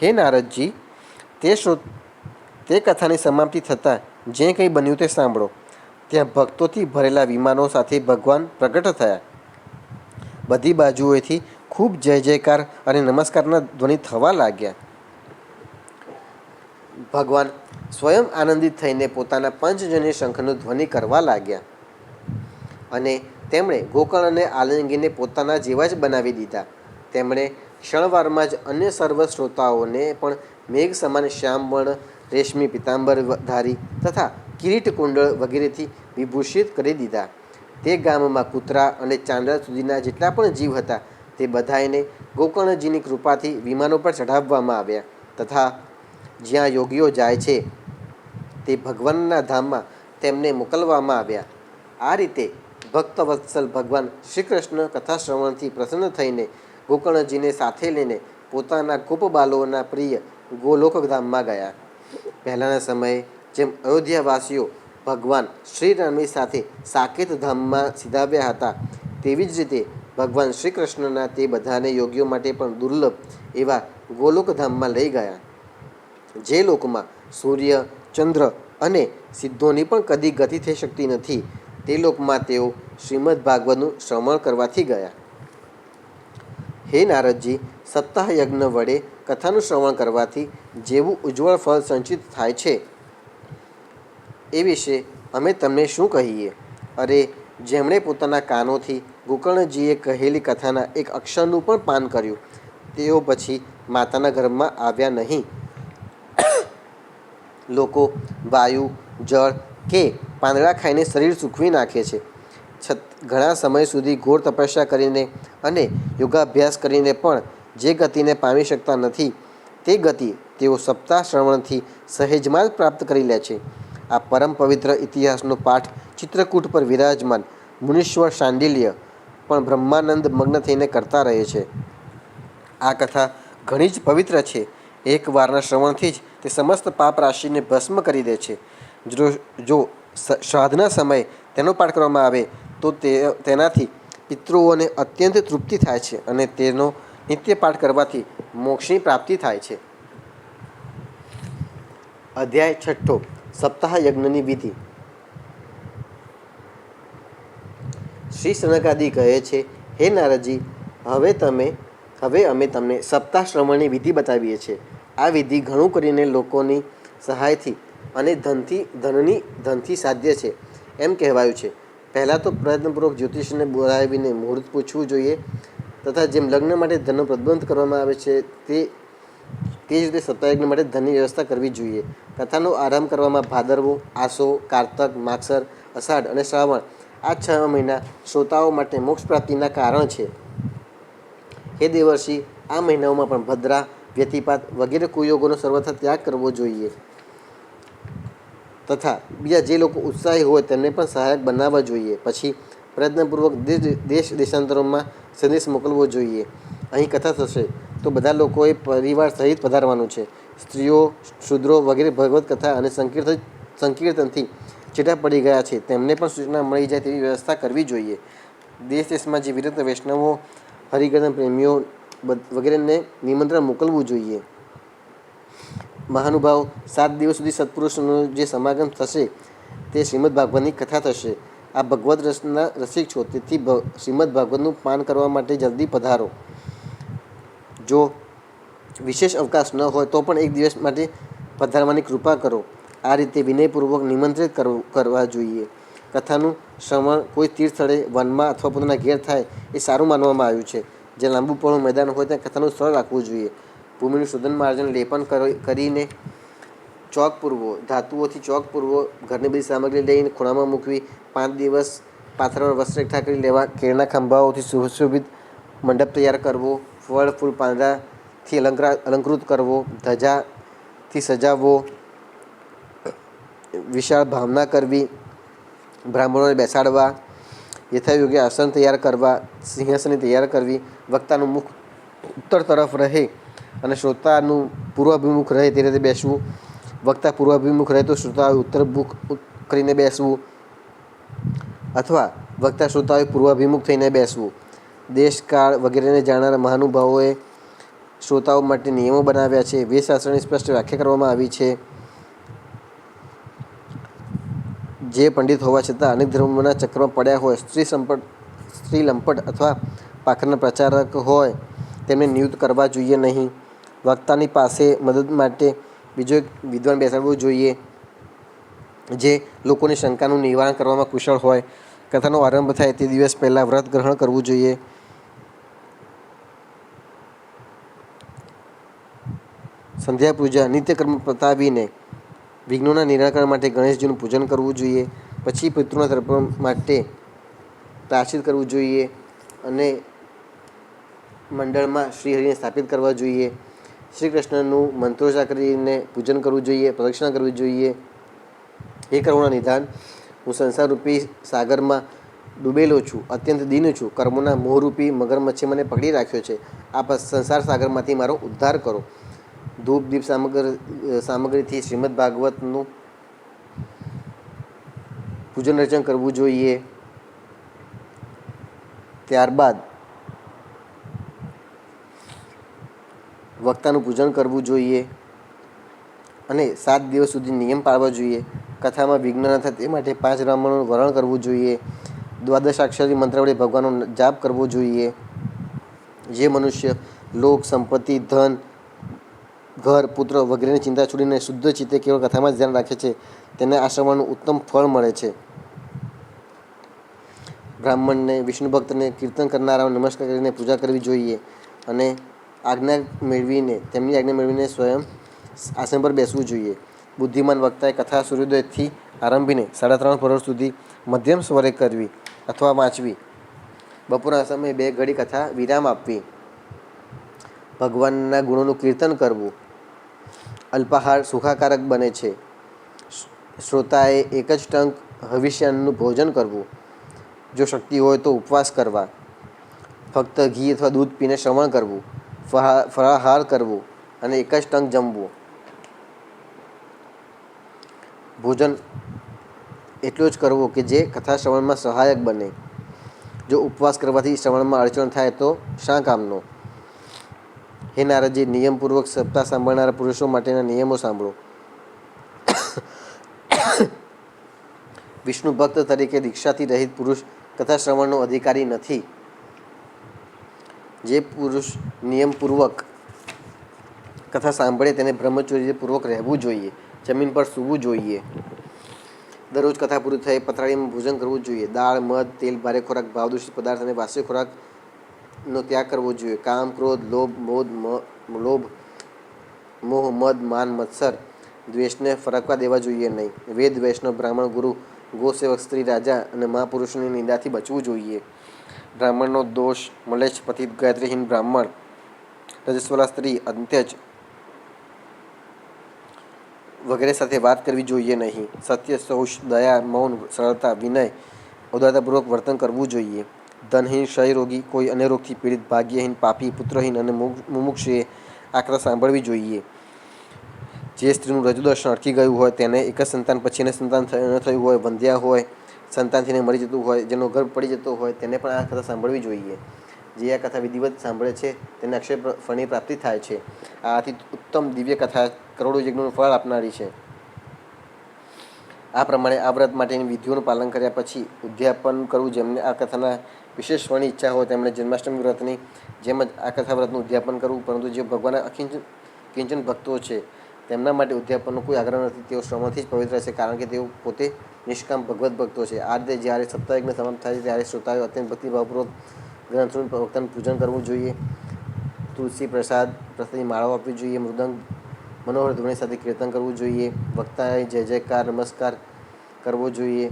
હે નારદજી, તે કથાની સમાપ્તિ થતાં જે કંઈ બન્યું તે સાંભળો. ત્યાં ભક્તોથી ભરેલા વિમાનો સાથે ભગવાન પ્રગટ થયા. બધી બાજુઓથી ખૂબ જય જયકાર અને નમસ્કારના ધ્વનિ થવા લાગ્યા. ભગવાન સ્વયં આનંદિત થઈને પોતાના પંચજન્ય શંખનો ધ્વનિ કરવા લાગ્યા અને તેમણે ગોકર્ણને આલિંગીને પોતાના જેવા જ બનાવી દીધા. તેમણે ક્ષણવારમાં જ અન્ય સર્વ શ્રોતાઓને પણ મેઘ સમાન શ્યામવર્ણ, રેશમી પીતાંબરધારી તથા કિરીટ કુંડળ વગેરેથી વિભૂષિત કરી દીધા. તે ગામમાં કૂતરા અને ચાંદા સુધીના જેટલા પણ જીવ હતા તે બધાને ગોકર્ણજીની કૃપાથી વિમાનો પર ચઢાવવામાં આવ્યા તથા જ્યાં યોગીઓ જાય છે તે ભગવાનના ધામમાં તેમને મોકલવામાં આવ્યા. આ રીતે ભક્તવત્સલ ભગવાન શ્રી કૃષ્ણ કથા શ્રવણથી પ્રસન્ન થઈને ગોકર્ણજીને સાથે લઈને પોતાના ગોપબાલોના પ્રિય ગોલોકધામમાં ગયા. પહેલાંના સમયે જેમ અયોધ્યાવાસીઓ ભગવાન શ્રીરામની સાથે સાકેત ધામમાં સિધાવ્યા હતા, તેવી જ રીતે ભગવાન શ્રી કૃષ્ણના તે બધાને યોગીઓ માટે પણ દુર્લભ એવા ગોલોકધામમાં લઈ ગયા. જે લોકમાં સૂર્ય, ચંદ્ર અને સિદ્ધોની પણ કદી ગતિ થઈ શકતી નથી, તે લોકમાં તેઓ શ્રીમદ્ ભાગવતનું શ્રવણ કરવાથી ગયા. હે નારદજી, સપ્તાહ યજ્ઞ વડે કથાનું શ્રવણ કરવાથી જેવું ઉજ્જવળ ફળ સંચિત થાય છે એ વિશે અમે તમને શું કહીએ? અરે, જેમણે પોતાના કાનોથી ગોકર્ણજીએ કહેલી કથાના એક અક્ષરનું પણ પાન કર્યું, તેઓ પછી માતાના ગર્ભમાં આવ્યા નહીં. લોકો વાયુ, જળ કે પાંદડા ખાઈને શરીર સૂકવી નાખે છે. ઘણા સમય સુધી ઘોર તપસ્યા કરીને અને યોગાભ્યાસ કરીને પણ જે ગતિને પામી શકતા નથી, તે ગતિ તેઓ સપ્તાહ શ્રવણથી સહેજમાં જ પ્રાપ્ત કરી લે છે. આ પરમ પવિત્ર ઇતિહાસનો પાઠ ચિત્રકૂટ પર વિરાજમાન મુનીશ્વર શાંડિલ્ય પણ બ્રહ્માનંદ મગ્ન થઈને કરતા રહે છે. આ કથા ઘણી જ પવિત્ર છે. એક વારના શ્રવણથી જ તે સમસ્ત પાપ રાશિને ભસ્મ કરી દે છે. જો શ્રાદ્ધના સમયે તેનો પાઠ કરવામાં આવે તો તેનાથી પિતૃઓને અત્યંત તૃપ્તિ થાય છે અને તેનો નિત્ય પાઠ કરવાથી મોક્ષની પ્રાપ્તિ થાય છે. અધ્યાય 6. સપ્તાહ યજ્ઞની વિધિ. શ્રી સનકાદિ કહે છે, હે નારદજી, હવે અમે તમને સપ્તાહ શ્રવણની વિધિ બતાવીએ છીએ. આ વિધિ ઘણું કરીને લોકોની સહાયથી અને ધનથી સાધ્ય છે એમ કહેવાયું છે. પહેલાં તો પ્રયત્નપૂર્વક જ્યોતિષીને બોલાવીને મુહૂર્ત પૂછવું જોઈએ, તથા જેમ લગ્ન માટે ધનનો પ્રબંધ કરવામાં આવે છે તે જ રીતે સપ્તાહયજ્ઞ માટે ધનની વ્યવસ્થા કરવી જોઈએ. કથાનો આરંભ કરવામાં ભાદરવો, આસો, કારતક, માગસર, અષાઢ અને શ્રાવણ આ 6 મહિના શ્રોતાઓ માટે મોક્ષ પ્રાપ્તિના કારણ છે. હે દેવર્ષિ, આ મહિનાઓમાં પણ ભદ્રા, વ્યતિપાત વગેરે કુયોગોનો સર્વથા ત્યાગ કરવો જોઈએ તથા બીજા જે લોકો ઉત્સાહી હોય તેમને પણ સહાયક બનાવવા જોઈએ. પછી પ્રયત્નપૂર્વક દેશ દેશાંતરોમાં સંદેશ મોકલવો જોઈએ. અહીં કથા થશે તો બધા લોકોએ પરિવાર સહિત પધારવાનું છે. સ્ત્રીઓ, શૂદ્રો વગેરે ભગવત કથા અને સંકીર્તનથી ચેટા પડી ગયા છે તેમને પણ સૂચના મળી જાય તેવી વ્યવસ્થા કરવી જોઈએ. દેશ દેશમાં જે વિરત વૈષ્ણવો, હરિકીર્તન પ્રેમીઓ વગેરેને નિમંત્રણ મોકલવું જોઈએ. મહાનુભાવ, 7 દિવસ સુધી સત્પુરુષોનું જે સમાગમ થશે તે શ્રીમદ ભાગવતની કથા થશે. આ ભગવત રસના રસિક છો, તેથી શ્રીમદ ભાગવતનું પાન કરવા માટે જલ્દી પધારો. જો વિશેષ અવકાશ ન હોય તો પણ એક દિવસ માટે પધારવાની કૃપા કરો. આ રીતે વિનયપૂર્વક નિમંત્રિત કરવા જોઈએ. કથાનું શ્રવણ કોઈ તીર્થ સ્થળે, વનમાં અથવા પોતાના ઘેર થાય એ સારું માનવામાં આવ્યું છે. જ્યાં લાંબુ પહોળું મેદાન હોય ત્યાં કથાનું સ્થળ રાખવું જોઈએ. ભૂમિનું શોધન માર્જન લેપન કરીને ચોક પૂરવો, ધાતુઓથી ચોક પૂરવો, ઘરની બધી સામગ્રી લઈને ખૂણામાં મૂકવી, 5 દિવસ પાથરવાના વસ્ત્ર એકઠા કરી લેવા, કેળના ખંભાઓથી સુશોભિત મંડપ તૈયાર કરવો, ફળ, ફૂલ, પાંદડાથી અલંકૃત કરવો, ધજાથી સજાવવો, વિશાળ ભાવના કરવી, બ્રાહ્મણોને બેસાડવા, યથાયોગ્ય આસન તૈયાર કરવા, સિંહાસન તૈયાર કરવી, વક્તાનું મુખ ઉત્તર તરફ રહે અને શ્રોતાનું પૂર્વાભિમુખ રહે તે રીતે બેસવું. વક્તા પૂર્વાભિમુખ રહે તો શ્રોતાઓએ ઉત્તરમુખ કરીને બેસવું અથવા વક્તા શ્રોતાઓએ પૂર્વાભિમુખ થઈને બેસવું. દેશ, કાળ વગેરેને જાણનારા મહાનુભાવોએ શ્રોતાઓ માટે નિયમો બનાવ્યા છે. વેદશાસ્ત્રની સ્પષ્ટ વ્યાખ્યા કરવામાં આવી છે. જે પંડિત હોવા છતાં અનેક ધર્મોના ચક્રમાં પડ્યા હોય, સ્ત્રી લંપટ અથવા પાખરના પ્રચારક હોય તેમને નિયુક્ત કરવા જોઈએ નહીં. વક્તાની પાસે મદદ માટે બીજો એક વિદ્વાન બેસાડવો જોઈએ જે લોકોની શંકાનું નિવારણ કરવામાં કુશળ હોય. કથાનો આરંભ થાય તે દિવસ પહેલાં વ્રત ગ્રહણ કરવું જોઈએ. સંધ્યા પૂજા નિત્યકર્મ પતાવીને વિઘ્નોના નિરાકરણ માટે ગણેશજીનું પૂજન કરવું જોઈએ. પછી પિતૃના તર્પણ માટે પ્રાયશ્ચિત કરવું જોઈએ અને મંડળમાં શ્રીહરિને સ્થાપિત કરવા જોઈએ. શ્રી કૃષ્ણનું મંત્રોચ્ચાર કરીને પૂજન કરવું જોઈએ, પ્રદક્ષિણા કરવી જોઈએ. હે કરુણા નિધાન, હું સંસારરૂપી સાગરમાં ડૂબેલો છું, અત્યંત દીન છું. કર્મોના મોહરૂપી મગરમચ્છે મને પકડી રાખ્યો છે. આપ સંસાર સાગરમાંથી મારો ઉદ્ધાર કરો. ધૂપ દીપ સામગ્રીથી શ્રીમદ ભાગવતનું પૂજન અર્ચન કરવું જોઈએ. ત્યારબાદ વક્તાનું પૂજન કરવું જોઈએ અને 7 દિવસ સુધી નિયમ પાળવા જોઈએ. કથામાં વિઘ્ન ન થાય તે માટે 5 બ્રાહ્મણોનું વરણ કરવું જોઈએ. દ્વાદશાક્ષરી મંત્ર વડે ભગવાનનો જાપ કરવો જોઈએ. જે મનુષ્ય લોક, સંપત્તિ, ધન ઘર, પુત્ર વગેરેની ચિંતા છોડીને શુદ્ધ ચિત્તે કેવળ કથામાં જ ધ્યાન રાખે છે તેને આ શ્રવણનું ઉત્તમ ફળ મળે છે. બ્રાહ્મણને, વિષ્ણુ ભક્તને, કીર્તન કરનારાઓને નમસ્કાર કરીને પૂજા કરવી જોઈએ અને તેમની આજ્ઞા મેળવીને સ્વયં આસન પર બેસવું જોઈએ. બુદ્ધિમાન વક્તાએ કથા સૂર્યોદયથી આરંભીને 3:30 પહોર સુધી મધ્યમ સ્વરે કરવી અથવા વાંચવી. બપોરના સમયે 2 ઘડી કથા વિરામ આપવી. ભગવાનના ગુણોનું કીર્તન કરવું. અલ્પાહાર સુખાકારક બને છે. શ્રોતાએ એક જ ટંક હવિષ્યાન્નનું ભોજન કરવું. જો શક્તિ હોય તો ઉપવાસ કરવા. ફક્ત ઘી અથવા દૂધ પીને શ્રવણ કરવું. ફળાહાર કરવું અને એક જ ટંક જમવું. ભોજન એટલું જ કરવું કે જે કથા શ્રવણમાં સહાયક બને. જો ઉપવાસ કરવાથી શ્રવણમાં અડચણ થાય તો શા કામનો? હે નારદજી, નિયમપૂર્વક સપ્તાહ સાંભળનારા પુરુષો માટેના નિયમો સાંભળો. વિષ્ણુ ભક્ત તરીકે દીક્ષાથી રહિત પુરુષ કથા શ્રવણનો અધિકારી નથી. જે પુરુષ નિયમપૂર્વક કથા સાંભળે તેને બ્રહ્મચર્યપૂર્વક રહેવું જોઈએ. જમીન પર સૂવું જોઈએ. દરરોજ કથા પૂરી થઈ પથારીમાં ભોજન કરવું જોઈએ. દાળ, મધ, તેલ, ભારે ખોરાક, ભાવદૂષિત પદાર્થ અને વાસી ખોરાકનો ત્યાગ કરવો જોઈએ. કામ, ક્રોધ, લોભ, મોહ, મદ, માન, મત્સર, દ્વેષને ફરકવા દેવા જોઈએ નહીં. વેદ, વૈષ્ણવ, બ્રાહ્મણ, ગુરુ, ગોસેવક, સ્ત્રી, રાજા અને મહાપુરુષોની નિંદાથી બચવું જોઈએ. બ્રાહ્મણનો દોષ, મલેચ્છ, પતિત, ગાયત્રીહીન બ્રાહ્મણ, રજસ્વલા સ્ત્રી, અંત્યજ વગેરે સાથે વાત કરવી જોઈએ નહીં. સત્ય, શૌચ, દયા, મૌન, સરળતા, વિનય, ઉદારતાપૂર્વક વર્તન કરવું જોઈએ. ધનહીન, ક્ષયરોગી, કોઈ અન્ય રોગથી પીડિત, ભાગ્યહીન, પાપી, પુત્રહીન અને મુમુક્ષુએ આ કથા સાંભળવી જોઈએ. જે સ્ત્રીનું રજુદર્શન અટકી ગયું હોય, તેને એક જ સંતાન પછી એને સંતાન ન થયું હોય, વંધ્યા હોય, સંતાનથીને મરી જતું હોય, જેનો ગર્ભ પડી જતો હોય તેને પણ આ કથા સાંભળવી જોઈએ. જે આ કથા વિધિવત સાંભળે છે તેને અક્ષય ફળની પ્રાપ્તિ થાય છે. આ અતિ ઉત્તમ દિવ્ય કથા કરોડો યજ્ઞોનું ફળ આપનારી છે. આ પ્રમાણે આ વ્રત માટેની વિધિઓનું પાલન કર્યા પછી ઉદ્યાપન કરવું. જેમને આ કથાના વિશેષ ફળની ઈચ્છા હોય તેમણે જન્માષ્ટમી વ્રતની જેમ જ આ કથા વ્રતનું ઉદ્યાપન કરવું. પરંતુ જે ભગવાનના કિંચન ભક્તો છે તેમના માટે ઉદ્યાપનનો કોઈ આગ્રહ નથી. તેઓ શ્રવણથી જ પવિત્ર છે, કારણ કે તેઓ પોતે નિષ્કામ ભગવત ભક્તો છે. આ રીતે જ્યારે સપ્તાહયજ્ઞ સમાપ્ત થાય છે ત્યારે શ્રોતાઓએ અત્યંત ભક્તિભાવપૂર્વક ગ્રંથોનું ભક્તનું પૂજન કરવું જોઈએ. તુલસી પ્રસાદની માળાઓ આપવી જોઈએ. મૃદંગ મનોહર ધૂણી સાથે કીર્તન કરવું જોઈએ. વક્તાએ જય જયકાર નમસ્કાર કરવો જોઈએ.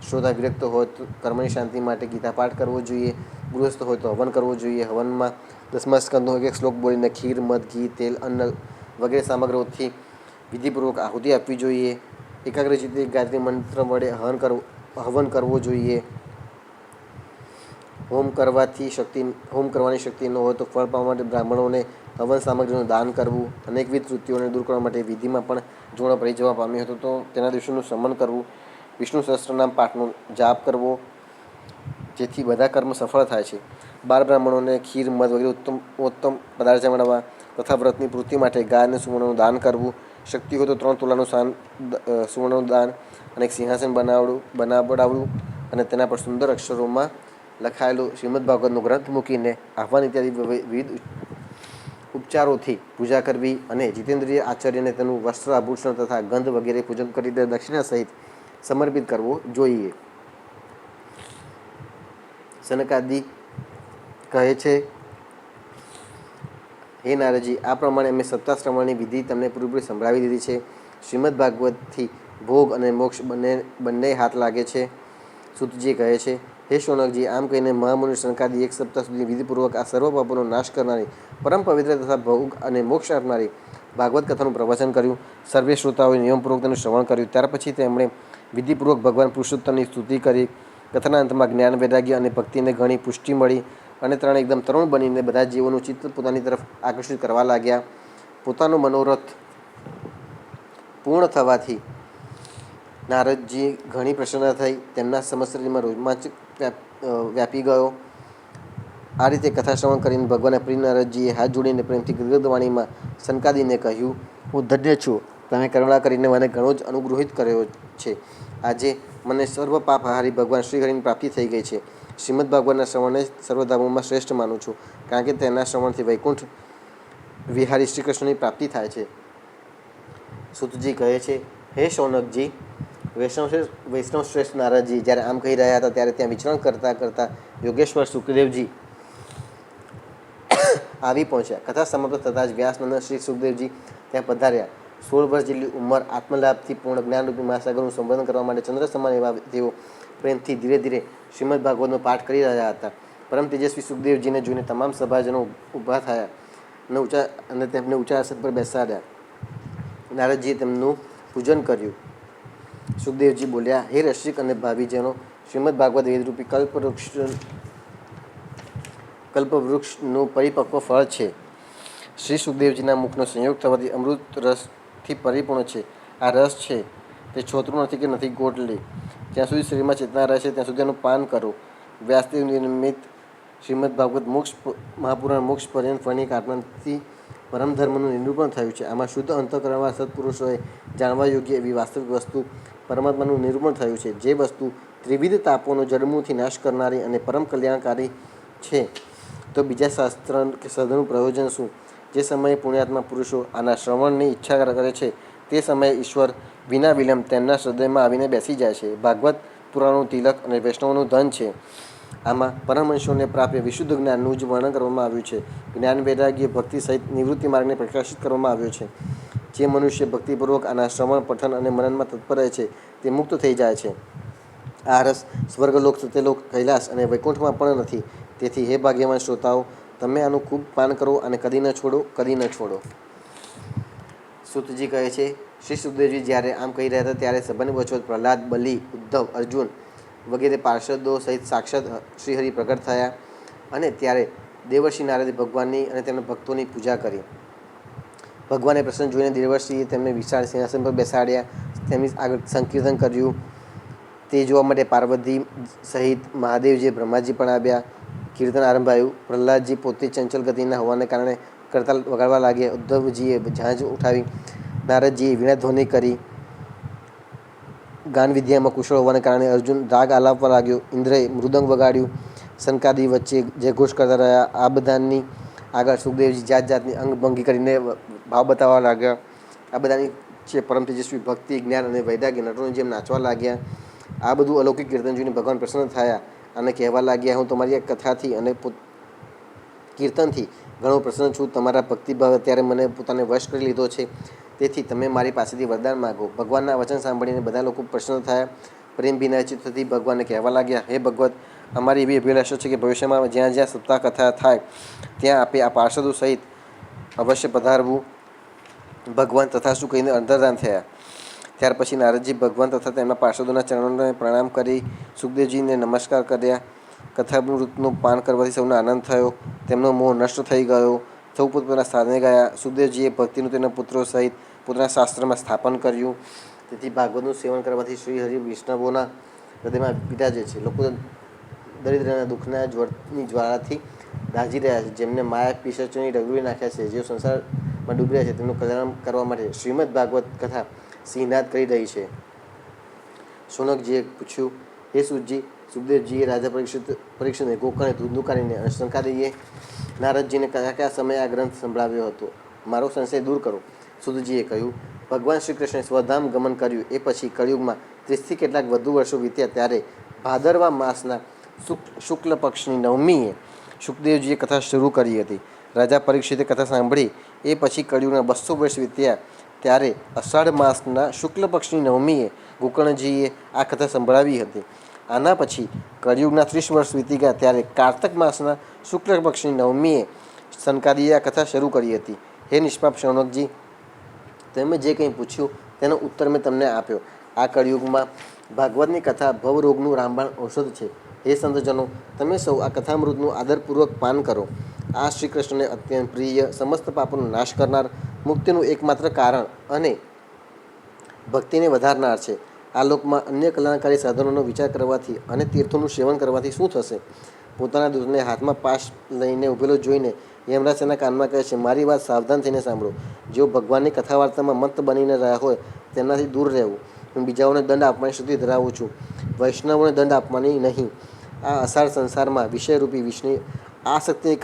શ્રોતા વિરક્ત હોય તો કર્મની શાંતિ માટે ગીતાપાઠ કરવો જોઈએ. ગૃહસ્થ હોય તો હવન કરવો જોઈએ. હવનમાં 10મા સ્કંદનો એક શ્લોક બોલીને ખીર, મધ, ઘી, તેલ, અન્ન વગેરે સામગ્રીઓથી વિધિપૂર્વક આહુતિ આપવી જોઈએ. એકાગ્રચિત્તે ગાયત્રી મંત્ર વડે હવન કરવો જોઈએ. હોમ કરવાની શક્તિ ન હોય તો ફળ પામવા માટે બ્રાહ્મણોને હવન સામગ્રીનું દાન કરવું. અનેકવિધ ત્રુટિઓને દૂર કરવા માટે વિધિમાં પણ જોણો પડી જવા પામ્યો હતો તો તેના દિવસોનું સ્મરણ કરવું. વિષ્ણુ સહસ્ત્રનામ પાઠનો જાપ કરવો, જેથી બધા કર્મ સફળ થાય છે. બાળ બ્રાહ્મણોને ખીર, મધ વગેરે ઉત્તમ પદાર્થ જમાડવા તથા વ્રતની પૂર્તિ માટે ગાય અને સુવર્ણનું દાન કરવું. શક્તિ હોય તો 3 તોલાનું સુવર્ણનું દાન અને એક સિંહાસન બનાવડાવવું અને તેના પર સુંદર અક્ષરોમાં લખાયેલું શ્રીમદ ભાગવતનો ગ્રંથ મૂકીને આહ્વાન ઇત્યાદિ વિવિધ ઉપચારોથી પૂજા કરવી અને જીતેન્દ્રિય આચાર્યને તેનું વસ્ત્ર, આભૂષણ તથા ગંધ વગેરે પૂજન કરી દક્ષિણા સહિત સમર્પિત કરવો જોઈએ. સનકાદિ કહે છે, હે નારદજી, આ પ્રમાણે અમે સપ્તાહ શ્રવણની વિધિ તમને પૂરેપૂરી સંભળાવી દીધી છે. શ્રીમદ ભાગવતથી ભોગ અને મોક્ષ બંને હાથ લાગે છે. સૂતજી કહે છે, હે શૌનકજી, આમ કહીને મહામુનિ સનકાદિ 1 સપ્તાહ સુધી વિધિપૂર્વક આ સર્વ પાપોનો નાશ કરનારી પરમ પવિત્ર તથા ભોગ અને મોક્ષ આપનારી ભાગવત કથાનું પ્રવચન કર્યું. સર્વે શ્રોતાઓએ નિયમપૂર્વક તેનું શ્રવણ કર્યું. ત્યાર પછી તેમણે વિધિપૂર્વક ભગવાન પુરુષોત્તમની સ્તુતિ કરી. કથાના અંતમાં જ્ઞાન, વૈરાગ્ય અને ભક્તિને ઘણી પુષ્ટિ મળી અને ત્રણે એકદમ તરુણ બનીને બધા જીવોનું ચિત્ત પોતાની તરફ આકર્ષિત કરવા લાગ્યા. પોતાનો મનોરથ પૂર્ણ થવાથી નારદજી ઘણી પ્રસન્નતા થઈ. તેમના સમસ્ત શરીરમાં રોમાંચ વ્યાપી ગયો. આ રીતે કથા શ્રવણ કરીને ભગવાનના પ્રિય નારદજીએ હાથ જોડીને પ્રેમથી ગદગદ વાણીમાં સનકાદિને કહ્યું, હું ધન્ય છું. તમે કરુણા કરીને મને ઘણો જ અનુગ્રહિત કર્યો છે. આજે મને સર્વ પાપહારી ભગવાન શ્રીહરિની પ્રાપ્તિ થઈ ગઈ છે. શ્રીમદ ભાગવતના શ્રવણને સર્વધામોમાં શ્રેષ્ઠ માનું છું, કારણ કે તેના શ્રવણથી વૈકુંઠ વિહારી શ્રી કૃષ્ણની પ્રાપ્તિ થાય છે. સૂતજી કહે છે, હે શૌનકજી, વૈષ્ણવ શ્રેષ્ઠ નારદજી જ્યારે આમ કહી રહ્યા હતા ત્યારે ત્યાં વિચરણ કરતાં કરતાં યોગેશ્વર સુખદેવજી આવી પહોંચ્યા. કથા સમાપ્ત થતાં જ વ્યાસનંદન શ્રી સુખદેવજી ત્યાં પધાર્યા. 16 વર્ષ જેટલી ઉંમર, આત્મલાભથી પૂર્ણ જ્ઞાનરૂપી મહાસાગરનું સંબોધન કરવા માટે ચંદ્ર સમાન એવા તેઓ પ્રેમથી ધીરે ધીરે શ્રીમદ ભાગવતનો પાઠ કરી રહ્યા હતા. પરમ તેજસ્વી સુખદેવજીને જોઈને તમામ સભાજનો ઊભા થયા અને તેમને ઊંચા આસન પર બેસાડ્યા. નારદજીએ તેમનું પૂજન કર્યું. સુખદેવજી બોલ્યા, હે રસિક અને ભાવિજનો, શ્રીમદ ભાગવત વેદરૂપી કલ્પવૃક્ષનું પરિપક્વ ફળ છે. શ્રી સુખદેવજીના મુખનો સંયોગ થવાથી અમૃત રસથી પરિપૂર્ણ છે. આ રસ છે તે છોતરું નથી કે નથી ગોટલી. જ્યાં સુધી શરીરમાં ચેતના રહેશે ત્યાં સુધી એનું પાન કરો. વ્યાસદેવ નિર્મિત શ્રીમદ ભાગવત મહાપુરાણ મોક્ષ પર્યંત ફળની કાલ્પનાથી પરમધર્મનું નિરૂપણ થયું છે. આમાં શુદ્ધ અંતઃકરણવાળા સત્પુરુષોએ જાણવા યોગ્ય એવી વાસ્તવિક વસ્તુ પરમાત્માનું નિરૂપણ થયું છે. જે વસ્તુ ત્રિવિધ તાપોનો જડમૂળથી નાશ કરનારી અને પરમ કલ્યાણકારી છે, તો બીજા શાસ્ત્ર કે સાધનનું પ્રયોજન શું? જે સમયે પુણ્યાત્મા પુરુષો આના શ્રવણની ઈચ્છા કરે છે તે સમયે ઈશ્વર વિના વિલંબ તેમના હૃદયમાં આવીને બેસી જાય છે. ભાગવત પુરાણનું તિલક અને વૈષ્ણવનું ધન છે. આમાં પરમહંસોને પ્રાપ્ય વિશુદ્ધ જ્ઞાનનું જ વર્ણન કરવામાં આવ્યું છે. જ્ઞાન, વૈરાગ્ય, ભક્તિ સહિત નિવૃત્તિ માર્ગને પ્રકાશિત કરવામાં આવ્યો છે. જે મનુષ્ય ભક્તિપૂર્વક આના શ્રવણ, પઠન અને મનનમાં તત્પર રહે છે તે મુક્ત થઈ જાય છે. આ રસ સ્વર્ગલોક, સત્યલોક, કૈલાસ અને વૈકુંઠમાં પણ નથી. તેથી હે ભાગ્યવાન શ્રોતાઓ, તમે આનું ખૂબ પાન કરો અને કદી ન છોડો, કદી ન છોડો. સૂતજી કહે છે, શ્રી સુખદેવજી જ્યારે આમ કહી રહ્યા હતા ત્યારે સભાની વચ્ચોવચ પ્રહલાદ, બલિ, ઉદ્ધવ, અર્જુન વગેરે પાર્ષદો સહિત સાક્ષાત શ્રીહરિ પ્રગટ થયા અને ત્યારે દેવર્ષિ નારદે ભગવાનની અને તેમના ભક્તોની પૂજા કરી. ભગવાનને પ્રસન્ન જોઈને દેવર્ષિએ તેમને વિશાળ સિંહાસન પર બેસાડ્યા. તેમની આગળ સંકીર્તન કર્યું. તે જોવા માટે પાર્વતી સહિત મહાદેવજી, બ્રહ્માજી પણ આવ્યા. કીર્તન આરંભાયું. પ્રહલાદજી પોતે ચંચલ ગતિના હોવાને કારણે કરતાલ વગાડવા લાગ્યા. ઉદ્ધવજીએ ઝાંઝ ઉઠાવી. નારદજીએ વીણા ધ્વનિ કરી. ગાન વિદ્યામાં કુશળ હોવાને કારણે અર્જુન રાગ આલાપવા લાગ્યો. ઇન્દ્રએ મૃદંગ વગાડ્યું. શંકાદી વચ્ચે જયઘોષ કરતા રહ્યા. આ બધાની આગળ સુખદેવજી જાત જાતની અંગભંગી કરીને ભાવ બતાવવા લાગ્યા. આ બધાની છે પરમ તેજસ્વી ભક્તિ, જ્ઞાન અને વૈરાગ્ય નટોની જેમ નાચવા લાગ્યા. આ બધું અલૌકિક કીર્તન જોઈને ભગવાન પ્રસન્ન થયા અને કહેવા લાગ્યા, હું તમારી આ કથાથી અને કીર્તનથી ઘણો પ્રસન્ન છું. તમારા ભક્તિભાવ અત્યારે મને પોતાને વશ કરી લીધો છે. તેથી તમે મારી પાસેથી વરદાન માગો. ભગવાનના વચન સાંભળીને બધા લોકો પ્રસન્ન થયા. પ્રેમ ભીના ચિત્તથી ભગવાનને કહેવા લાગ્યા, હે ભગવત, અમારી એવી અભિલાષા છે કે ભવિષ્યમાં જ્યાં જ્યાં સપ્તાહ કથા થાય ત્યાં આપે આ પાર્ષદો સહિત અવશ્ય પધારવું. ભગવાન તથાસ્તુ કહીને અંતર્ધાન થયા. ત્યાર પછી નારદજી ભગવાન તથા તેમના પાર્ષદોના ચરણોને પ્રણામ કરી સુખદેવજીને નમસ્કાર કર્યા. કથામૃતનું પાન કરવાથી સૌને આનંદ થયો. તેમનો મોહ નષ્ટ થઈ ગયો. સૌ પોતપોતાના સ્થાને ગયા. સુખદેવજીએ ભક્તિનું તેના પુત્રો સહિત પોતાના શાસ્ત્રમાં સ્થાપન કર્યું. તેથી ભાગવતનું સેવન કરવાથી શ્રી હરિ વૈષ્ણવોના હૃદયમાં બિરાજે છે. લોકો દરિદ્રના દુઃખના જ્વરની જ્વાળાથી દાઝી રહ્યા છે. જેમને માયા પિશાચોની રગડોળી નાખ્યા છે, જેઓ સંસારમાં ડૂબી રહ્યા છે, તેમનું કલ્યાણ કરવા માટે શ્રીમદ ભાગવત કથા સિંહનાદ કરી રહી છે. શૌનકજીએ પૂછ્યું, હે સૂતજી, સુખદેવજીએ રાજા પરીક્ષિતને, ગોકર્ણે, ધુંધુકારીને અને શંકાદીએ નારદજીને કયા કયા સમયે આ ગ્રંથ સંભળાવ્યો હતો? મારો સંશય દૂર કરો. સૂતજીએ કહ્યું, ભગવાન શ્રી કૃષ્ણે સ્વધામ ગમન કર્યું એ પછી કળિયુગમાં 30થી કેટલાક વધુ વર્ષો વીત્યા ત્યારે ભાદરવા માસના શુક્લ પક્ષની નવમીએ સુખદેવજીએ કથા શરૂ કરી હતી. રાજા પરીક્ષિતે કથા સાંભળી એ પછી કળિયુગના 200 વર્ષ વીત્યા ત્યારે અષાઢ માસના શુક્લ પક્ષની નવમીએ ગોકર્ણજીએ આ કથા સંભળાવી હતી. આના પછી કળિયુગના 30 વર્ષ વીતી ગયા ત્યારે કાર્તક માસના શુક્લ પક્ષની નવમીએ સનકાદીએ આ કથા શરૂ કરી હતી. હે નિષ્પાપ શૌનકજી, તમે જે કંઈ પૂછ્યું તેનો ઉત્તર મેં તમને આપ્યો. આ કળિયુગમાં ભાગવતની કથા ભવરોગનું રામબાણ ઔષધ છે. હે સંતજનો, તમે સૌ આ કથામૃતનું આદરપૂર્વક પાન કરો. આ શ્રી કૃષ્ણને અત્યંત પ્રિય, સમસ્ત પાપોનો નાશ કરનાર, મુક્તિનું એકમાત્ર કારણ અને ભક્તિને વધારનાર છે. આ લોકમાં અન્ય કલ્યાણકારી સાધનોનો વિચાર કરવાથી અને તીર્થોનું સેવન કરવાથી શું થશે? પોતાના દૂતને હાથમાં પાશ લઈને ઊભેલો જોઈને યમરાજ તેના કાનમાં કહે છે, મારી વાત સાવધાન થઈને સાંભળો. જેઓ ભગવાનની કથા વાર્તામાં મત્ત બનીને રહ્યા હોય તેમનાથી દૂર રહેવું. હું બીજાઓને દંડ આપવાની શક્તિ ધરાવું છું, વૈષ્ણવોને દંડ આપવાની નહીં. આ અસાર સંસારમાં વિષયરૂપી વિષની આસક્તિને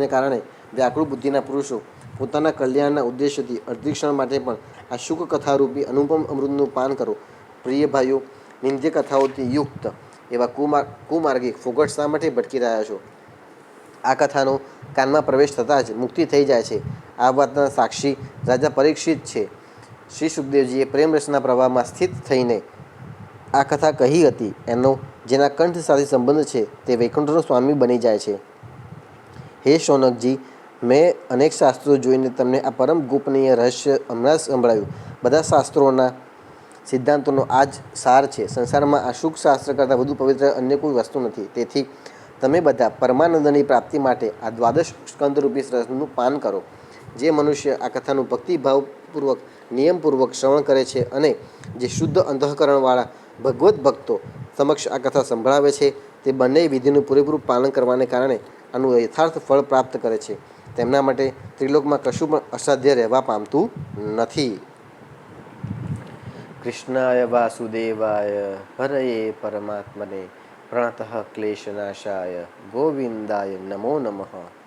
કારણે વ્યાકુળ બુદ્ધિના પુરુષો પોતાના કલ્યાણના ઉદ્દેશ્યથી અડધી ક્ષણ માટે પણ આ શુક કથારૂપી અનુપમ અમૃતનું પાન કરો. પ્રિય ભાઈઓ, નિંદ્ય કથાઓથી યુક્ત એવા કુમાર્ગી ફોગટ શા માટે ભટકી રહ્યા છો? આ કથાનો કાનમાં પ્રવેશ થતાં જ મુક્તિ થઈ જાય છે. આ વાતના સાક્ષી રાજા પરીક્ષિત છે. શ્રી સુખદેવજીએ પ્રેમ રસના પ્રવાહમાં સ્થિત થઈને આ કથા કહી હતી. એનો જેના કંઠ સાથે સંબંધ છે તે વૈકુંઠનો સ્વામી બની જાય છે. હે શૌનકજી, મેં અનેક શાસ્ત્રો જોઈને તમને આ પરમ ગોપનીય રહસ્ય હમણાં જ સંભળાવ્યું. બધા શાસ્ત્રોના સિદ્ધાંતોનો આ જ સાર છે. સંસારમાં આ શુક શાસ્ત્ર કરતાં વધુ પવિત્ર અન્ય કોઈ વસ્તુ નથી. તેથી તમે બધા પરમાનંદની પ્રાપ્તિ માટે આ દ્વાદશ સ્કંદરૂપી રસનું પાન કરો. જે મનુષ્ય આ કથાનું ભક્તિભાવપૂર્વક નિયમપૂર્વક શ્રવણ કરે છે અને જે શુદ્ધ અંતઃકરણવાળા ભગવદ્ ભક્તો સમક્ષ આ કથા સંભળાવે છે તે બંને વિધિનું પૂરેપૂરું પાલન કરવાને કારણે આનું યથાર્થ ફળ પ્રાપ્ત કરે છે. તેમના માટે ત્રિલોકમાં કશું પણ અસાધ્ય રહેવા પામતું નથી. કૃષ્ણાય વાસુદેવાય હરયે પરમાત્મને પ્રણતઃ ક્લેશનાશાય ગોવિંદાય નમો નમઃ.